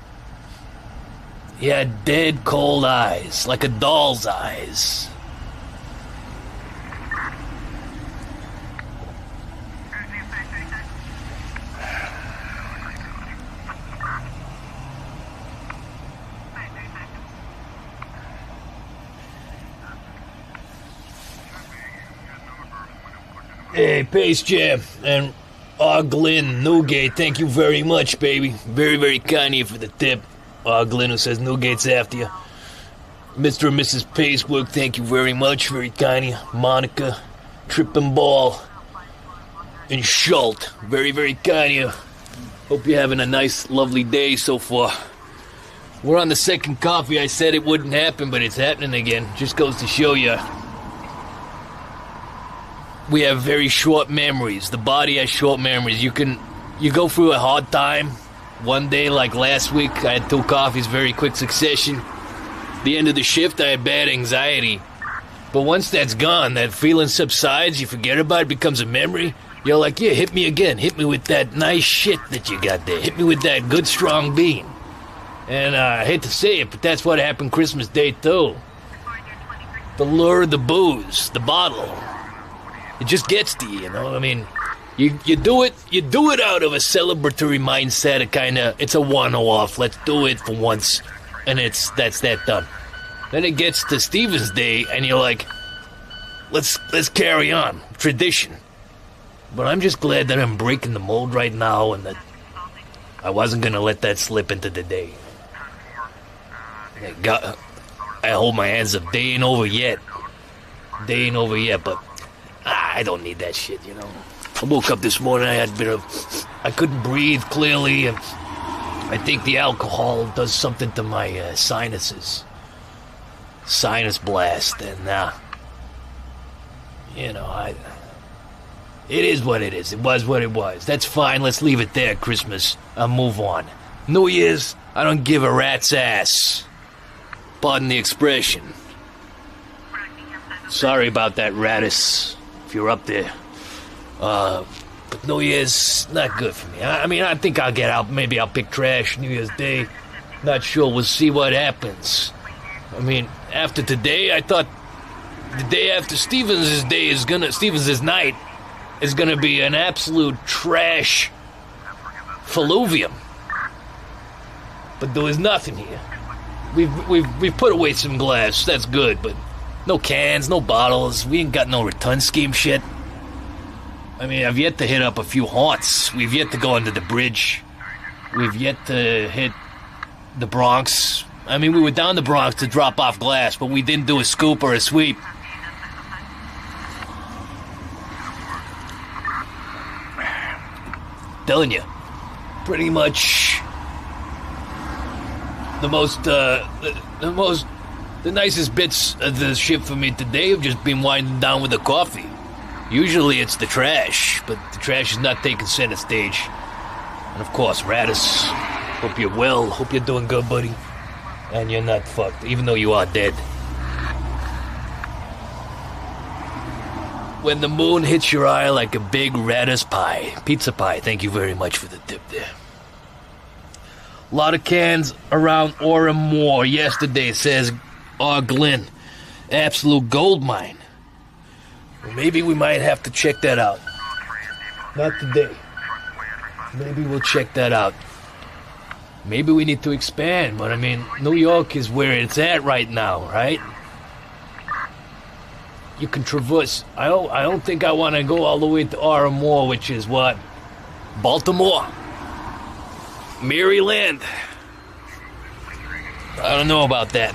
He had dead cold eyes, like a doll's eyes. Hey, Pace Jam and Glenn Newgate, thank you very much, baby. Very, very kind of you for the tip. Glenn, who says Newgate's after you. Mr. and Mrs. Pacework, thank you very much. Very kind of you. Monica, Trippin' Ball, and Schult, very, very kind of you. Hope you're having a nice, lovely day so far. We're on the second coffee. I said it wouldn't happen, but it's happening again. Just goes to show you. We have very short memories. The body has short memories. You go through a hard time. One day, like last week, I had 2 coffees, very quick succession. The end of the shift, I had bad anxiety. But once that's gone, that feeling subsides, you forget about it, becomes a memory. You're like, yeah, hit me again. Hit me with that nice shit that you got there. Hit me with that good, strong bean. And I hate to say it, but that's what happened Christmas Day, too. The lure of the booze, the bottle. It just gets to you, you know? I mean, you do it out of a celebratory mindset, it's a one-off. Let's do it for once, and that's that done. Then it gets to Stevens Day, and you're like, let's carry on, tradition. But I'm just glad that I'm breaking the mold right now, and that I wasn't gonna let that slip into the day. I hold my hands up. Day ain't over yet, but I don't need that shit, you know. I woke up this morning, I couldn't breathe clearly, and I think the alcohol does something to my sinuses. Sinus blast, and, it is what it is. It was what it was. That's fine, let's leave it there, Christmas. I'll move on. New Year's, I don't give a rat's ass. Pardon the expression. Sorry about that, Radis, if you're up there. But New Year's not good for me. I think I'll get out. Maybe I'll pick trash New Year's Day. Not sure. We'll see what happens. After today, I thought the day after Stevens' night is gonna be an absolute trash falluvium. But there was nothing here. We've put away some glass. That's good, but no cans, no bottles. We ain't got no return scheme shit. I've yet to hit up a few haunts. We've yet to go under the bridge. We've yet to hit the Bronx. I mean, we were down the Bronx to drop off glass, but we didn't do a scoop or a sweep. Telling you, pretty much the nicest bits of the ship for me today have just been winding down with the coffee. Usually it's the trash, but the trash is not taking center stage. And of course, Radis, hope you're well, hope you're doing good, buddy. And you're not fucked, even though you are dead. When the moon hits your eye like a big Radis pie. Pizza pie, thank you very much for the tip there. A lot of cans around Orem Moor yesterday, says Glenn. Absolute gold mine. Well, maybe we might have to check that out. Not today. Maybe we'll check that out. Maybe we need to expand, but I mean, New York is where it's at right now, right? You can traverse. I don't think I want to go all the way to Orem Moor, which is what? Baltimore? Maryland? I don't know about that.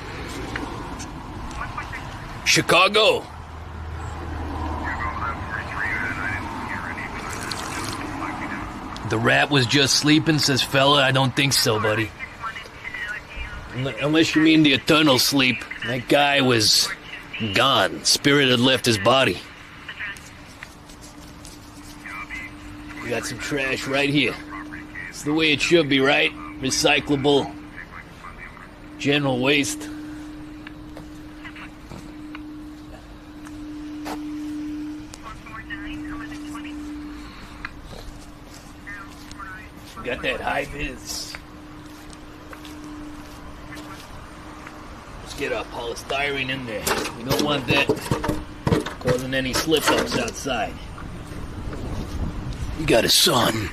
Chicago? The rat was just sleeping, says fella. I don't think so, buddy. Unless you mean the eternal sleep. That guy was gone. Spirit had left his body. We got some trash right here. It's the way it should be, right? Recyclable. General waste. Got that high vis. Let's get our polystyrene in there. We don't want that causing any slip-ups outside. You got a son.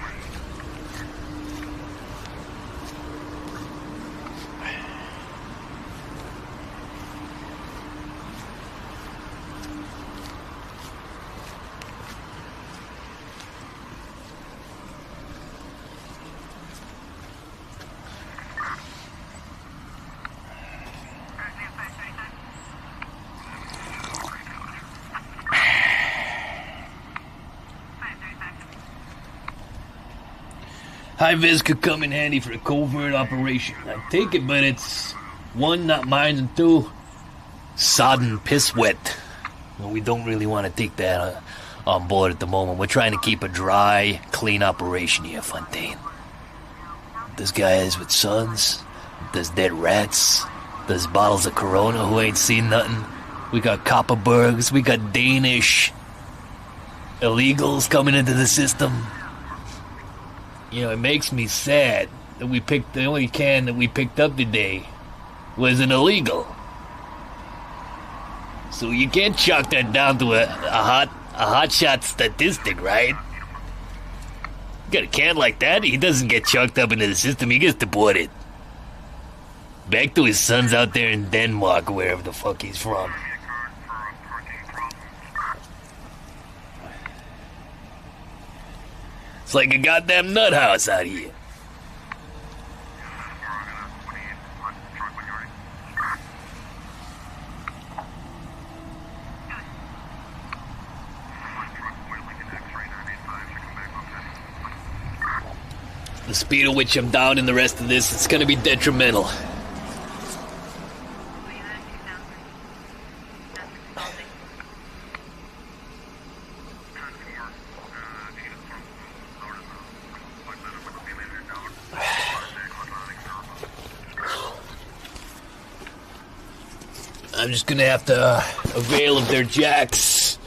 High vis could come in handy for a covert operation. I take it, but it's one, not mine, and two, sodden piss wet. Well, we don't really want to take that on board at the moment. We're trying to keep a dry, clean operation here, Fontaine. There's guys with sons, there's dead rats, there's bottles of Corona who ain't seen nothing. We got Copperbergs, we got Danish illegals coming into the system. You know, it makes me sad that the only can that we picked up today was an illegal. So you can't chalk that down to a hot shot statistic, right? You got a can like that, he doesn't get chalked up into the system, he gets deported. Back to his sons out there in Denmark, or wherever the fuck he's from. It's like a goddamn nut house out here. The speed at which I'm down in the rest of this, it's gonna be detrimental. I'm just gonna have to avail of their jacks.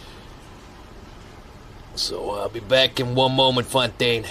So I'll be back in one moment, Fontaine.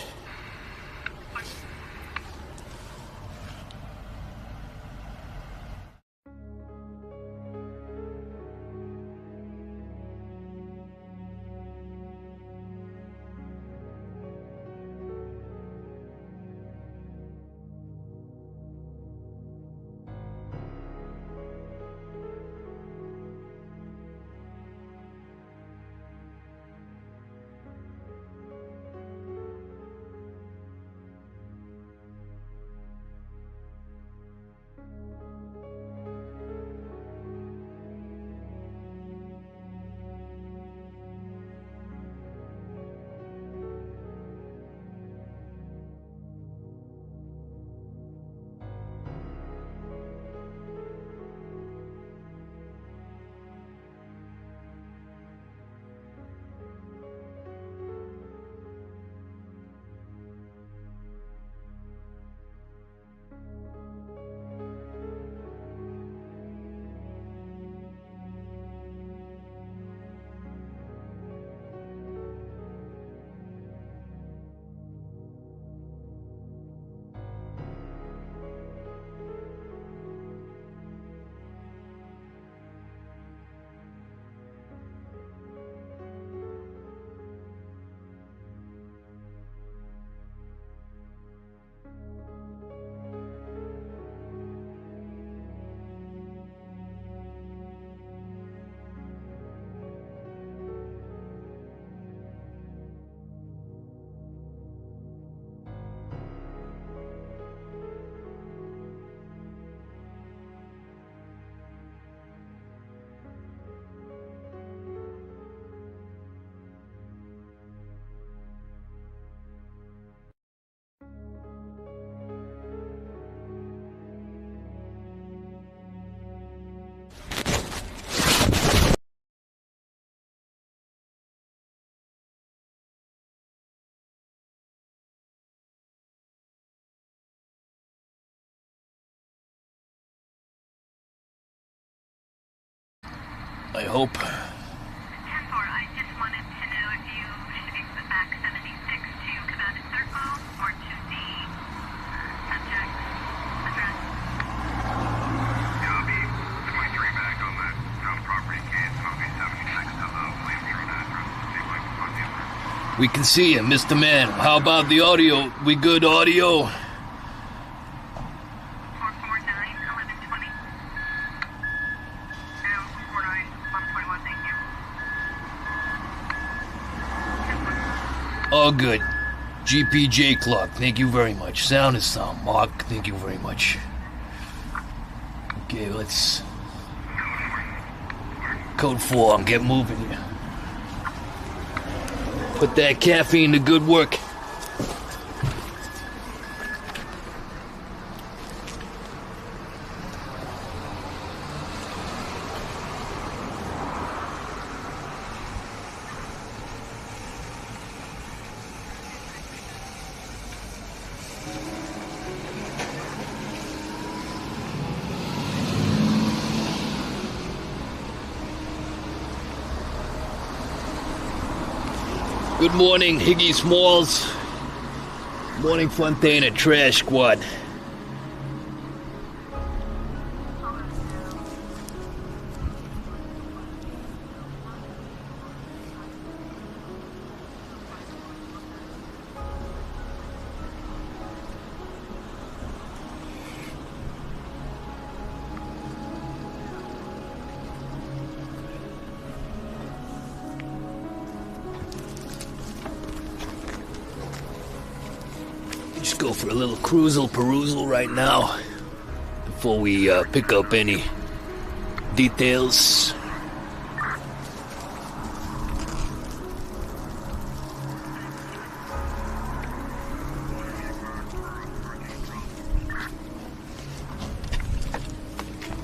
I hope. 10-4, I just wanted to know if you should expect 76 to Command and Circle or to the subject address. Yeah, I'll be 23 back on that property case, and I'll be 76 to the William Street address. See if I can find the address. We can see you, Mr. Man. How about the audio? We good audio? 449-1120. And 449-1121, thank you. All good. GPJ clock, thank you very much. Sound is sound. Mark, thank you very much. Okay, let's... Code 4, get moving here. Put that caffeine to good work. Good morning, Higgy Smalls. Morning, Fontana Trash Squad. Just go for a little perusal right now before we pick up any details.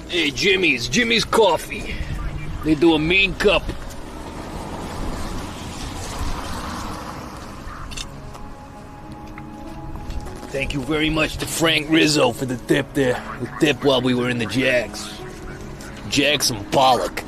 Hey, Jimmy's Coffee. They do a mean cup. Thank you very much to Frank Rizzo for the tip there. The tip while we were in the Jags. Jackson Pollock.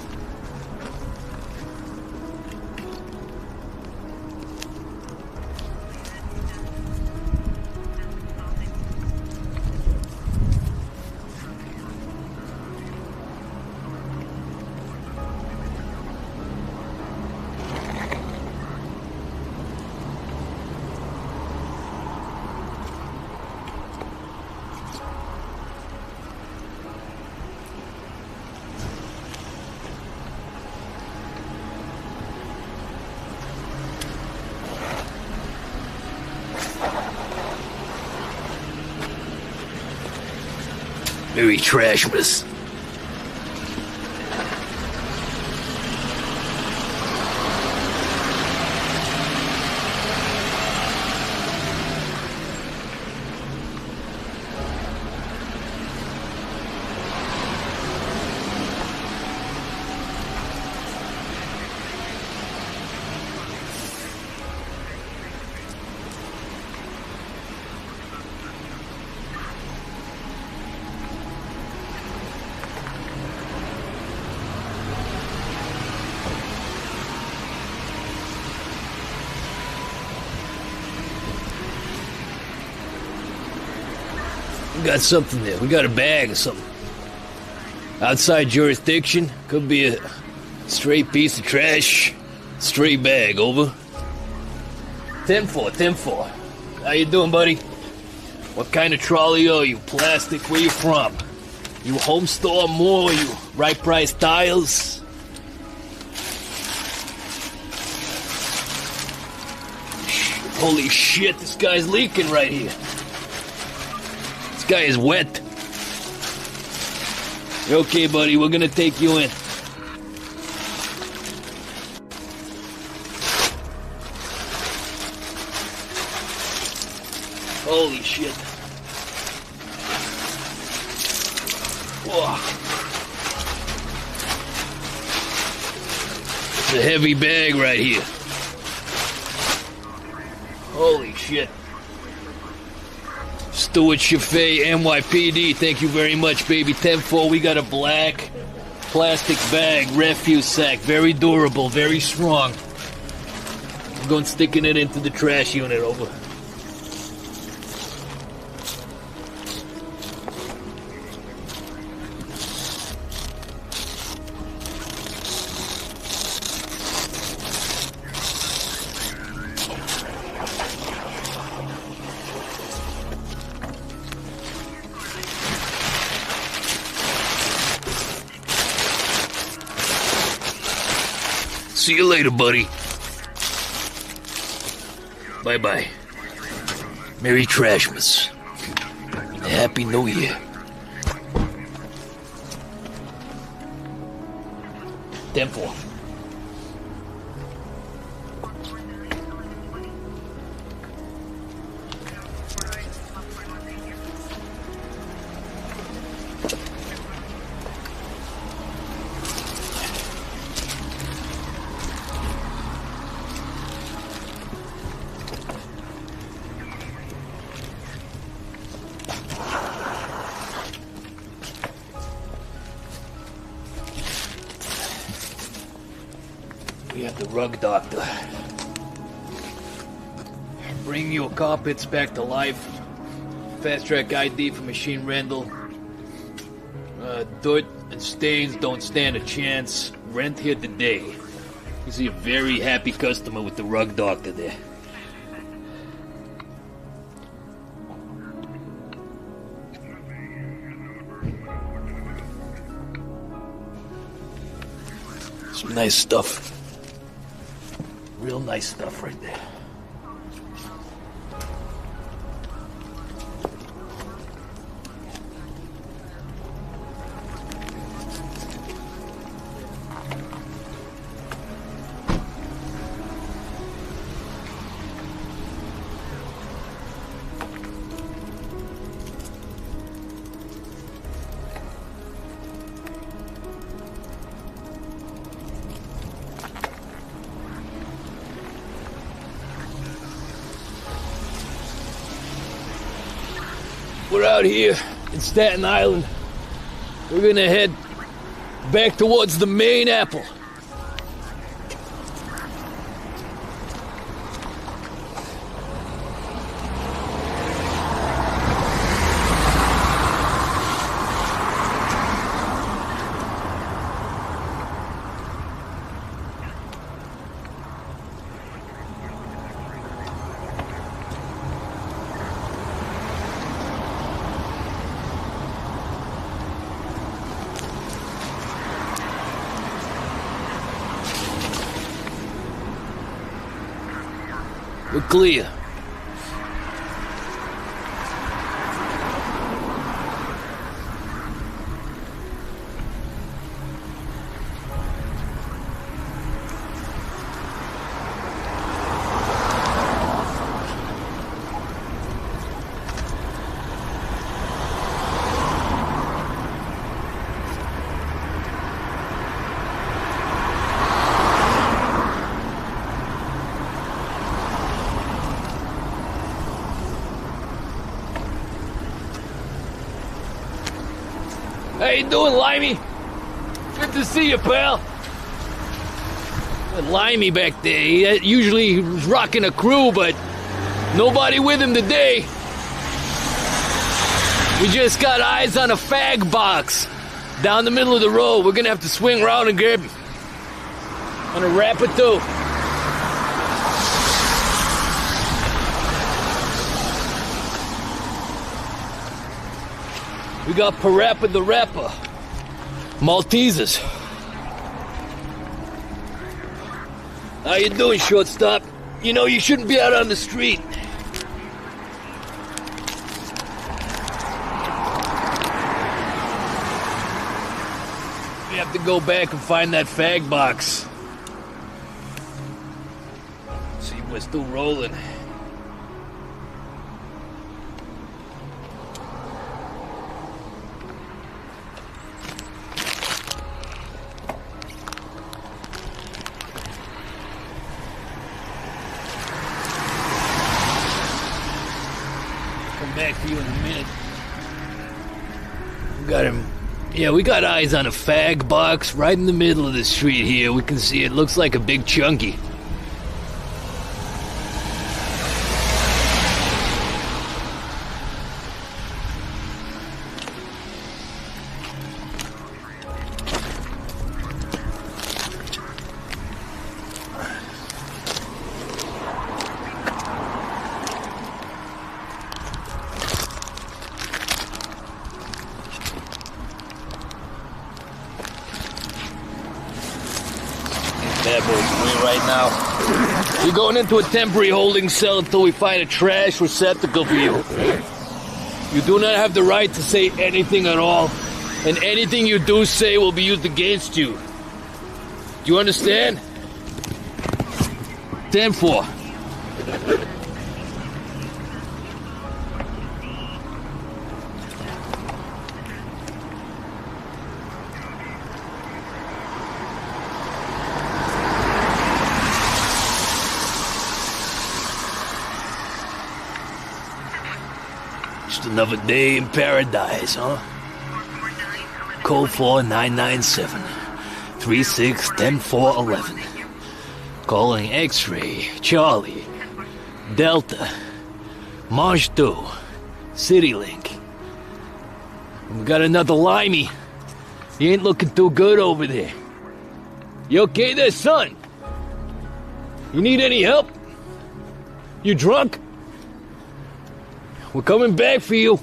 Very trashmas. We got something there. We got a bag or something. Outside jurisdiction. Could be a straight piece of trash. Stray bag, over. 10-4. How you doing, buddy? What kind of trolley are you? Plastic? Where you from? You home store more? You right price tiles? Holy shit, this guy's leaking right here. This guy is wet. You're okay, buddy, we're gonna take you in. Holy shit. Whoa. It's a heavy bag right here. Holy shit. Stuart Chaffee, NYPD, thank you very much, baby. 10-4, we got a black plastic bag, refuse sack, very durable, very strong. I'm going sticking it into the trash unit, over. See you later, buddy. Bye-bye. Merry Trashmas. Happy New Year. 10-4. We have the rug doctor. Bring your carpets back to life. Fast track ID for Machine Randall. Dirt and stains don't stand a chance. Rent here today. You see a very happy customer with the rug doctor there. Some nice stuff. Real nice stuff right there. We're out here in Staten Island. We're gonna head back towards the main apple. We're clear. How you doing, Limey? Good to see you, pal. Limey back there, he usually was rocking a crew, but nobody with him today. We just got eyes on a fag box down the middle of the road. We're gonna have to swing around and grab him. On a rapper too. We got Parappa the Rapper. Maltesers. How you doing, shortstop? You know, you shouldn't be out on the street. We have to go back and find that fag box. See if we're still rolling. Back to you in a minute. We got him Yeah, we got eyes on a fag box right in the middle of the street here. We can see it looks like a big chunky. Bad boys for you right now. You're going into a temporary holding cell until we find a trash receptacle for you. You do not have the right to say anything at all, and anything you do say will be used against you. Do you understand? 10-4. Just another day in paradise, huh? Code 4997 3610-411. Calling X-Ray, Charlie, Delta, March 2, CityLink. We got another limey. He ain't looking too good over there. You okay there, son? You need any help? You drunk? We're coming back for you.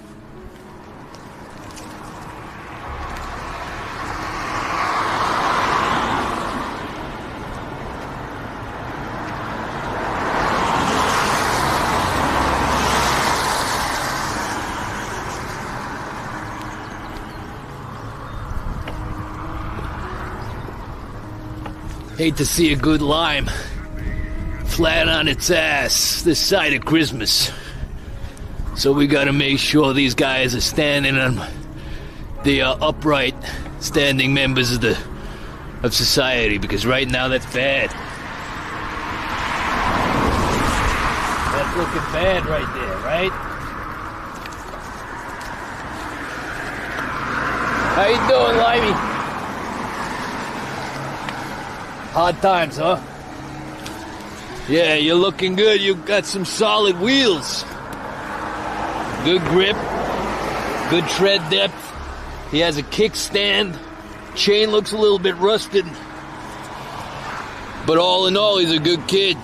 Hate to see a good lime flat on its ass this side of Christmas. So we gotta make sure these guys are standing on the upright, standing members of society, because right now that's bad. That's looking bad right there, right? How you doing, Limey? Hard times, huh? Yeah, you're looking good. You got some solid wheels. Good grip, good tread depth. He has a kickstand. Chain looks a little bit rusted. But all in all, he's a good kid.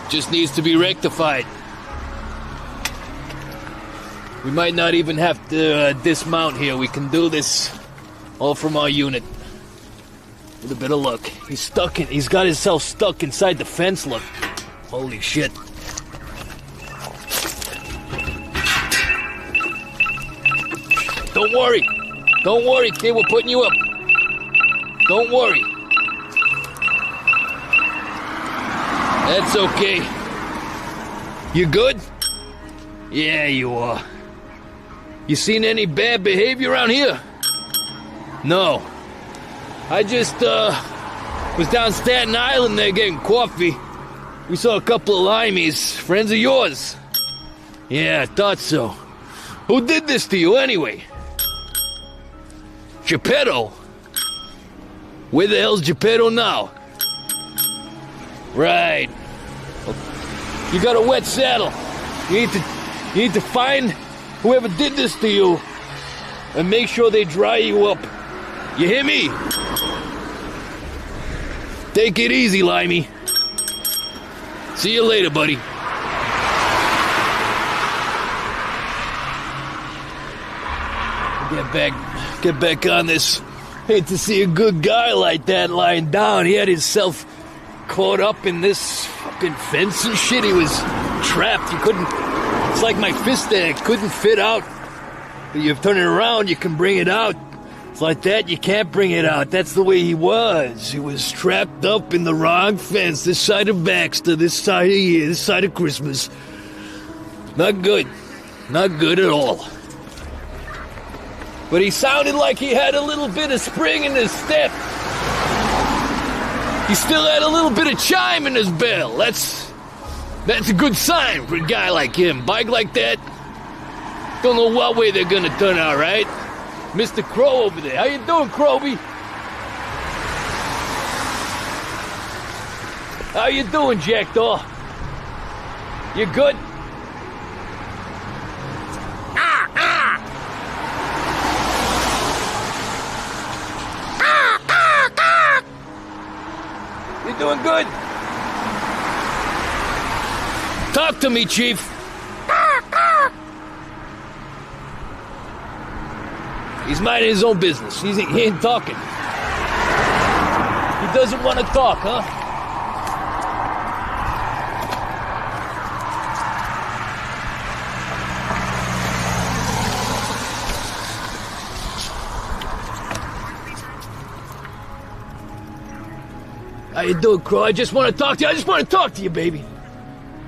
Just needs to be rectified. We might not even have to dismount here. We can do this all from our unit. With a bit of luck. He's got himself stuck inside the fence, look. Holy shit. Don't worry. Don't worry, kid. We're putting you up. Don't worry. That's okay. You good? Yeah, you are. You seen any bad behavior around here? No. I just, was down Staten Island there getting coffee. We saw a couple of limeys, friends of yours. Yeah, I thought so. Who did this to you anyway? Geppetto? Where the hell's Geppetto now? Right. You got a wet saddle. You need to find whoever did this to you and make sure they dry you up. You hear me? Take it easy, Limey. See you later, buddy. Get back on this. Hate to see a good guy like that lying down. He had himself caught up in this fucking fence and shit. He was trapped. You couldn't... It's like my fist there. It couldn't fit out. You turn it around, you can bring it out. It's like that, you can't bring it out. That's the way he was. He was trapped up in the wrong fence. This side of Baxter, this side of year, this side of Christmas. Not good. Not good at all. But he sounded like he had a little bit of spring in his step. He still had a little bit of chime in his bell. That's a good sign for a guy like him. Bike like that, don't know what way they're gonna turn out, right? Mr. Crow over there. How you doing, Crowby? How you doing, Jackdaw? You good? You doing good? Talk to me, Chief. He's minding his own business. He ain't talking. He doesn't want to talk, huh? How you doing, Crow? I just want to talk to you. I just want to talk to you, baby.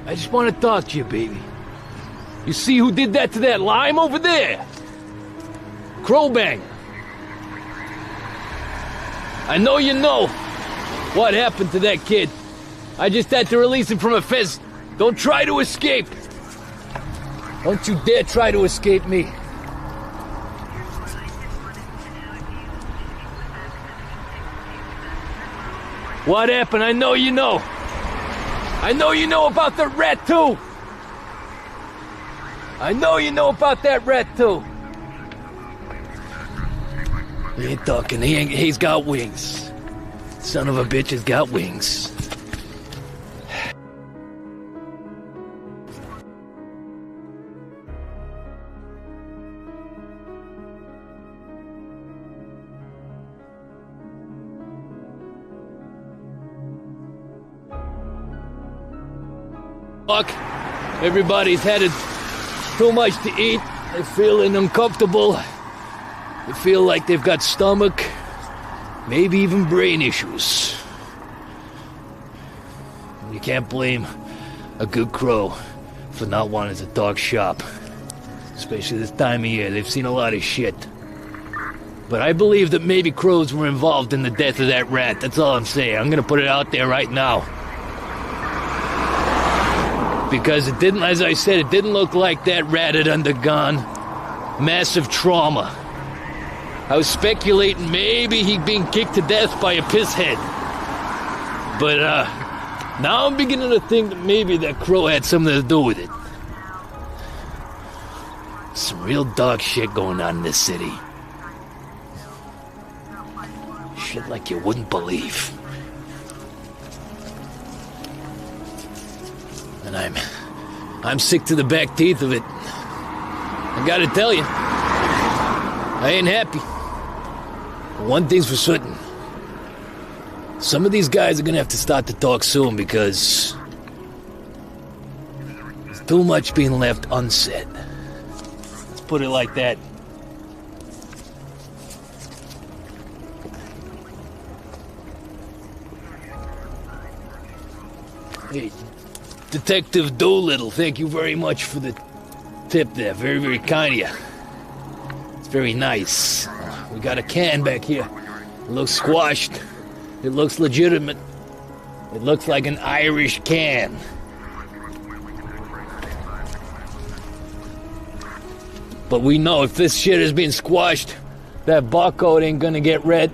I just want to talk to you, baby. You see who did that to that lime over there? Crowbang. I know you know what happened to that kid. I just had to release him from a fez. Don't try to escape. Don't you dare try to escape me. What happened? I know you know. I know you know about the rat, too. I know you know about that rat, too. He ain't talking. He's got wings. Son of a bitch has got wings. Look, everybody's had too much to eat. They're feeling uncomfortable. They feel like they've got stomach, maybe even brain issues. You can't blame a good crow for not wanting to talk shop. Especially this time of year, they've seen a lot of shit. But I believe that maybe crows were involved in the death of that rat. That's all I'm saying. I'm gonna put it out there right now. Because it didn't, as I said, it didn't look like that rat had undergone massive trauma. I was speculating maybe he'd been kicked to death by a pisshead. But, now I'm beginning to think that maybe that crow had something to do with it. Some real dog shit going on in this city. Shit like you wouldn't believe. And I'm sick to the back teeth of it. I gotta tell you, I ain't happy. But one thing's for certain. Some of these guys are gonna have to start to talk soon because there's too much being left unsaid. Let's put it like that. Hey, Detective Doolittle, thank you very much for the tip there. Very, very kind of you. It's very nice. We got a can back here. It looks squashed. It looks legitimate. It looks like an Irish can. But we know if this shit is being squashed, that barcode ain't gonna get read,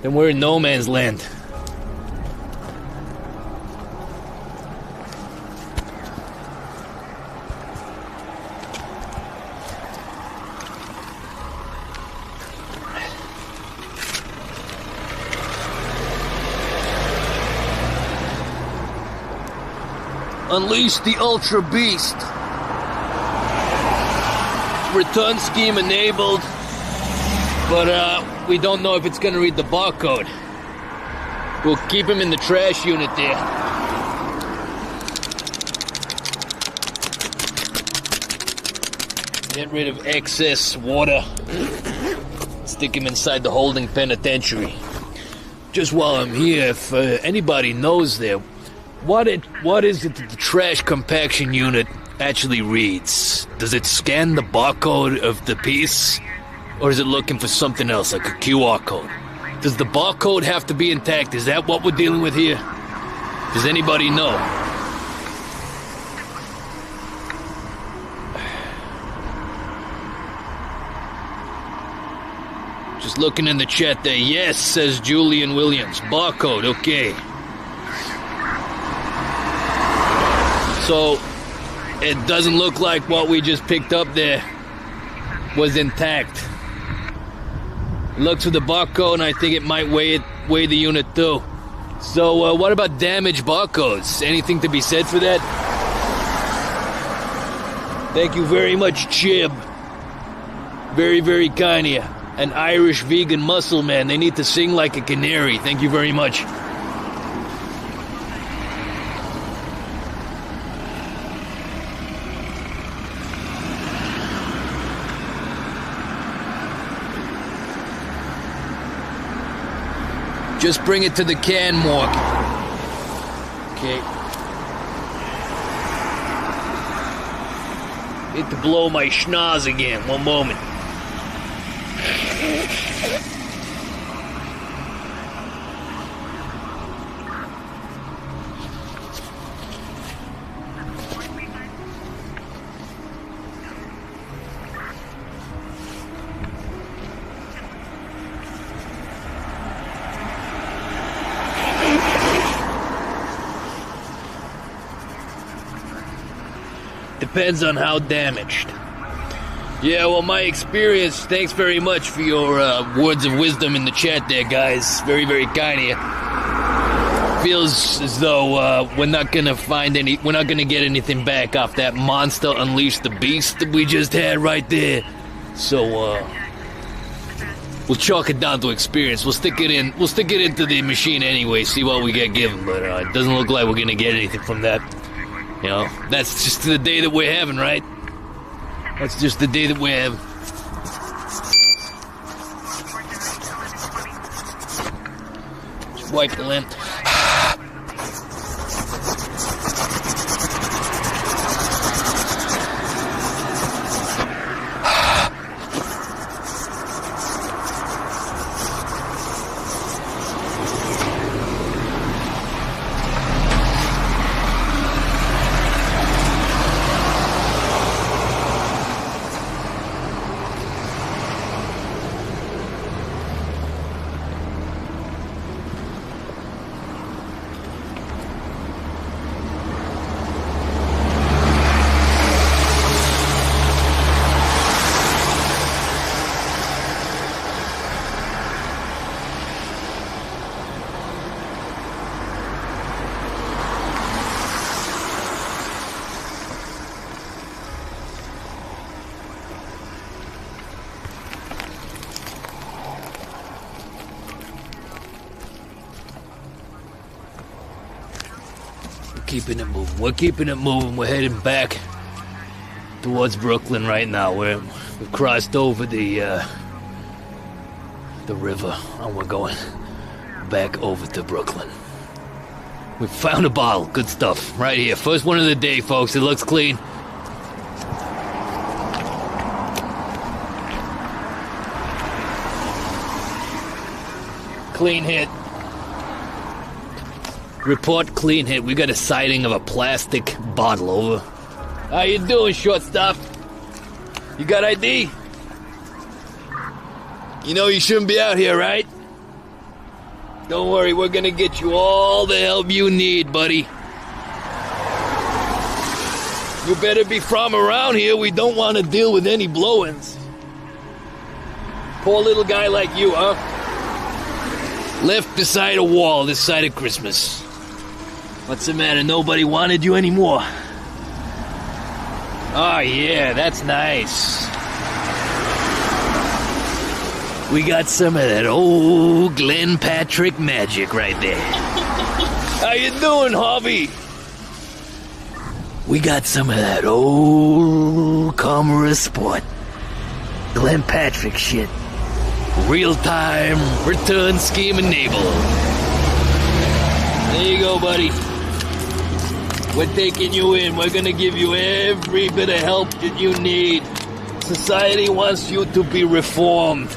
then we're in no man's land. Unleash the Ultra Beast. Return scheme enabled, but we don't know if it's gonna read the barcode. We'll keep him in the trash unit there. Get rid of excess water. Stick him inside the holding penitentiary. Just while I'm here, if anybody knows there, what is it that the trash compaction unit actually reads? Does it scan the barcode of the piece? Or is it looking for something else, like a QR code? Does the barcode have to be intact? Is that what we're dealing with here? Does anybody know? Just looking in the chat there. Yes, says Julian Williams. Barcode, okay. So, it doesn't look like what we just picked up there was intact. It looks for the barcode, and I think it might weigh the unit too. So, what about damaged barcodes? Anything to be said for that? Thank you very much, Chib. Very, very kind of you. An Irish vegan muscle man. They need to sing like a canary. Thank you very much. Just bring it to the can, Morg. Okay. Need to blow my schnoz again. One moment. Depends on how damaged. Yeah, well, my experience, thanks very much for your words of wisdom in the chat there, guys. Very, very kind of you. Feels as though we're not gonna get anything back off that monster Unleash the Beast that we just had right there. So, we'll chalk it down to experience. We'll stick it into the machine anyway, see what we get given, but it doesn't look like we're gonna get anything from that. You know, that's just the day that we're having, right? That's just the day that we're having. Just wipe the lint. Keeping it moving. We're keeping it moving. We're heading back towards Brooklyn right now. We've crossed over the river, and we're going back over to Brooklyn. We found a bottle. Good stuff. Right here. First one of the day, folks. It looks clean. Clean hit. Report clean hit. We got a sighting of a plastic bottle. Over. How you doing, shortstop? You got ID? You know you shouldn't be out here, right? Don't worry, we're gonna get you all the help you need, buddy. You better be from around here. We don't want to deal with any blow-ins. Poor little guy like you, huh? Left beside a wall this side of Christmas. What's the matter? Nobody wanted you anymore? Oh, yeah, that's nice. We got some of that old Glenn Patrick magic right there. How you doing, Harvey? We got some of that old Comera Sport Glenn Patrick shit. Real-time return scheme enabled. There you go, buddy. We're taking you in. We're gonna give you every bit of help that you need. Society wants you to be reformed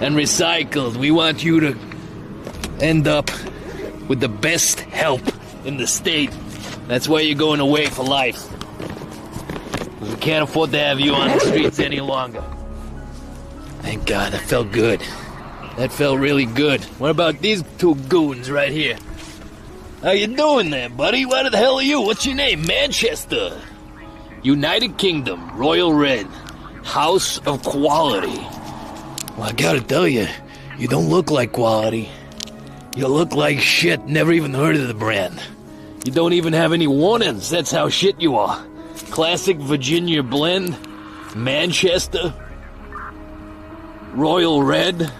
and recycled. We want you to end up with the best help in the state. That's why you're going away for life. We can't afford to have you on the streets any longer. Thank God, that felt good. That felt really good. What about these two goons right here? How you doing there, buddy? What the hell are you? What's your name? Manchester. United Kingdom, Royal Red. House of Quality. Well, I gotta tell you, you don't look like quality. You look like shit, never even heard of the brand. You don't even have any warnings, that's how shit you are. Classic Virginia blend, Manchester, Royal Red.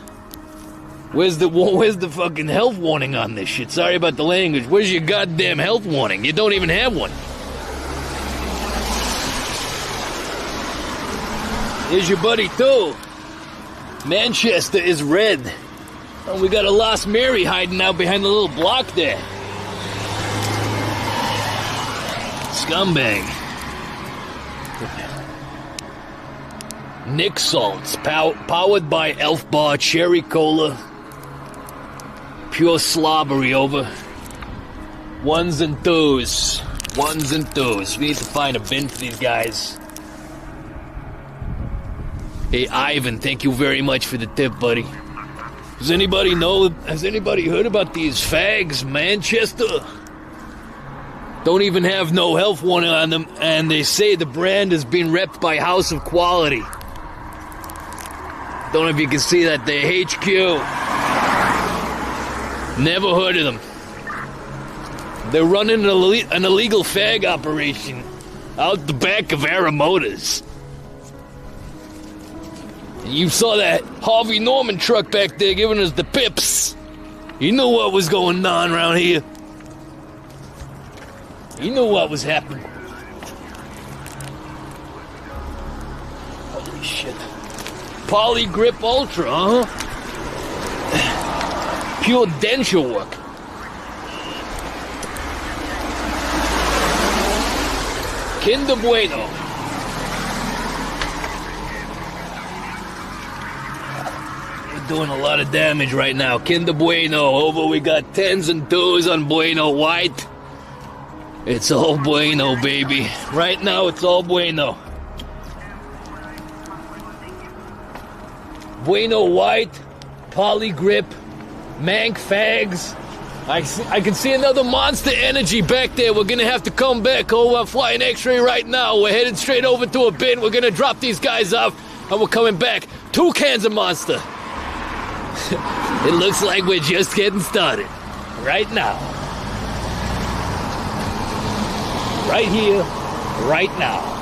Where's the fucking health warning on this shit? Sorry about the language. Where's your goddamn health warning? You don't even have one. Here's your buddy too. Manchester is red. Oh, we got a Lost Mary hiding out behind the little block there. Scumbag. Nick Salts, powered by Elf Bar Cherry Cola. Pure slobbery over. Ones and twos. Ones and twos. We need to find a bin for these guys. Hey, Ivan, thank you very much for the tip, buddy. Has anybody heard about these fags, Manchester? Don't even have no health warning on them, and they say the brand is being repped by House of Quality. Don't know if you can see that, the HQ. Never heard of them. They're running an illegal fag operation out the back of Era Motors. You saw that Harvey Norman truck back there giving us the pips. You knew what was going on around here. You knew what was happening. Holy shit. Polygrip Ultra, huh? Pure denture work. Kinder Bueno. Doing a lot of damage right now. Kinder Bueno over. We got 10s and 2s on Bueno White. It's all Bueno, baby. Right now, it's all Bueno. Bueno White, Polygrip, Mank Fags. I can see another Monster Energy back there. We're gonna have to come back over. I'm flying X-ray right now. We're headed straight over to a bin. We're gonna drop these guys off, and we're coming back. 2 cans of Monster. It looks like we're just getting started. Right now. Right here, right now.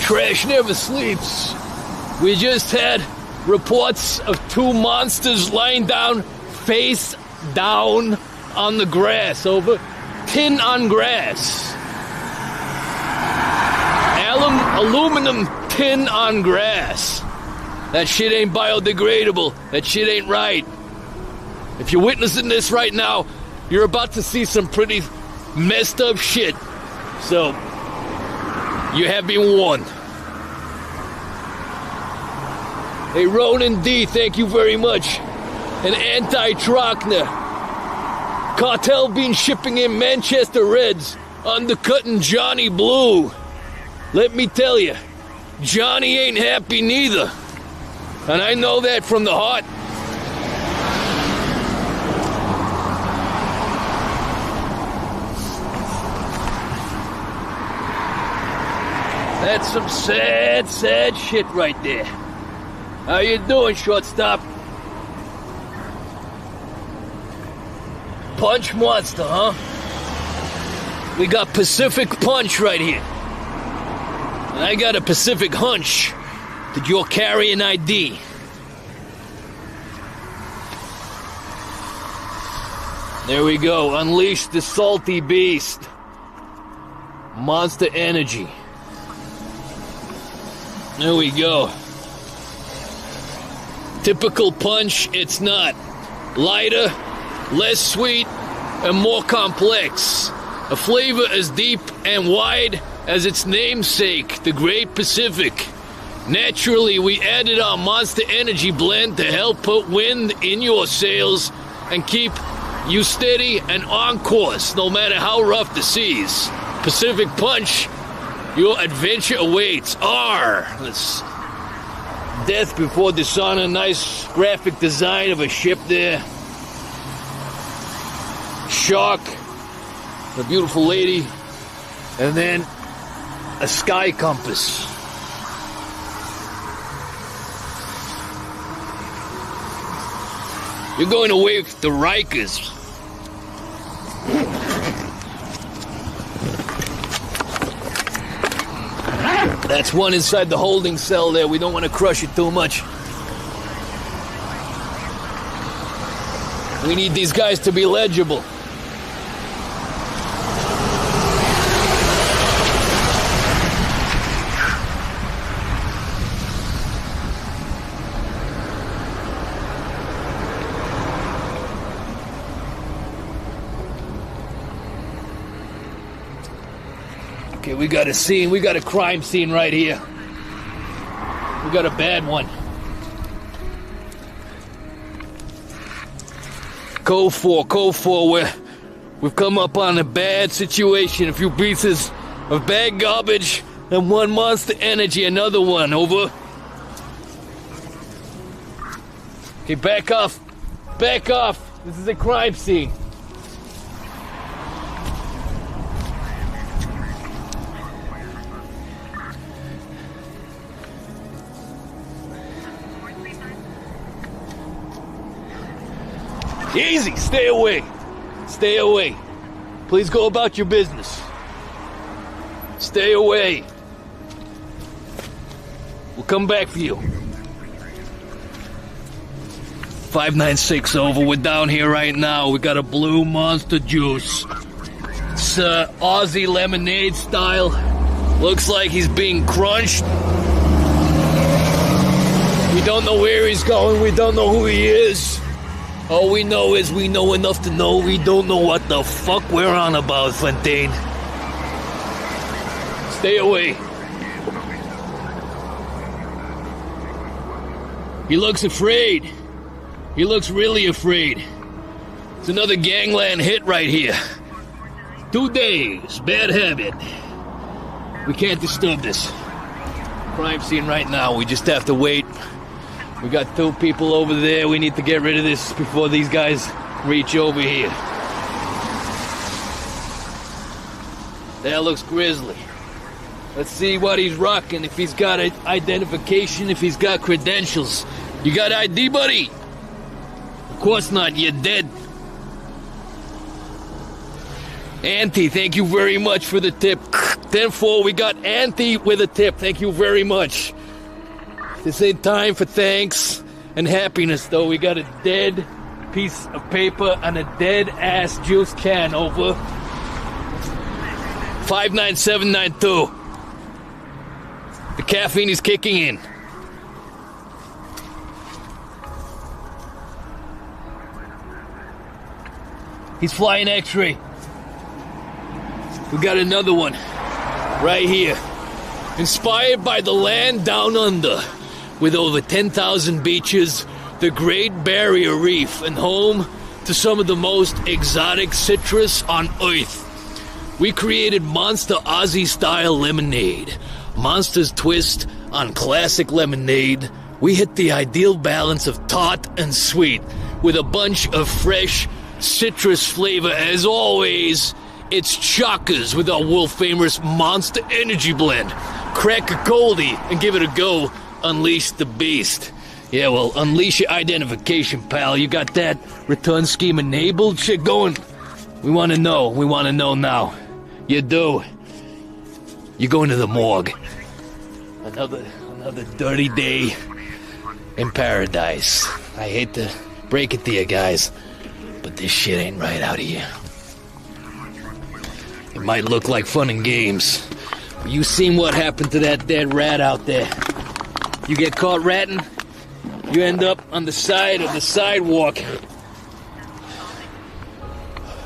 Trash never sleeps. We just had reports of 2 monsters lying down, face down on the grass. Over. Tin on grass. Aluminum tin on grass. That shit ain't biodegradable. That shit ain't right. If you're witnessing this right now, you're about to see some pretty messed up shit. So, you have been warned. Hey, Ronan D, thank you very much. An anti-Trockner. Cartel been shipping in Manchester Reds, undercutting Johnny Blue. Let me tell you, Johnny ain't happy neither. And I know that from the heart. That's some sad, sad shit right there. How you doing, shortstop? Punch Monster, huh? We got Pacific Punch right here. And I got a Pacific Hunch. Did you carry an ID? There we go. Unleash the salty beast. Monster Energy. There we go. Typical punch, it's not. Lighter, less sweet, and more complex. A flavor as deep and wide as its namesake, the Great Pacific. Naturally, we added our Monster Energy blend to help put wind in your sails and keep you steady and on course, no matter how rough the seas. Pacific Punch, your adventure awaits. That's Death Before Dishonor. Nice graphic design of a ship there. Shark, a beautiful lady, and then a sky compass. You're going away with the Rikers. That's one inside the holding cell there. We don't want to crush it too much. We need these guys to be legible. Okay, we got a scene. We got a crime scene right here. We got a bad one. Code 4, we've come up on a bad situation. A few pieces of bad garbage and one Monster Energy, another one, over. Okay, back off. Back off. This is a crime scene. Easy, stay away. Stay away. Please go about your business. Stay away. We'll come back for you. 596 over. We're down here right now. We got a blue Monster juice. It's Aussie lemonade style. Looks like he's being crunched. We don't know where he's going. We don't know who he is. All we know is we know enough to know we don't know what the fuck we're on about, Fontaine. Stay away. He looks afraid. He looks really afraid. It's another gangland hit right here. 2 days, bad habit. We can't disturb this. Crime scene right now, we just have to wait. We got 2 people over there. We need to get rid of this before these guys reach over here. That looks grisly. Let's see what he's rocking, if he's got an identification, if he's got credentials. You got ID, buddy? Of course not, you're dead. Auntie, thank you very much for the tip. 10-4, we got Auntie with a tip. Thank you very much. This ain't time for thanks and happiness, though. We got a dead piece of paper and a dead-ass juice can over. 59792. The caffeine is kicking in. He's flying X-ray. We got another one right here. Inspired by the land down under. With over 10,000 beaches, the Great Barrier Reef, and home to some of the most exotic citrus on Earth. We created Monster Aussie-style lemonade. Monster's twist on classic lemonade. We hit the ideal balance of tart and sweet with a bunch of fresh citrus flavor. As always, it's chockers with our world-famous Monster Energy blend. Crack a coldie and give it a go. Unleash the beast. Yeah, well, unleash your identification, pal. You got that return scheme enabled shit going? We want to know. We want to know now. You do. You're going to the morgue. Another dirty day in paradise. I hate to break it to you guys, but this shit ain't right out here. It might look like fun and games. You seen what happened to that dead rat out there. You get caught ratting, you end up on the side of the sidewalk.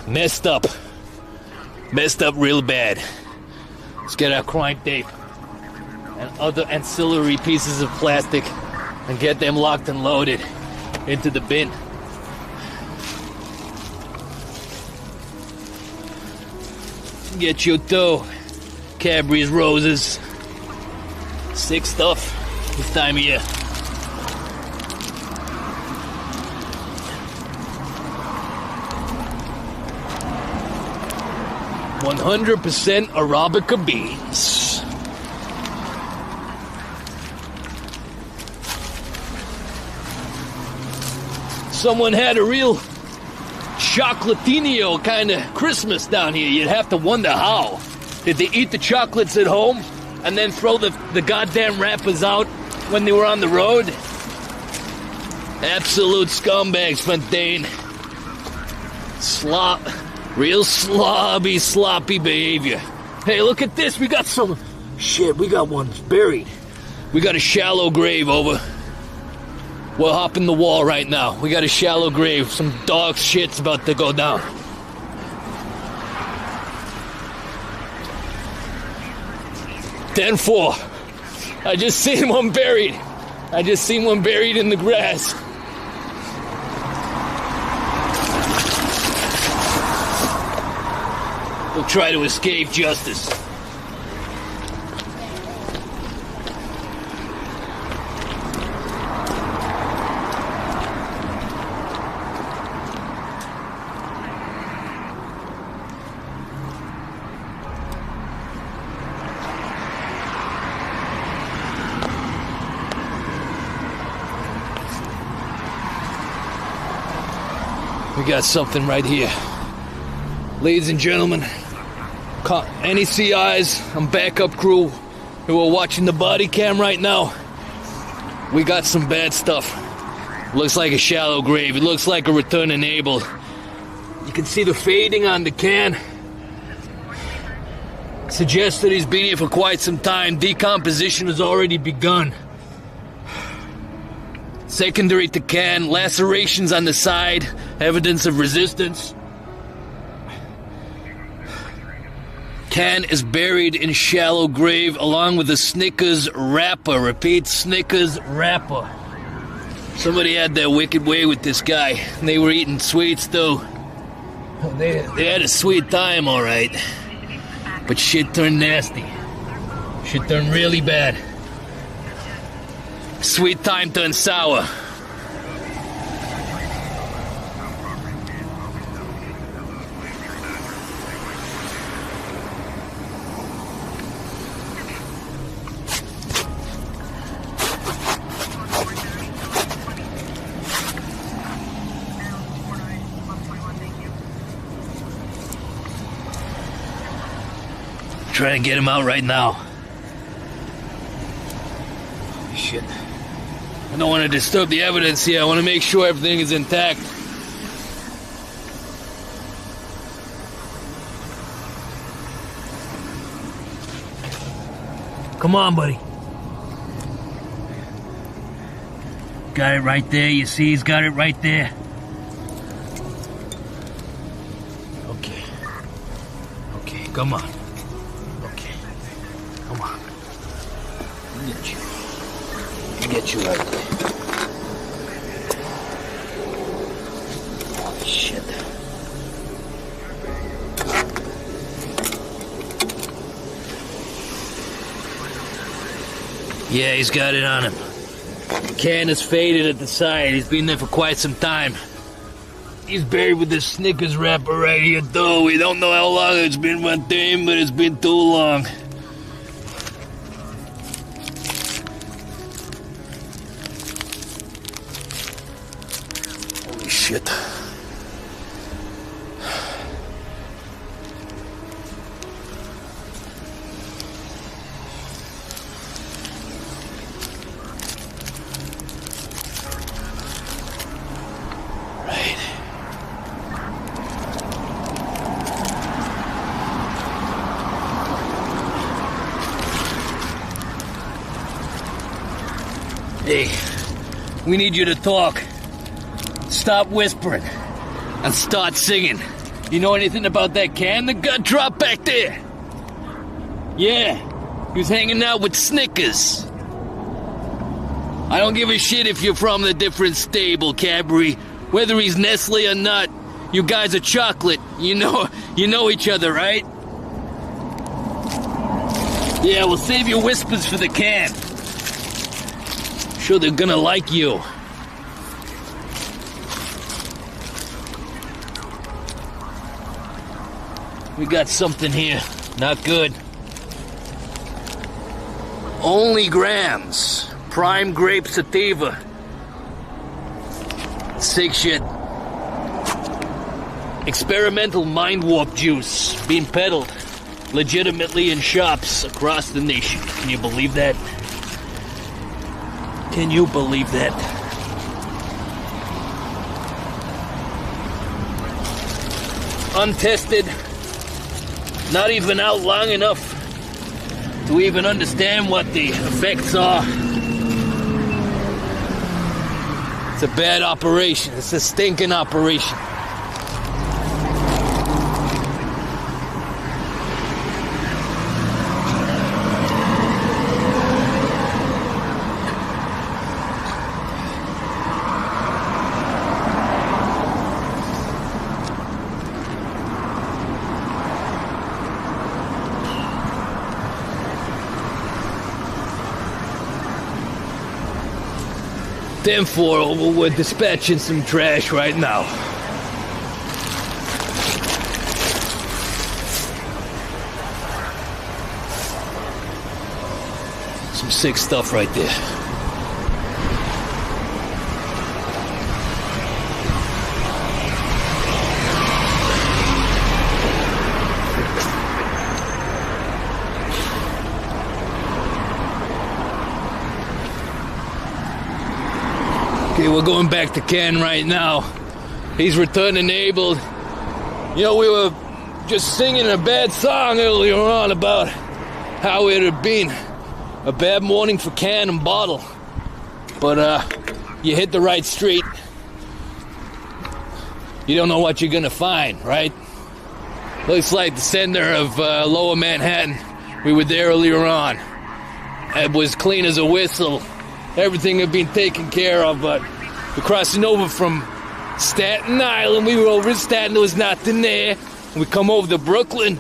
Messed up. Messed up real bad. Let's get our crime tape and other ancillary pieces of plastic and get them locked and loaded into the bin. Get your dough, Cadbury's Roses. Sick stuff this time of year. 100% Arabica beans. Someone had a real chocolatino kind of Christmas down here. You'd have to wonder how. Did they eat the chocolates at home and then throw the goddamn wrappers out when they were on the road? Absolute scumbags, Fontaine. Real sloppy behavior. Hey, look at this. We got some... Shit, we got one buried. We got a shallow grave over. We're hopping the wall right now. We got a shallow grave. Some dog shit's about to go down. "10-4. I just seen one buried. I just seen one buried in the grass. We'll try to escape justice." We got something right here. Ladies and gentlemen, any CIs and backup crew who are watching the body cam right now, we got some bad stuff. Looks like a shallow grave. It looks like a return enabled. You can see the fading on the can. Suggests that he's been here for quite some time. Decomposition has already begun. Secondary to can, lacerations on the side, evidence of resistance. Can is buried in shallow grave along with a Snickers wrapper. Repeat, Snickers wrapper. Somebody had their wicked way with this guy. They were eating sweets too. They had a sweet time, all right. But shit turned nasty. Shit turned really bad. Sweet time turned sour. Trying to get him out right now. Holy shit. I don't want to disturb the evidence here. I want to make sure everything is intact. Come on, buddy. Got it right there. You see, he's got it right there. Okay. Okay, come on. Okay. Come on. I'll get you. I'll get you right there. Holy shit. Yeah, he's got it on him. The can is faded at the side. He's been there for quite some time. He's buried with this Snickers wrapper right here, though. We don't know how long it's been one thing, but it's been too long. Holy shit. Hey, we need you to talk. Stop whispering and start singing. You know anything about that can that got dropped back there? Yeah, he was hanging out with Snickers. I don't give a shit if you're from the different stable, Cadbury. Whether he's Nestle or not, you guys are chocolate. You know each other, right? Yeah, we'll save your whispers for the can. Sure they're gonna like you. We got something here. Not good. Only grams. Prime grape sativa. Sick shit. Experimental mind warp juice being peddled legitimately in shops across the nation. Can you believe that? Can you believe that? Untested. Not even out long enough to even understand what the effects are. It's a bad operation. It's a stinking operation. Them four, we're dispatching some trash right now. Some sick stuff right there. Okay, we're going back to Ken right now. He's returned enabled. You know, we were just singing a bad song earlier on about how it had been a bad morning for can and bottle. But, you hit the right street. You don't know what you're gonna find, right? Looks like the center of Lower Manhattan. We were there earlier on. It was clean as a whistle. Everything had been taken care of, but we're crossing over from Staten Island. We were over in Staten, there was nothing there. We come over to Brooklyn.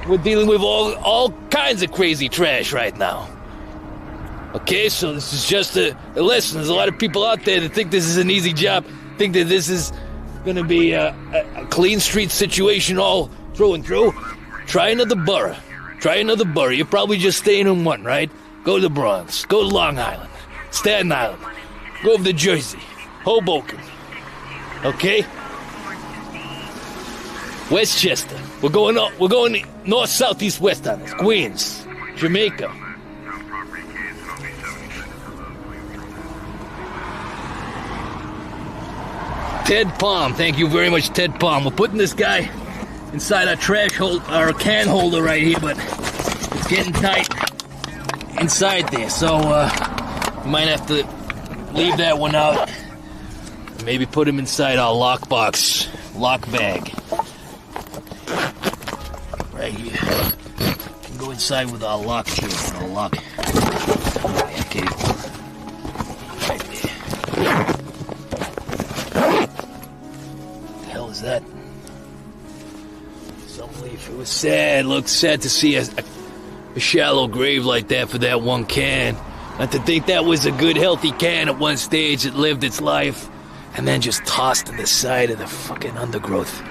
We're dealing with all kinds of crazy trash right now. Okay, so this is just a lesson. There's a lot of people out there that think this is an easy job, think that this is gonna be a clean street situation all through and through. Try another borough. Try another borough. You're probably just staying in one, right? Go to the Bronx. Go to Long Island. Staten Island. Go over to Jersey. Hoboken. Okay? Westchester. We're going north, south, east, west on this. Queens. Jamaica. Ted Palm. Thank you very much, Ted Palm. We're putting this guy inside our our can holder right here, but it's getting tight inside there, so we might have to leave that one out. Maybe put him inside our lock bag. Right here. Can go inside with our lock here, our lock. Okay. Right there. What the hell is that? Some leaf. It was sad. Looked sad to see a shallow grave like that for that one can. Not to think that was a good, healthy can at one stage. It lived its life. And then just tossed in the side of the fucking undergrowth.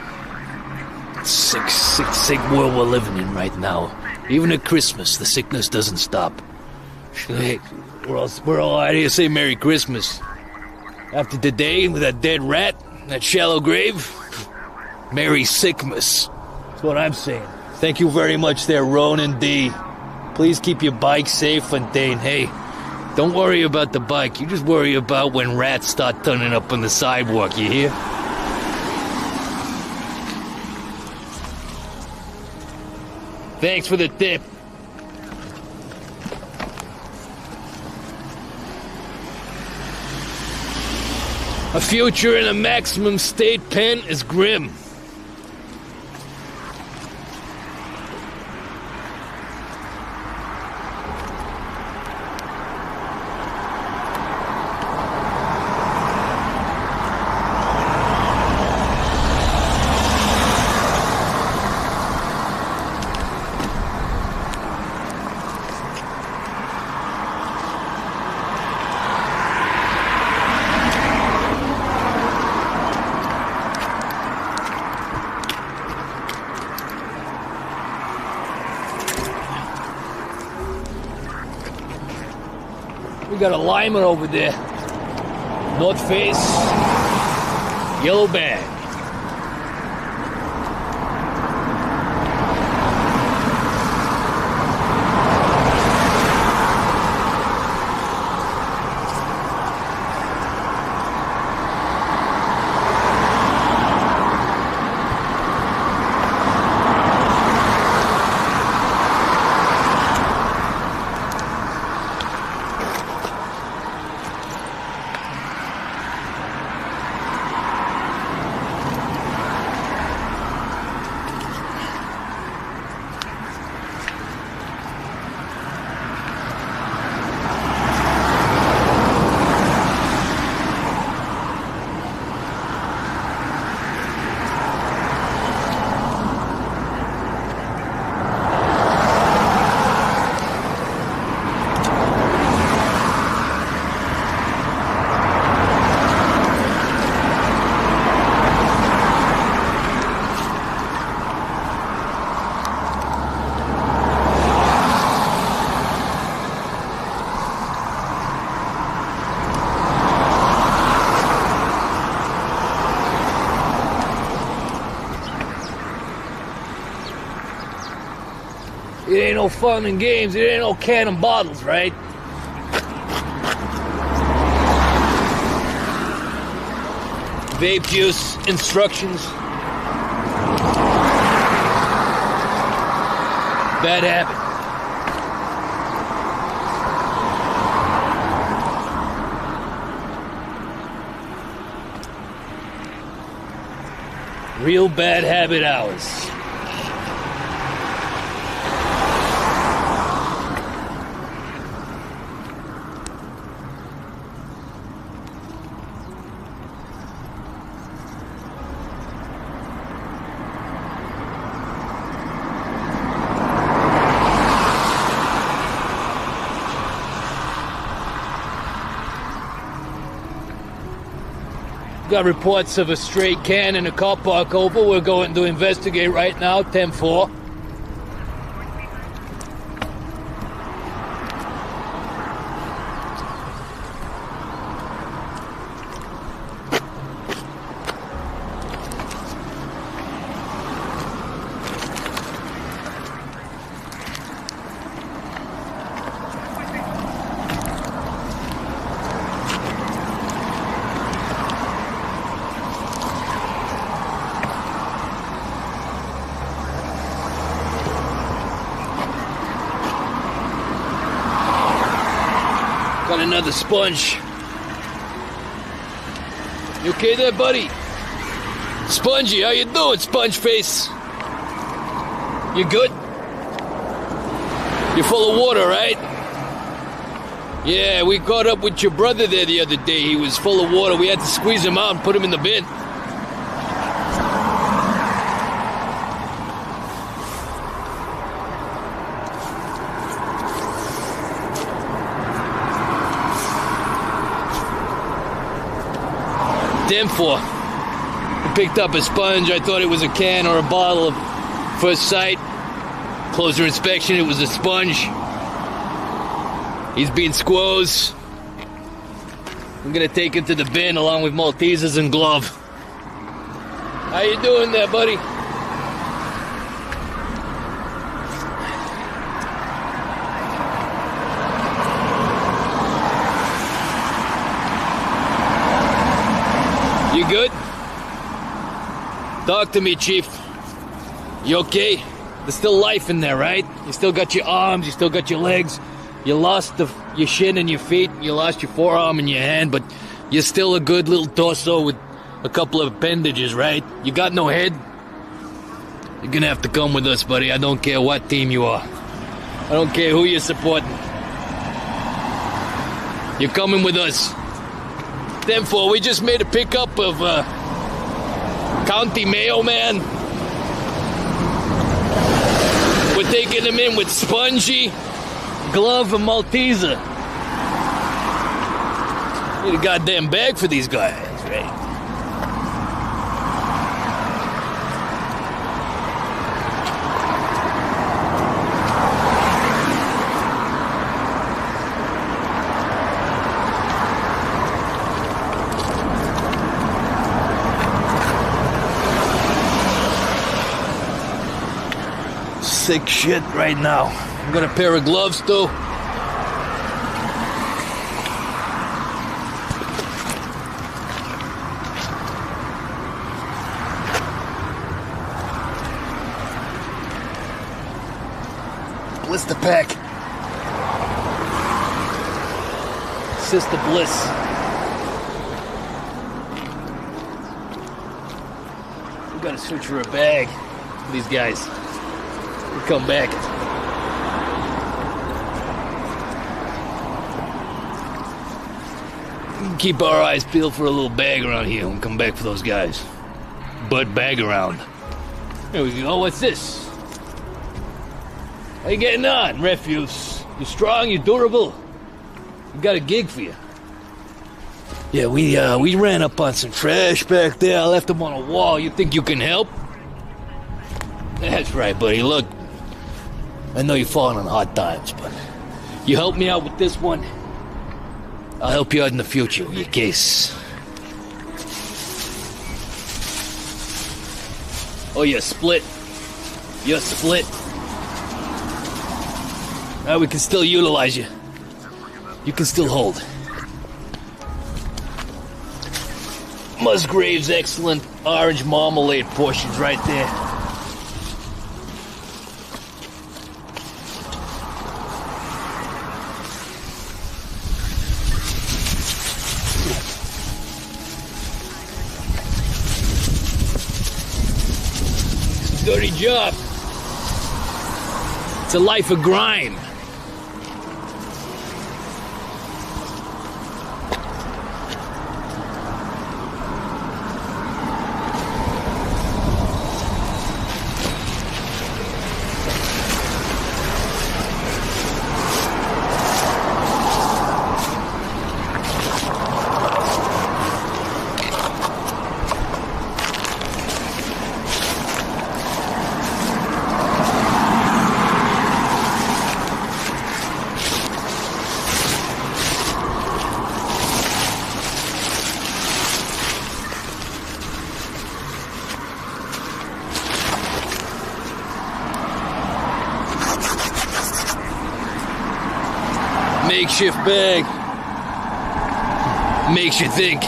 Sick world we're living in right now. Even at Christmas, the sickness doesn't stop. Hey, we're all out here to say Merry Christmas. After today, with that dead rat, that shallow grave, Merry Sickmas. That's what I'm saying. Thank you very much there, Ronan D. Please keep your bike safe and Dane. Hey, don't worry about the bike. You just worry about when rats start turning up on the sidewalk, you hear? Thanks for the tip. A future in a maximum state pen is grim. We got a Lima over there. North Face. Yellow bag. It ain't no fun and games. It ain't no cannon bottles, right? Vape juice instructions. Bad habit. Real bad habit hours. Got reports of a stray can in a car park over. We're going to investigate right now, 10-4. Got another sponge. You okay there, buddy? Spongy, how you doing, sponge face? You good? You're full of water, right? Yeah, we caught up with your brother there the other day. He was full of water. We had to squeeze him out and put him in the bin. For. We picked up a sponge. I thought it was a can or a bottle of first sight. Closer inspection, it was a sponge. He's being squoze. I'm gonna take him to the bin along with Maltesers and glove. How you doing there, buddy? You good? Talk to me, Chief. You okay? There's still life in there, right? You still got your arms, you still got your legs. You lost your shin and your feet, you lost your forearm and your hand, but you're still a good little torso with a couple of appendages, right? You got no head? You're gonna have to come with us, buddy. I don't care what team you are. I don't care who you're supporting. You're coming with us. 10-4, we just made a pickup of County Mayo man. We're taking him in with Spongy, Glove, and Malteser. Need a goddamn bag for these guys, right? Sick shit right now. I got a pair of gloves too. Blister pack. Sister Bliss. We gotta search for a bag for these guys. We'll come back. We can keep our eyes peeled for a little bag around here and come back for those guys. But bag around. There we go. What's this? How you getting on, refuse? You strong? You durable? We got a gig for you. Yeah, we ran up on some trash back there. I left them on a wall. You think you can help? That's right, buddy. Look, I know you're falling on hard times, but you help me out with this one, I'll help you out in the future with your case. Oh, you're split. You're split. Now we can still utilize you. You can still hold. Musgrave's excellent orange marmalade portions right there. It's a dirty job. It's a life of grime. Makeshift bag. Makes you think.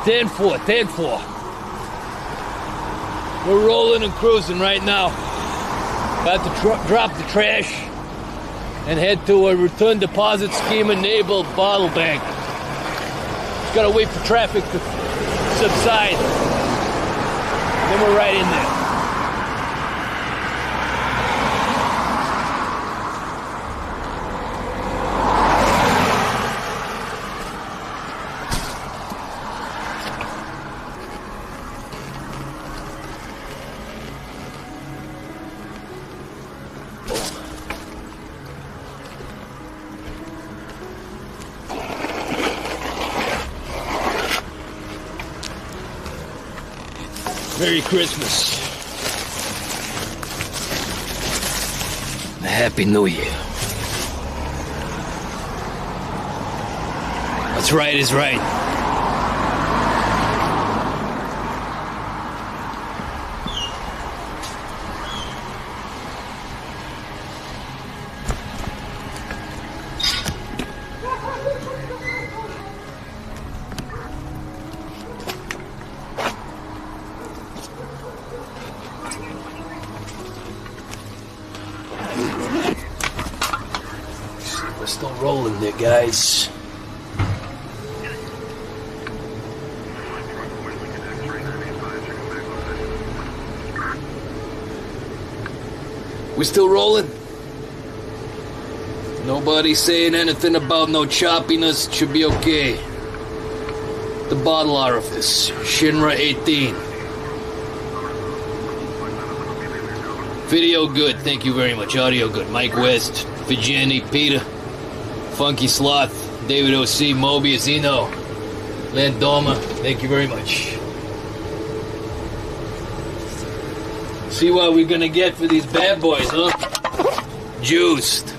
Ten four. We're rolling and cruising right now. About to drop the trash and head to a return deposit scheme enabled bottle bank. Just gotta wait for traffic to subside. Then we're right in there. Merry Christmas. Happy New Year. What's right is right. Still rolling there, guys. We still rolling? Nobody saying anything about no choppiness. Should be okay. The bottle orifice. Shinra 18. Video good, thank you very much. Audio good. Mike West, Virginie, Peter, Funky Sloth, David O.C., Mobius, Eno, Landoma, thank you very much. See what we're gonna get for these bad boys, huh? Juiced.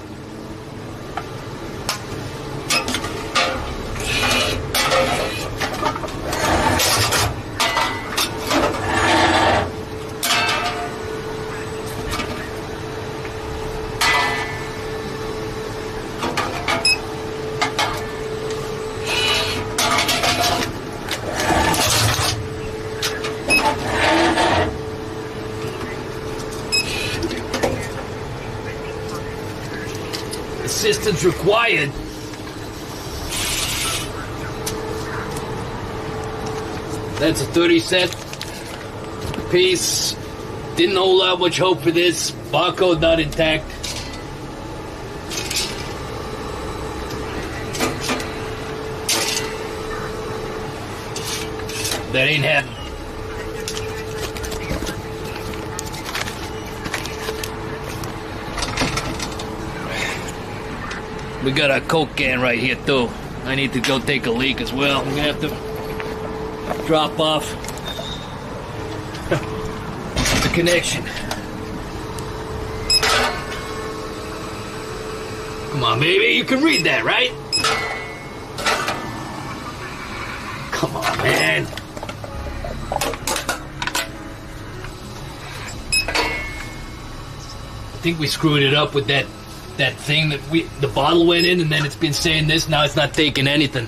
Assistance required. That's a 30-cent piece. Didn't hold out much hope for this. Barcode not intact. That ain't happening. We got a Coke can right here, too. I need to go take a leak as well. I'm gonna have to drop off the connection. Come on, baby. You can read that, right? Come on, man. I think we screwed it up with that thing that the bottle went in, and then it's been saying this. Now it's not taking anything.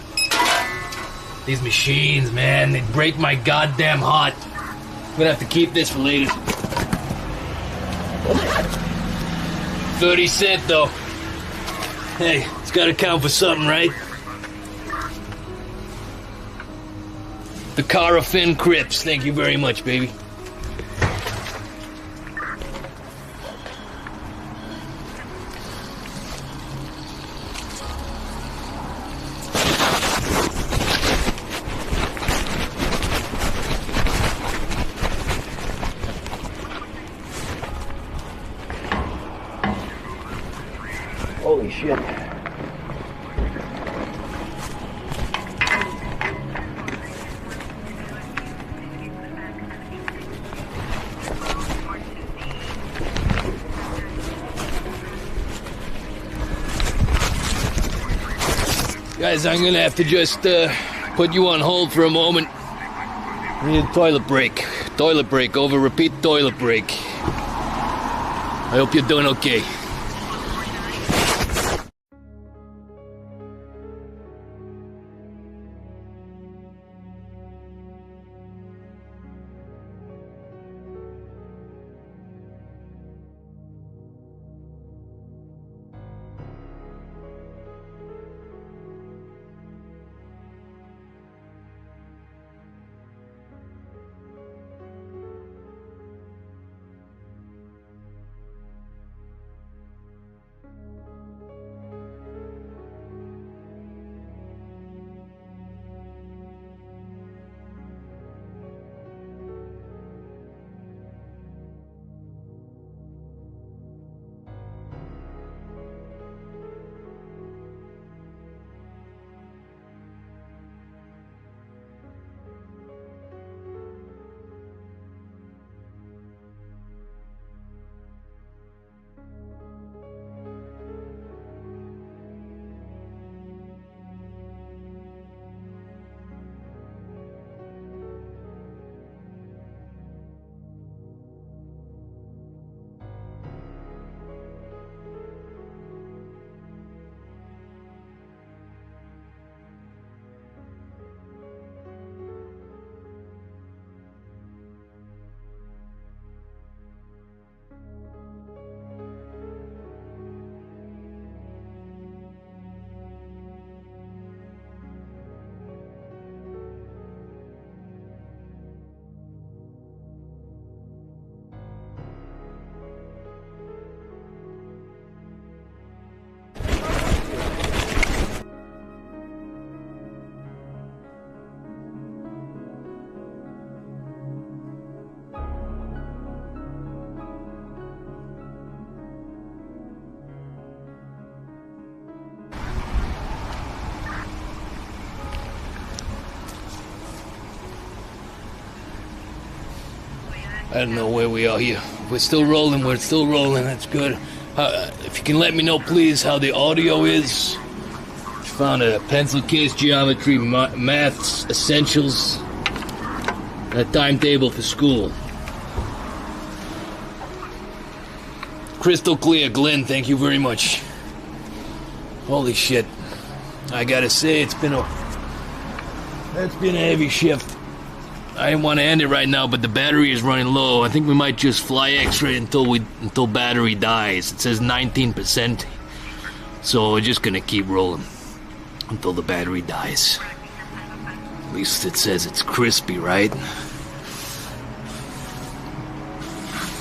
These machines, man, they break my goddamn heart. I'm gonna have to keep this for later. 30-cent though. Hey, it's gotta count for something, right? The Carafin Crips, thank you very much, baby. Holy shit. Guys, I'm gonna have to just put you on hold for a moment. I need a toilet break. Toilet break over repeat toilet break. I hope you're doing okay. I don't know where we are here. We're still rolling. That's good. If you can let me know, please, how the audio is. Found a pencil case, geometry, maths, essentials, and a timetable for school. Crystal clear, Glenn. Thank you very much. Holy shit. I gotta say, it's been a heavy shift. I didn't want to end it right now, but the battery is running low. I think we might just fly X-ray until battery dies. It says 19%. So we're just gonna keep rolling until the battery dies. At least it says it's crispy, right?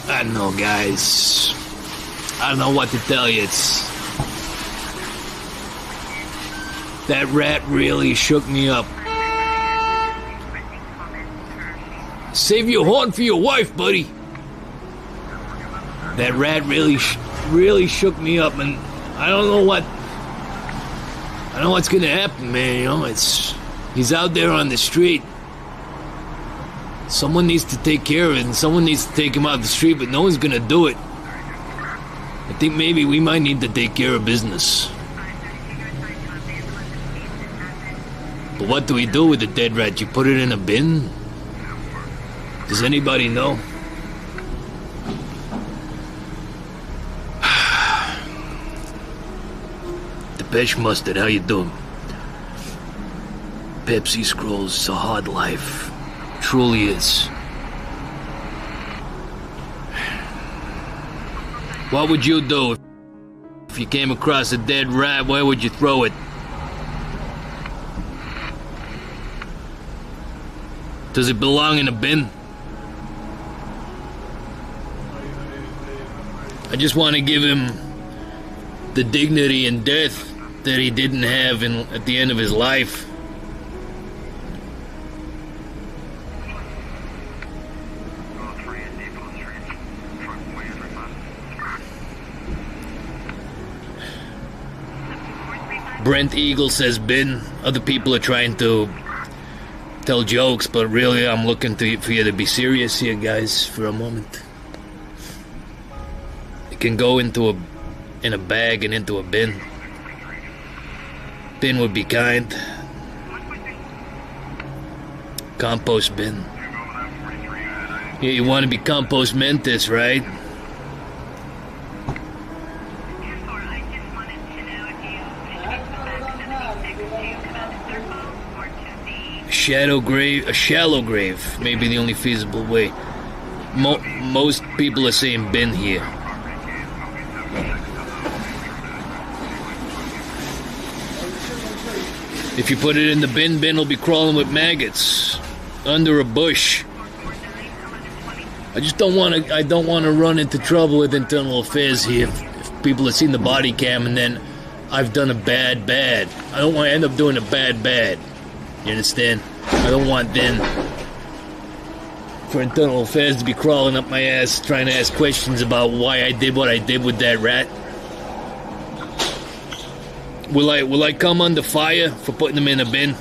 I don't know, guys. I don't know what to tell you. That rat really shook me up. Save your horn for your wife, buddy. That rat really shook me up, and I don't know what's gonna happen, man. You know, he's out there on the street. Someone needs to take care of it, and someone needs to take him out the street, but no one's gonna do it. I think maybe we might need to take care of business. But what do we do with the dead rat? You put it in a bin? Does anybody know? Depeche Mustard, how you doing? Pepsi scrolls, it's a hard life. Truly is. What would you do if you came across a dead rat? Where would you throw it? Does it belong in a bin? I just want to give him the dignity in death that he didn't have at the end of his life. Brent Eagle says bin. Other people are trying to tell jokes, but really I'm looking for you to be serious here, guys, for a moment. It can go in a bag and into a bin. Bin would be kind. Compost bin. Yeah, you want to be compost mentis, right? A shallow grave may be the only feasible way. Most people are saying bin here. If you put it in the bin will be crawling with maggots under a bush. I don't want to run into trouble with internal affairs here. If people have seen the body cam and then I've done a bad. I don't want to end up doing a bad. You understand? I don't want then for internal affairs to be crawling up my ass trying to ask questions about why I did what I did with that rat. Will I come under fire for putting them in a bin?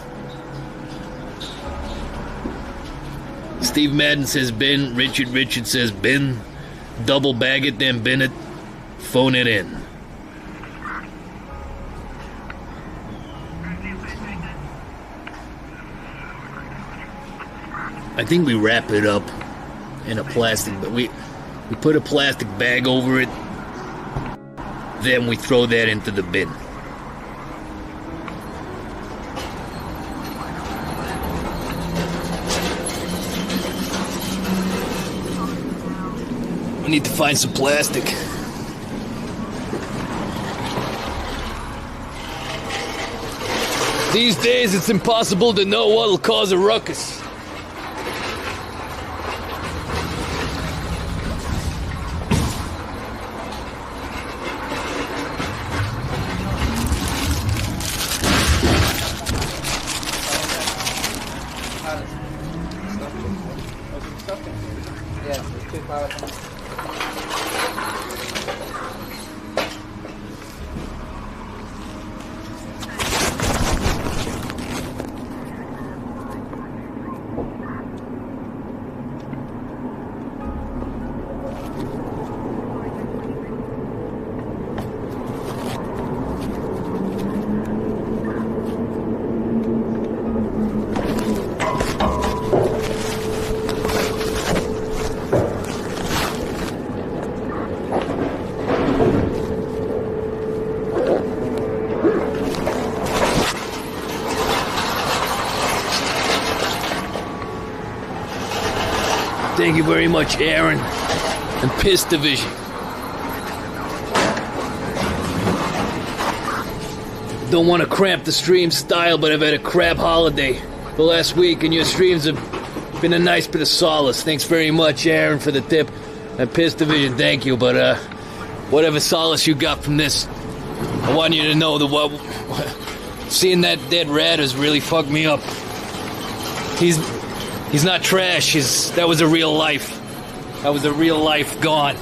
Steve Madden says bin. Richard says bin. Double bag it, then bin it. Phone it in. I think we wrap it up in a plastic, but we put a plastic bag over it, then we throw that into the bin. We need to find some plastic. These days it's impossible to know what'll cause a ruckus. Thank you very much, Aaron. And Piss Division. Don't want to cramp the stream style, but I've had a crap holiday the last week, and your streams have been a nice bit of solace. Thanks very much, Aaron, for the tip. And Piss Division, thank you, but whatever solace you got from this, I want you to know that seeing that dead rat has really fucked me up. He's not trash. That was a real life. That was a real life gone.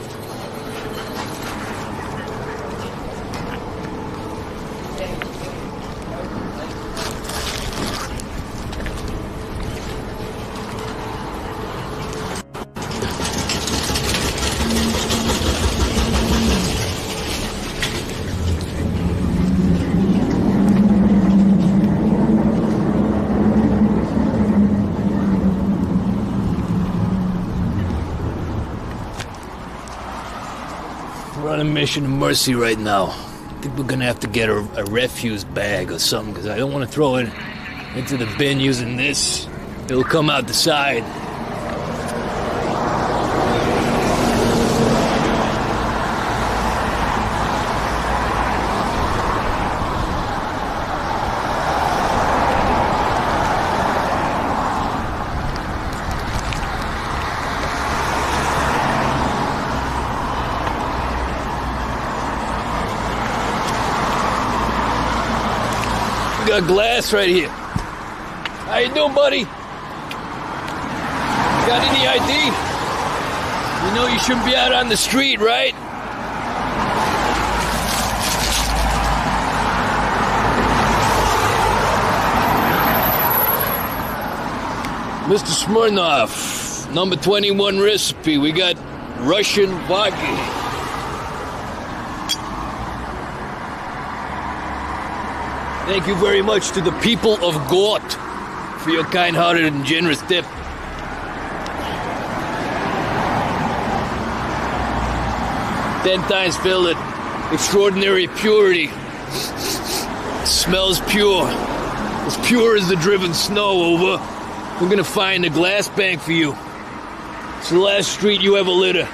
We're on a mission of mercy right now. I think we're gonna have to get a refuse bag or something, because I don't want to throw it into the bin using this. It'll come out the side. Got glass right here. How you doing, buddy? Got any ID? You know you shouldn't be out on the street, right? Mr. Smirnoff, number 21 recipe. We got Russian vodka. Thank you very much to the people of Gort for your kind-hearted and generous tip. Ten times filled it. Extraordinary purity. Smells pure. As pure as the driven snow over. We're gonna find a glass bank for you. It's the last street you ever litter.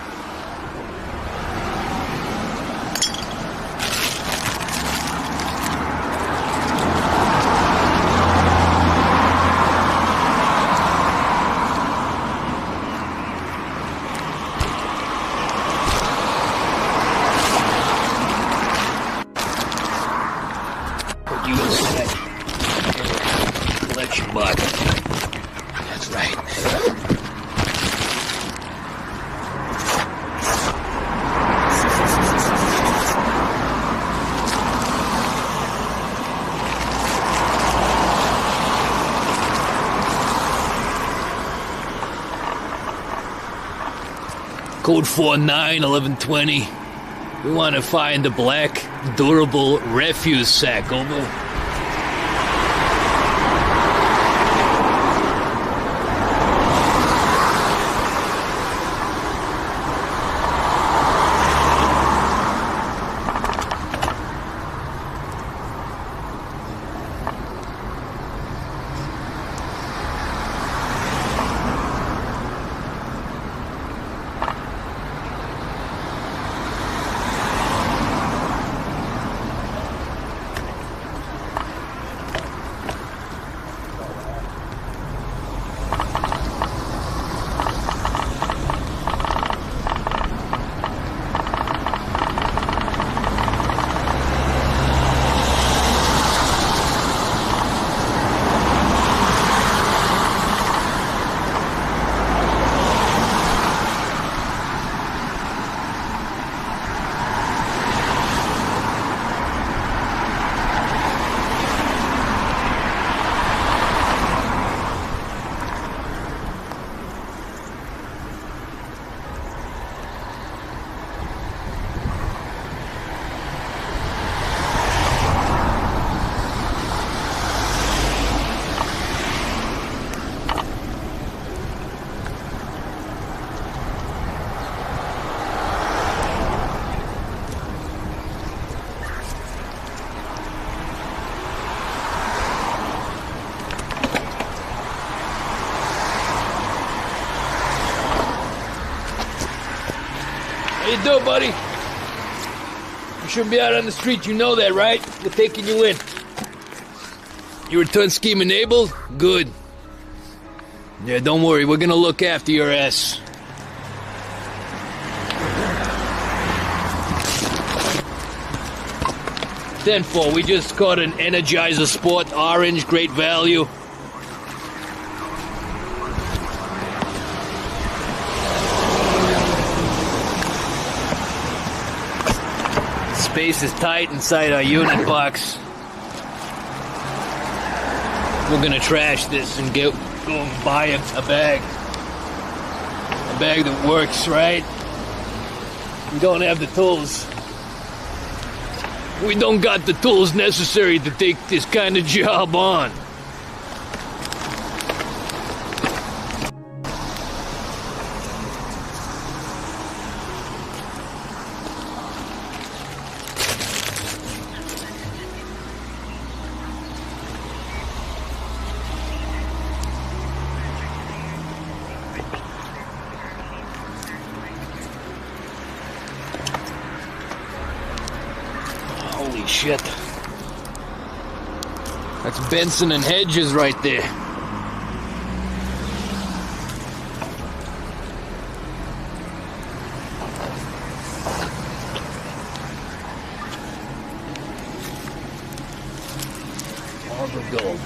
Collection box. That's right. Code 491120. We want to find a black, durable refuse sack. Over. you doing, buddy? You shouldn't be out on the street, you know that, right? We're taking you in. You return scheme enabled? Good. Yeah, don't worry, we're gonna look after your ass. Tenfold, we just caught an Energizer Sport Orange, great value. Space is tight inside our unit box. We're gonna trash this and go and buy a bag. A bag that works, right? We don't have the tools. We don't got the tools necessary to take this kind of job on. Holy shit. That's Benson and Hedges right there. All the gold.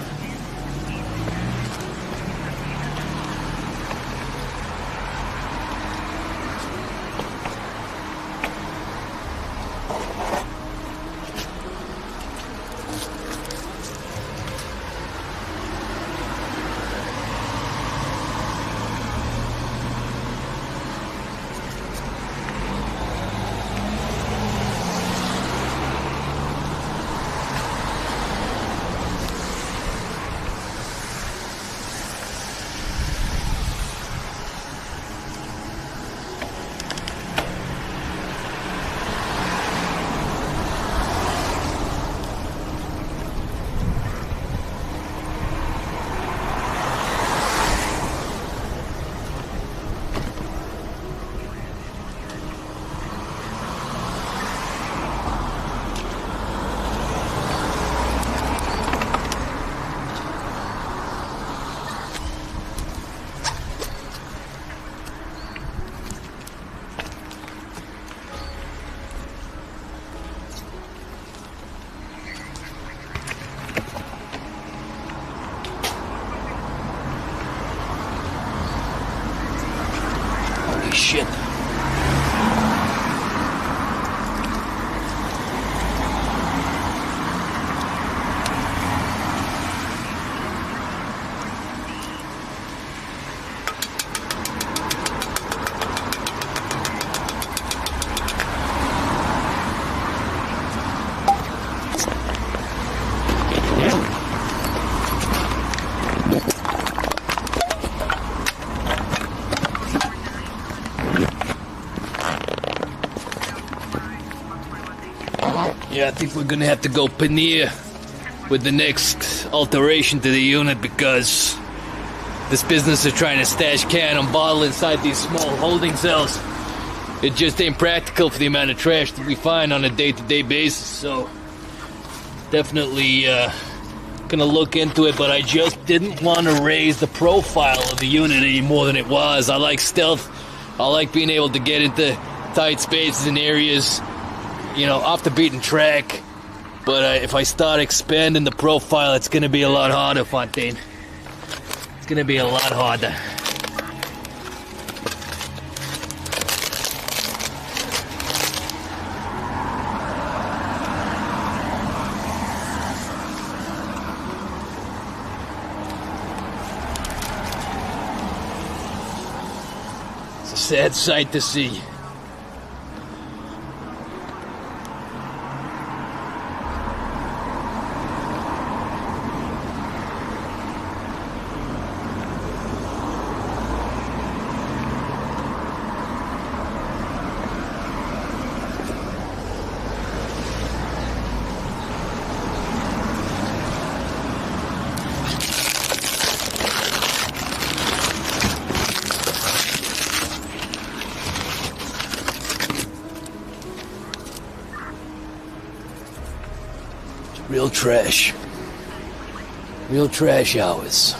Shit. Yeah, I think we're gonna have to go Paneer with the next alteration to the unit because this business of trying to stash can and bottle inside these small holding cells, it just ain't practical for the amount of trash that we find on a day-to-day basis. So definitely gonna look into it, but I just didn't want to raise the profile of the unit any more than it was. I like stealth. I like being able to get into tight spaces and areas, you know, off the beaten track. But if I start expanding the profile, it's going to be a lot harder, Fontaine. It's going to be a lot harder. It's a sad sight to see. Real trash. Real trash hours.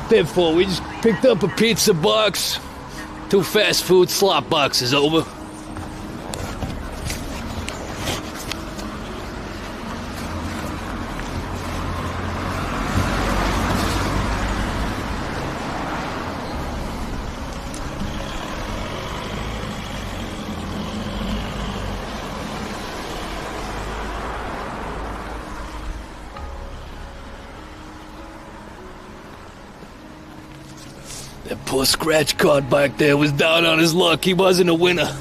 Pitfall, we just picked up a pizza box, 2 fast food slop boxes, over. That poor scratch card back there was down on his luck. He wasn't a winner.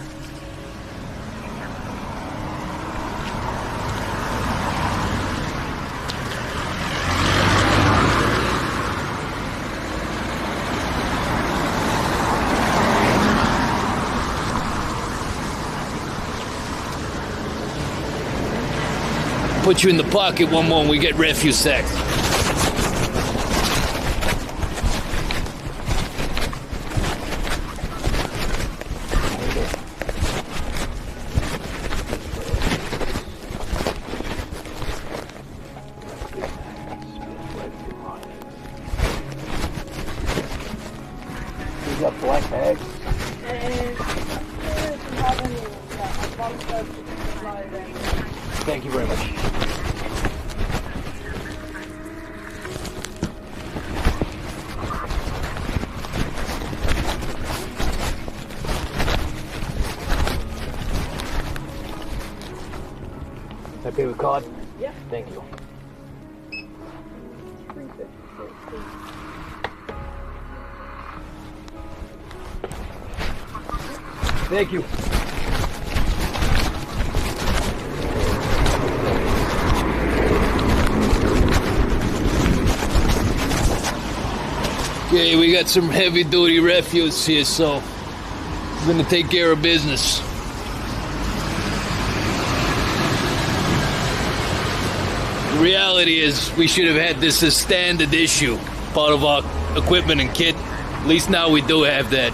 Put you in the pocket one more and we get refuse sacks. You got black bags? Thank you very much. Can I pay with card? Yeah. Thank you. Thank you. Okay, we got some heavy-duty refuse here, so we're gonna take care of business. The reality is, we should have had this as standard issue, part of our equipment and kit. At least now we do have that.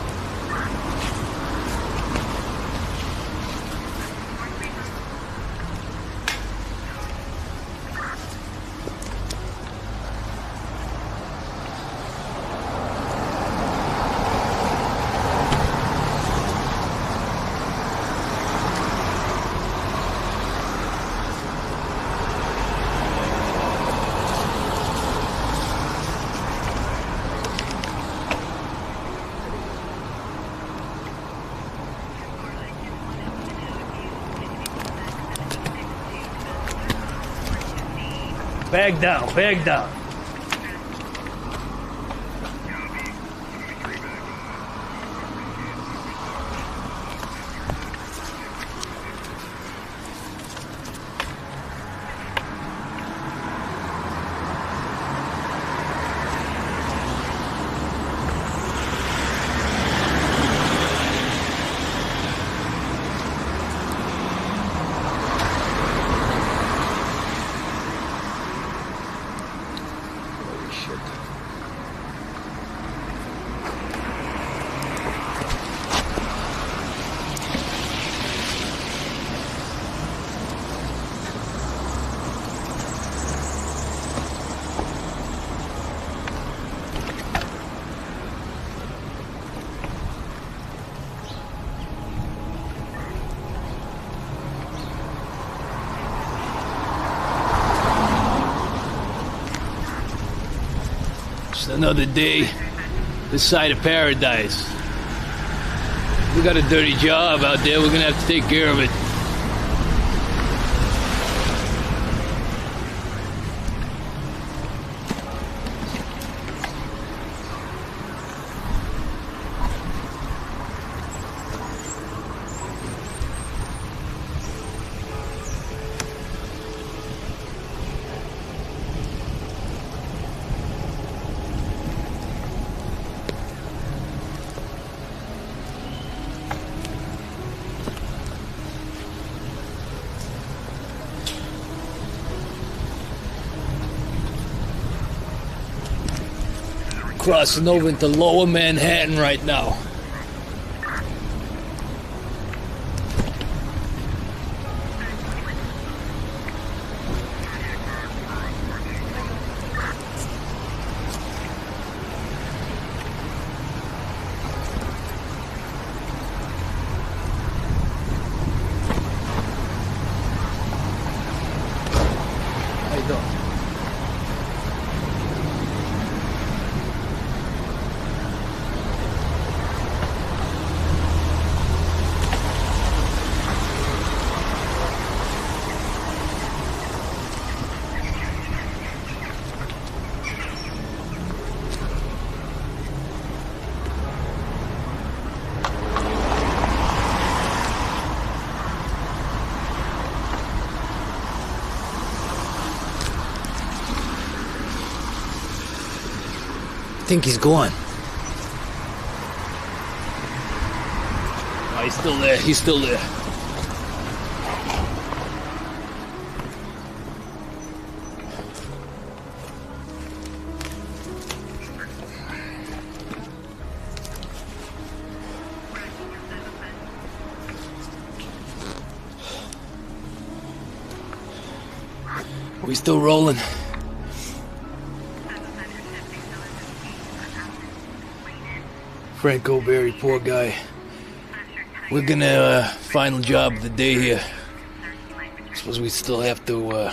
Bag down, bag down. Just another day this side of paradise. We got a dirty job out there. We're gonna have to take care of it. crossing over into Lower Manhattan right now. How you doing? I think he's gone. Oh, he's still there. He's still there. Are we still rolling? Franco Berry, poor guy. We're gonna final job of the day here. Suppose we still have to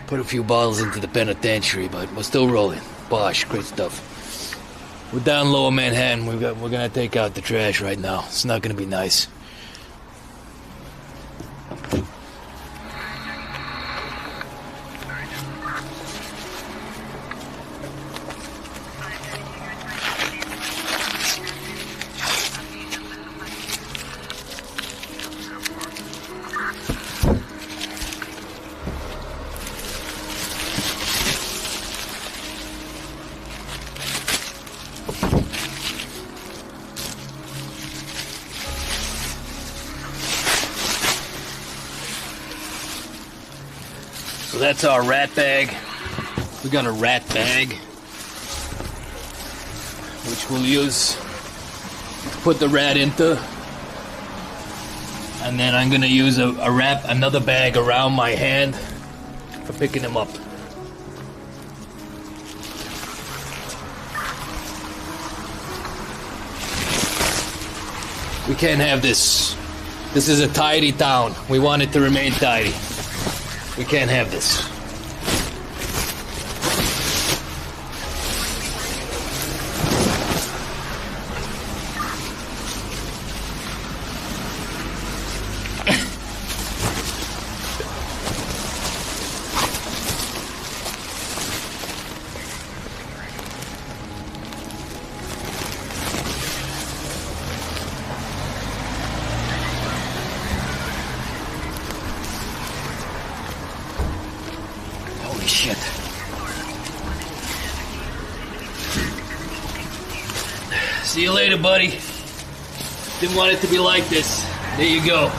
put a few bottles into the penitentiary, but we're still rolling. Bosh, great stuff. We're down Lower Manhattan. We're gonna take out the trash right now. It's not gonna be nice. So that's our rat bag. We got a rat bag, which we'll use to put the rat into. And then I'm gonna use another bag around my hand for picking him up. We can't have this. This is a tidy town. We want it to remain tidy. We can't have this. Holy shit. See you later, buddy. Didn't want it to be like this. There you go.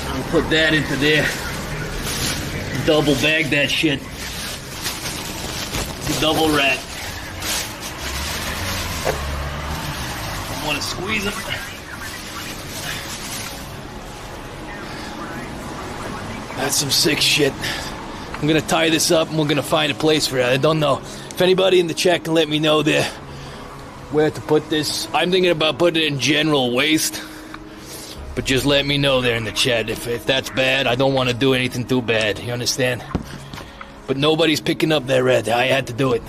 I'll put that into there. Double bag that shit. It's a double rat. I want to squeeze him. That's some sick shit. I'm gonna tie this up and we're gonna find a place for it. I don't know. If anybody in the chat can let me know there where to put this. I'm thinking about putting it in general waste. But just let me know there in the chat. If that's bad, I don't want to do anything too bad. You understand? But nobody's picking up that rat. I had to do it.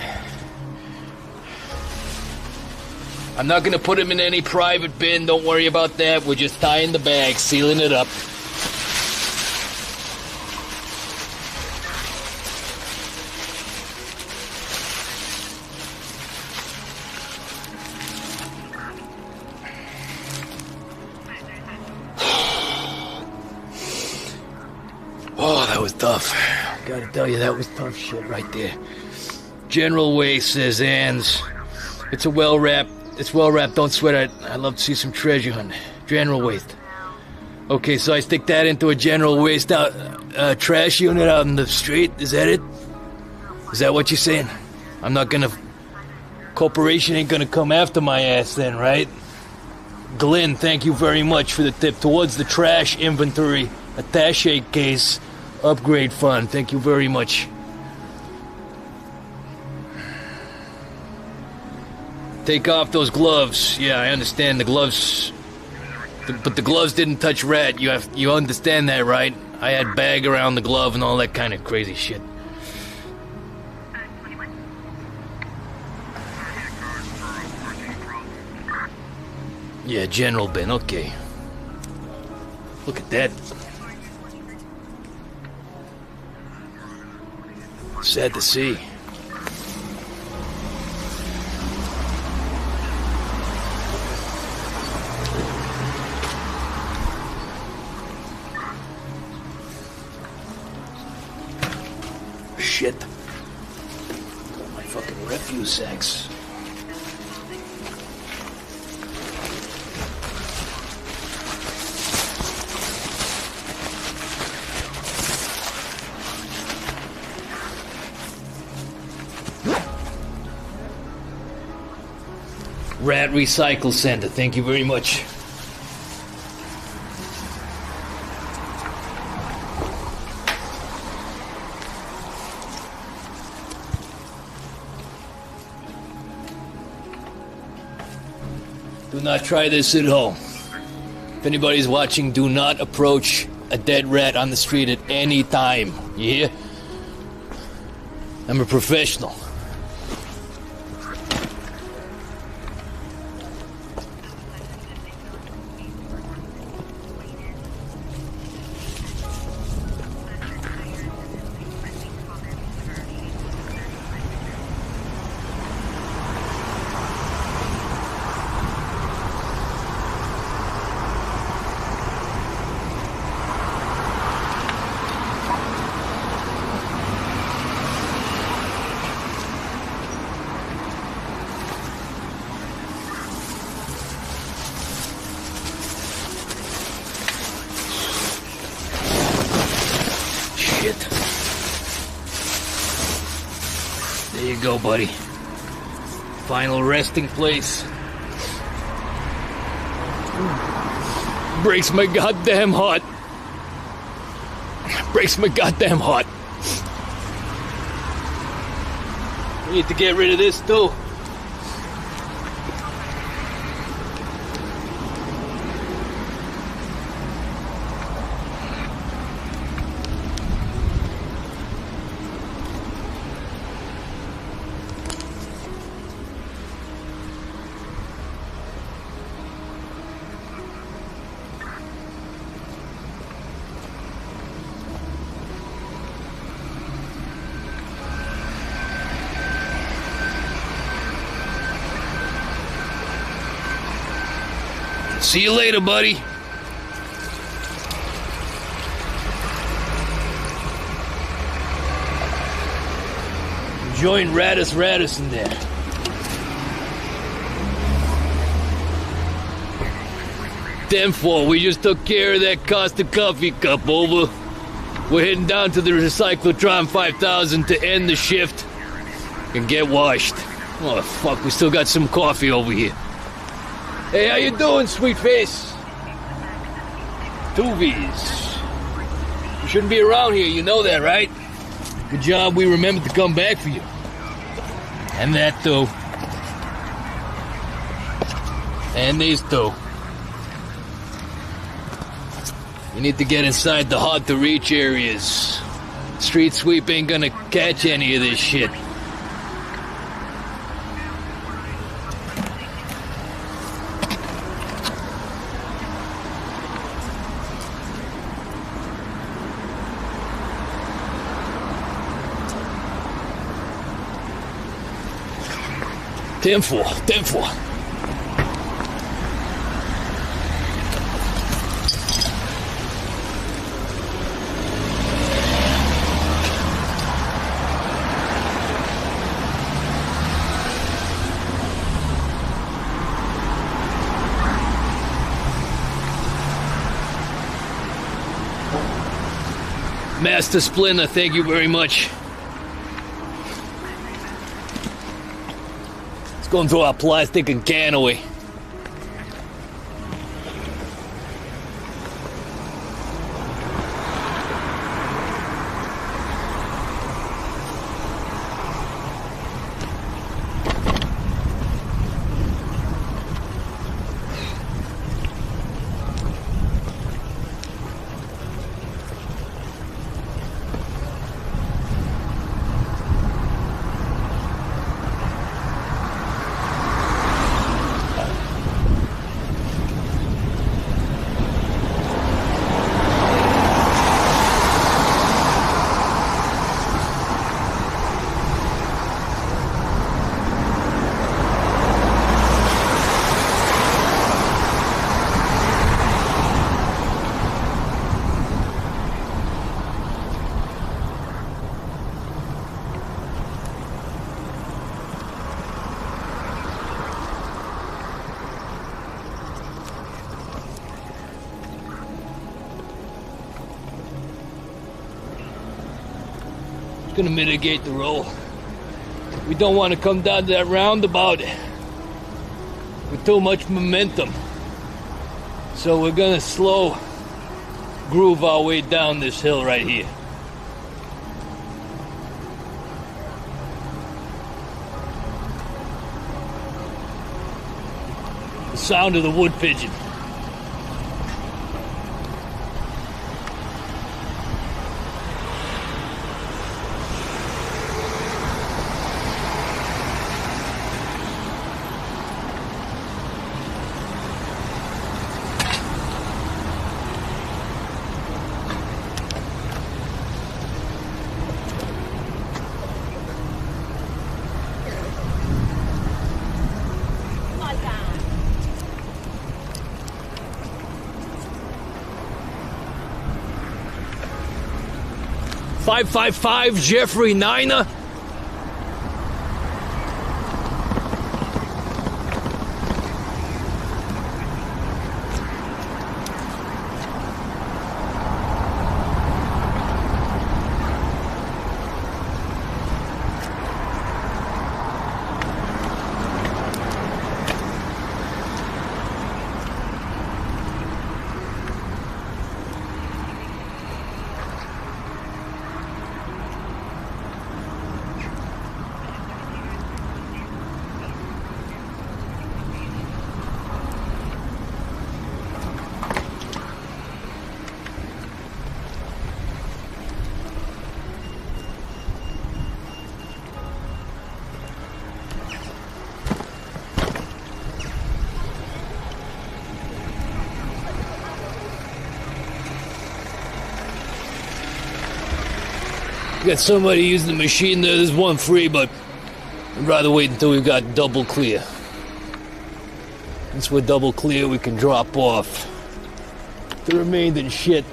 I'm not gonna put him in any private bin. Don't worry about that. We're just tying the bag, sealing it up. Oh, that was tough. Gotta tell you, that was tough shit right there. General Waste says, Anns. It's well wrapped. It's well wrapped. Don't sweat it. I'd love to see some treasure hunt. General Waste. Okay, so I stick that into a General Waste trash unit out in the street. Is that it? Is that what you're saying? I'm not gonna... Corporation ain't gonna come after my ass then, right? Glenn, thank you very much for the tip towards the trash inventory attaché case upgrade fund. Thank you very much. Take off those gloves. Yeah, I understand the gloves... But the gloves didn't touch Rat. You understand that, right? I had bag around the glove and all that kind of crazy shit. 21. Yeah, General Ben, okay. Look at that. Sad to see. Shit. My fucking refuse sacks. Rat Recycle Center, thank you very much. Do not try this at home. If anybody's watching, do not approach a dead rat on the street at any time. You hear? I'm a professional. Shit. There you go, buddy. Final resting place. Breaks my goddamn heart. Breaks my goddamn heart. We need to get rid of this too. See you later, buddy. Enjoying Radis in there. Tenfold, we just took care of that Costa coffee cup, over. We're heading down to the Recyclotron 5000 to end the shift and get washed. Oh, fuck, we still got some coffee over here. Hey, how you doing, sweet face? Two V's. You shouldn't be around here, you know that, right? Good job we remembered to come back for you. And that, too. And these two. You need to get inside the hard-to-reach areas. Street sweep ain't gonna catch any of this shit. Tenfold. Master Splinter, thank you very much. go and throw our plastic and can away. Gonna mitigate the roll. We don't want to come down to that roundabout with too much momentum. So we're gonna slow groove our way down this hill right here. The sound of the wood pigeon. .555 Jeffrey Niner. Got somebody using the machine there. There's one free, but I'd rather wait until we've got double clear. Once we're double clear, we can drop off the remaining shit.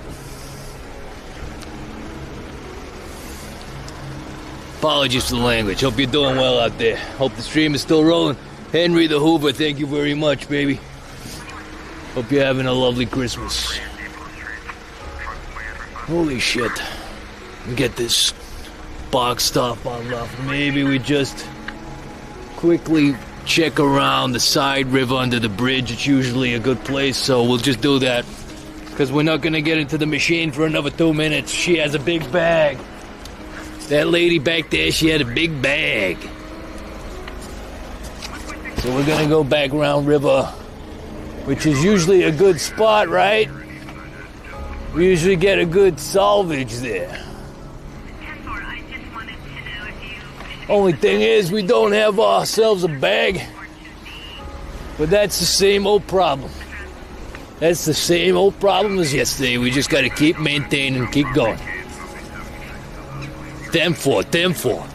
Apologies for the language. Hope you're doing well out there. Hope the stream is still rolling. Henry the Hoover, thank you very much, baby. Hope you're having a lovely Christmas. Holy shit. Get this box stuff unlocked. Maybe we just quickly check around the side river under the bridge. It's usually a good place, so we'll just do that. Because we're not going to get into the machine for another 2 minutes. She has a big bag. That lady back there, she had a big bag. So we're going to go back around river, which is usually a good spot, right? We usually get a good salvage there. Only thing is, we don't have ourselves a bag. But that's the same old problem. That's the same old problem as yesterday. We just got to keep maintaining, keep going. 10-4, 10-4.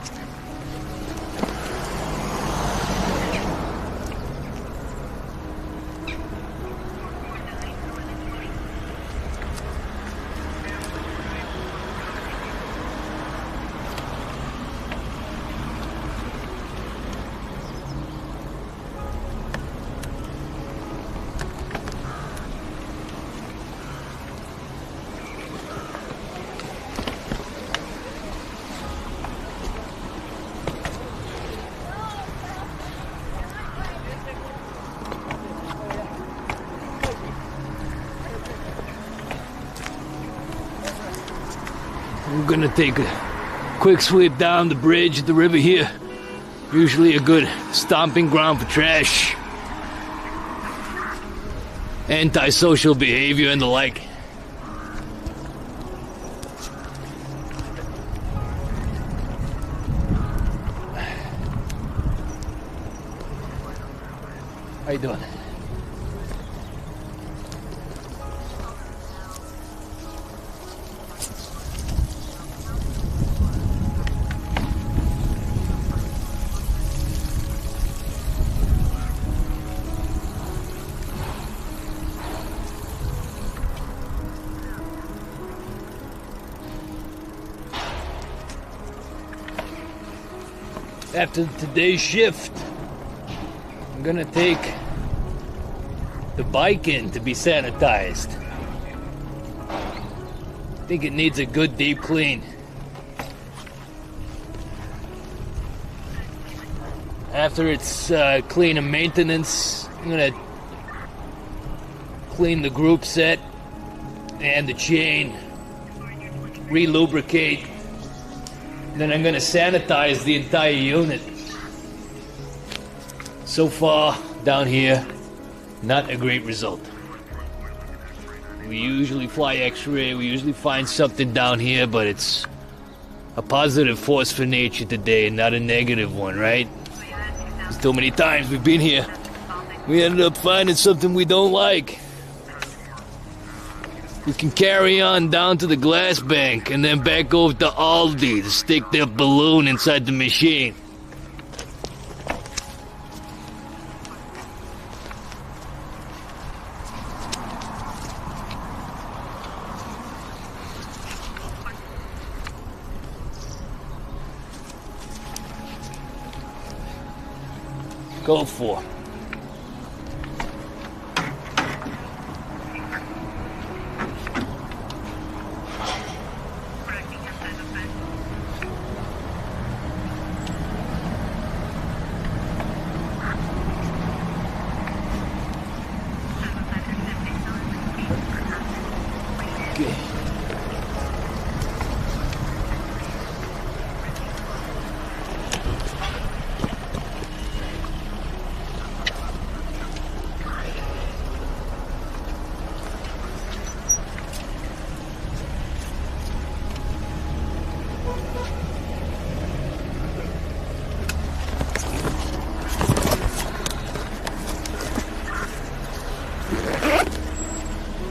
I'm gonna take a quick sweep down the bridge at the river here. Usually a good stomping ground for trash. Antisocial behavior and the like. How you doing? After today's shift, I'm gonna take the bike in to be sanitized. I think it needs a good deep clean. After it's clean and maintenance, I'm gonna clean the group set and the chain, re-lubricate. Then I'm gonna sanitize the entire unit. So far, down here, not a great result. We usually fly X-ray, we usually find something down here, but it's a positive force for nature today, not a negative one, right? There's too many times we've been here, we ended up finding something we don't like. We can carry on down to the glass bank and then back over to Aldi to stick their balloon inside the machine. Go for it.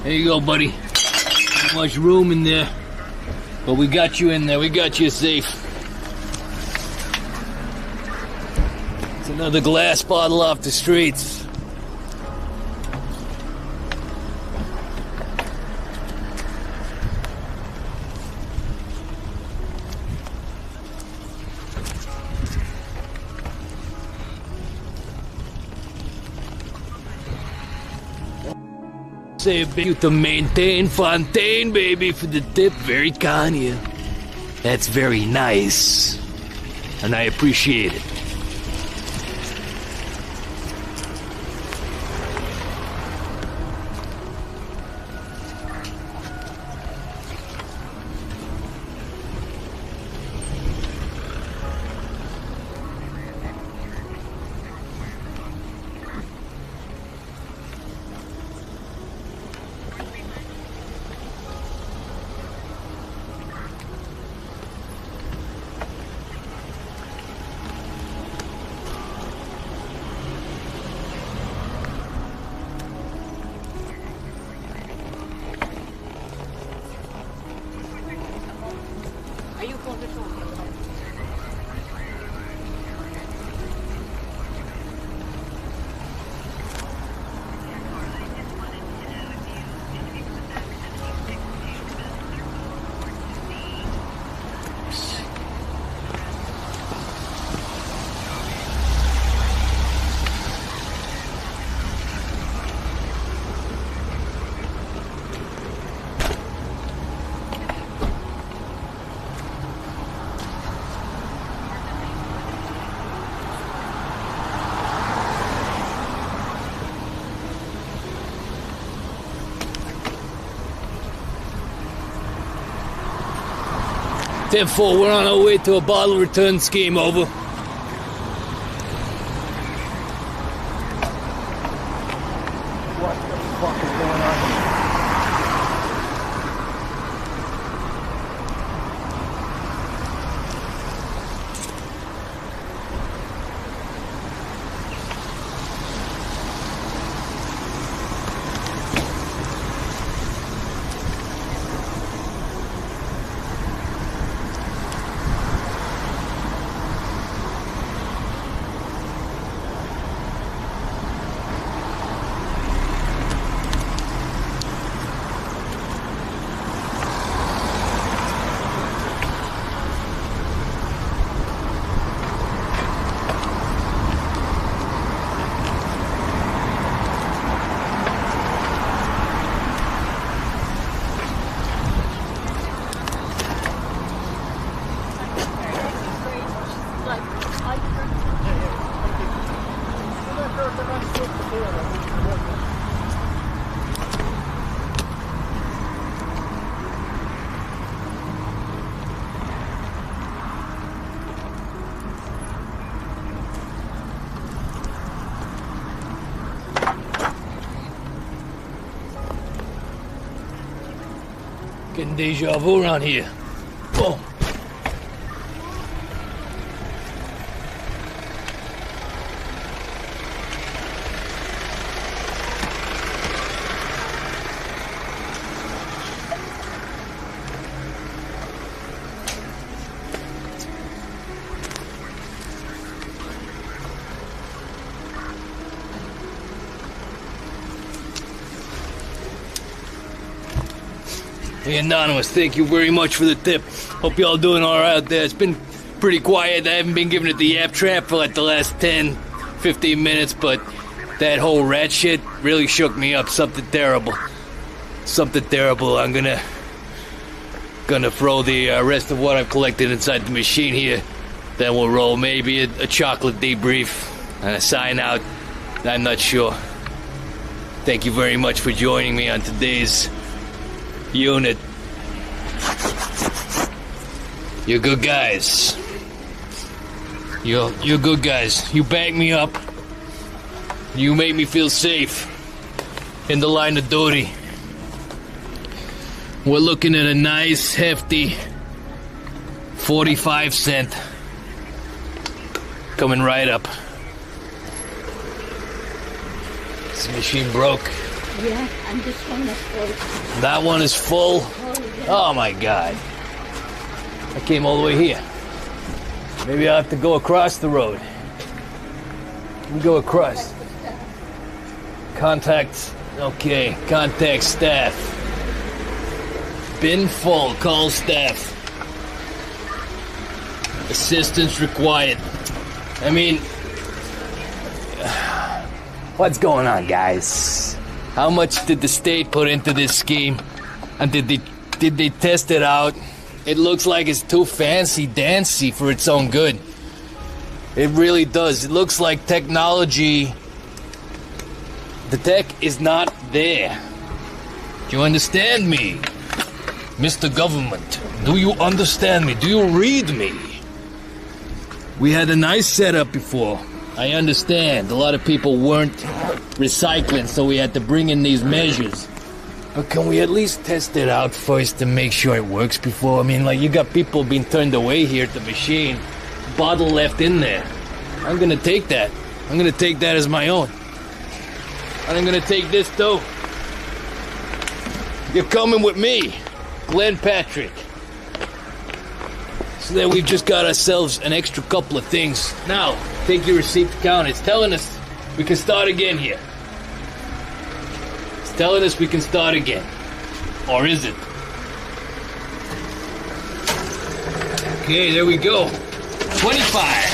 There you go, buddy. Not much room in there. But we got you in there. We got you safe. It's another glass bottle off the streets. Say a big you to maintain Fontaine, baby, for the tip. Very kind of you. That's very nice. And I appreciate it. 10-4, we're on our way to a bottle return scheme, over. What the fuck is going on here? Getting deja vu around here. Boom. Hey, Anonymous, thank you very much for the tip. Hope y'all doing all right out there. It's been pretty quiet. I haven't been giving it the yap trap for like the last 10, 15 minutes, but that whole rat shit really shook me up. Something terrible. Something terrible. I'm gonna throw the rest of what I've collected inside the machine here. Then we'll roll maybe a chocolate debrief and a sign out. I'm not sure. Thank you very much for joining me on today's unit. You're good guys. You're good guys. You back me up. You make me feel safe in the line of duty. We're looking at a nice, hefty 45 cent coming right up. This machine broke. Yeah, and this one is full. That one is full. Oh my god. I came all the way here. Maybe I'll have to go across the road. We go across. Contact. Okay, contact staff. Bin full. Call staff. Assistance required. I mean, what's going on, guys? How much did the state put into this scheme? And did they test it out? It looks like it's too fancy-dancy for its own good. It really does. It looks like technology... The tech is not there. Do you understand me? Mr. Government, do you understand me? Do you read me? We had a nice setup before. I understand. A lot of people weren't recycling, so we had to bring in these measures. But can we at least test it out first to make sure it works before? I mean, like, you got people being turned away here at the machine. Bottle left in there. I'm gonna take that. I'm gonna take that as my own. And I'm gonna take this, too. You're coming with me, Glenn Patrick. So that we've just got ourselves an extra couple of things. Now, take your receipt to count. It's telling us we can start again here. It's telling us we can start again. Or is it? Okay, there we go. 25.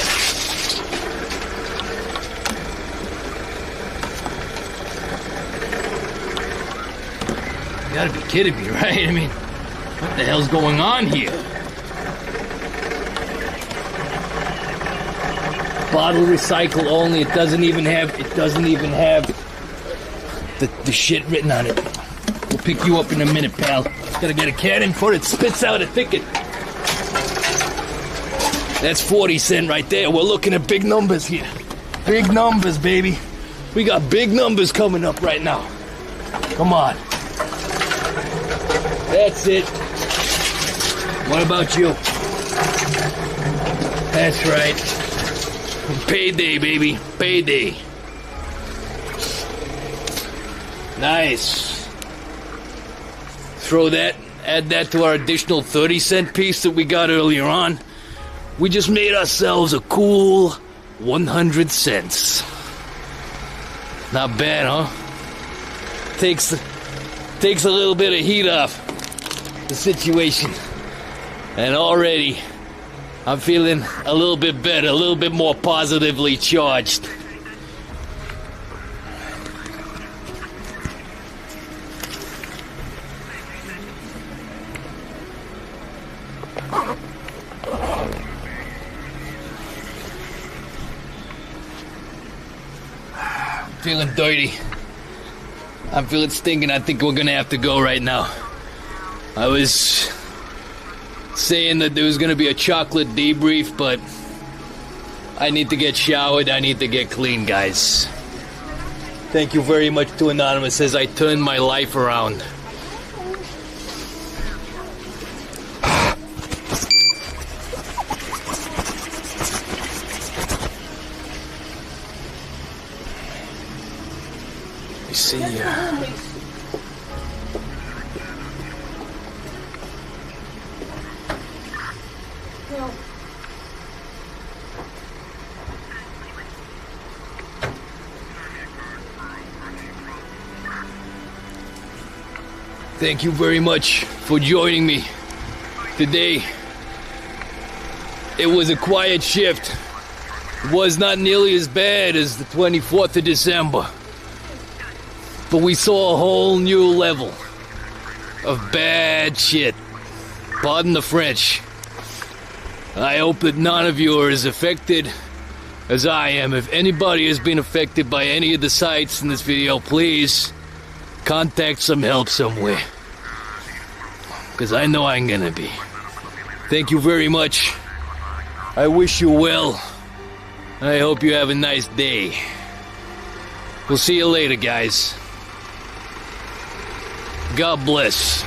You gotta be kidding me, right? I mean, what the hell's going on here? Bottle recycle only. It doesn't even have the shit written on it. We'll pick you up in a minute, pal. Gotta get a cannon before it spits out a ticket. That's 40 cents right there. We're looking at big numbers here. Big numbers, baby. We got big numbers coming up right now. Come on. That's it. What about you? That's right. Payday, baby. Payday. Nice. Throw that, add that to our additional 30-cent piece that we got earlier on. We just made ourselves a cool 100 cents. Not bad, huh? Takes a little bit of heat off the situation. And already, I'm feeling a little bit better, a little bit more positively charged. Feeling dirty. I'm feeling stinking. I think we're gonna have to go right now. I was saying that there was gonna be a chocolate debrief, but I need to get showered. I need to get clean, guys. Thank you very much to Anonymous as I turn my life around. See ya. Thank you very much for joining me today. It was a quiet shift. It was not nearly as bad as the 24th of December. But we saw a whole new level of bad shit. Pardon the French. I hope that none of you are as affected as I am. If anybody has been affected by any of the sites in this video, please contact some help somewhere. Because I know I'm gonna be. Thank you very much. I wish you well. I hope you have a nice day. We'll see you later, guys. God bless.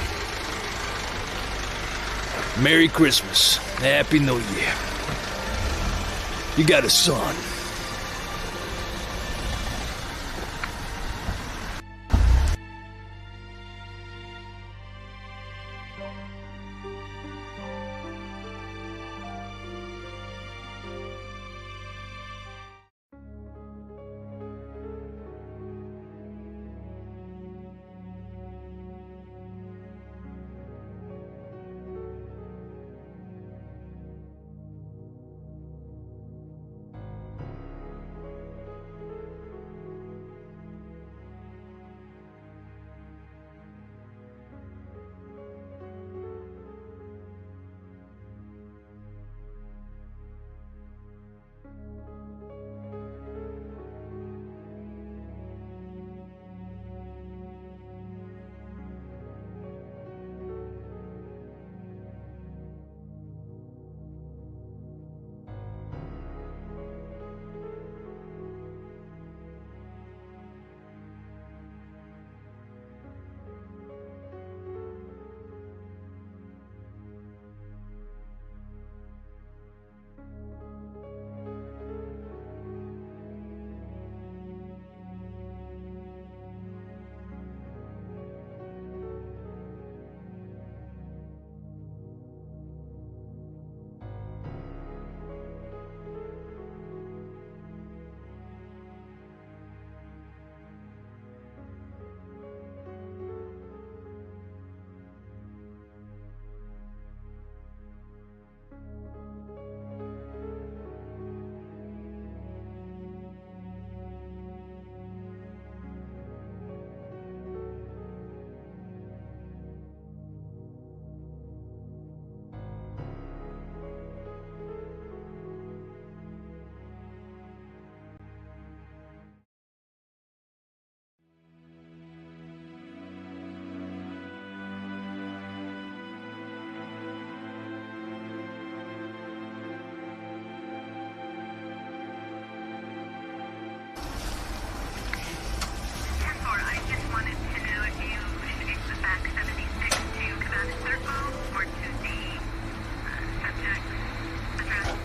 Merry Christmas. Happy New Year. You got a son.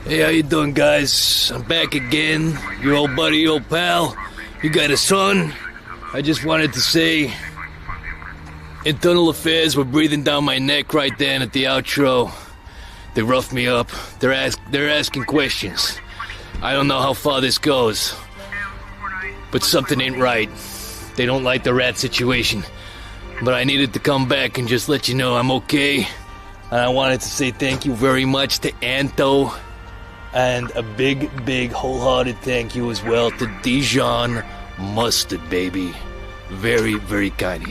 Hey, how you doing, guys? I'm back again. Your old buddy, your old pal. You got a son? I just wanted to say, internal affairs were breathing down my neck right then at the outro. They roughed me up. They're asking questions. I don't know how far this goes, but something ain't right. They don't like the rat situation. But I needed to come back and just let you know I'm okay. And I wanted to say thank you very much to Anto. And a big, big, wholehearted thank you as well to Dijon Mustard, baby. Very, very kind of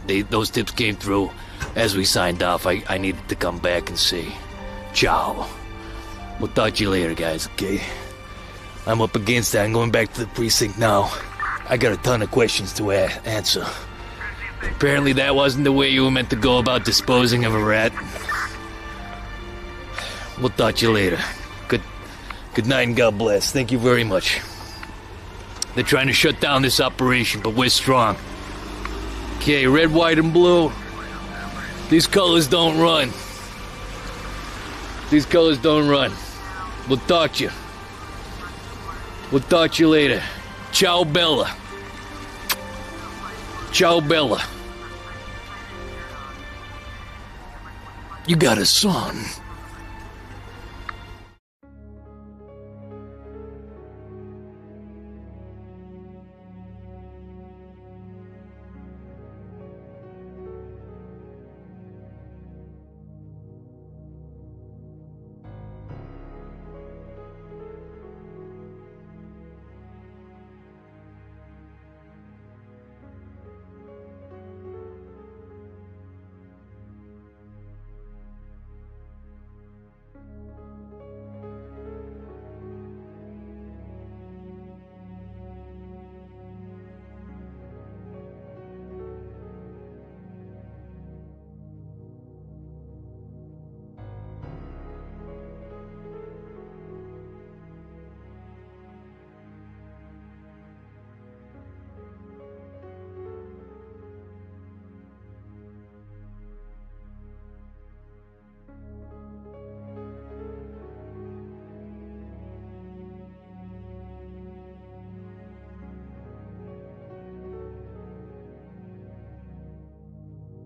you. Those tips came through as we signed off. I needed to come back and say ciao. We'll talk to you later, guys, okay? I'm up against it. I'm going back to the precinct now. I got a ton of questions to answer. Apparently that wasn't the way you were meant to go about disposing of a rat. We'll talk to you later. Good night and God bless. Thank you very much. They're trying to shut down this operation, but we're strong. Okay, red, white, and blue. These colors don't run. These colors don't run. We'll talk to you. We'll talk to you later. Ciao, Bella. Ciao, Bella. You got a son.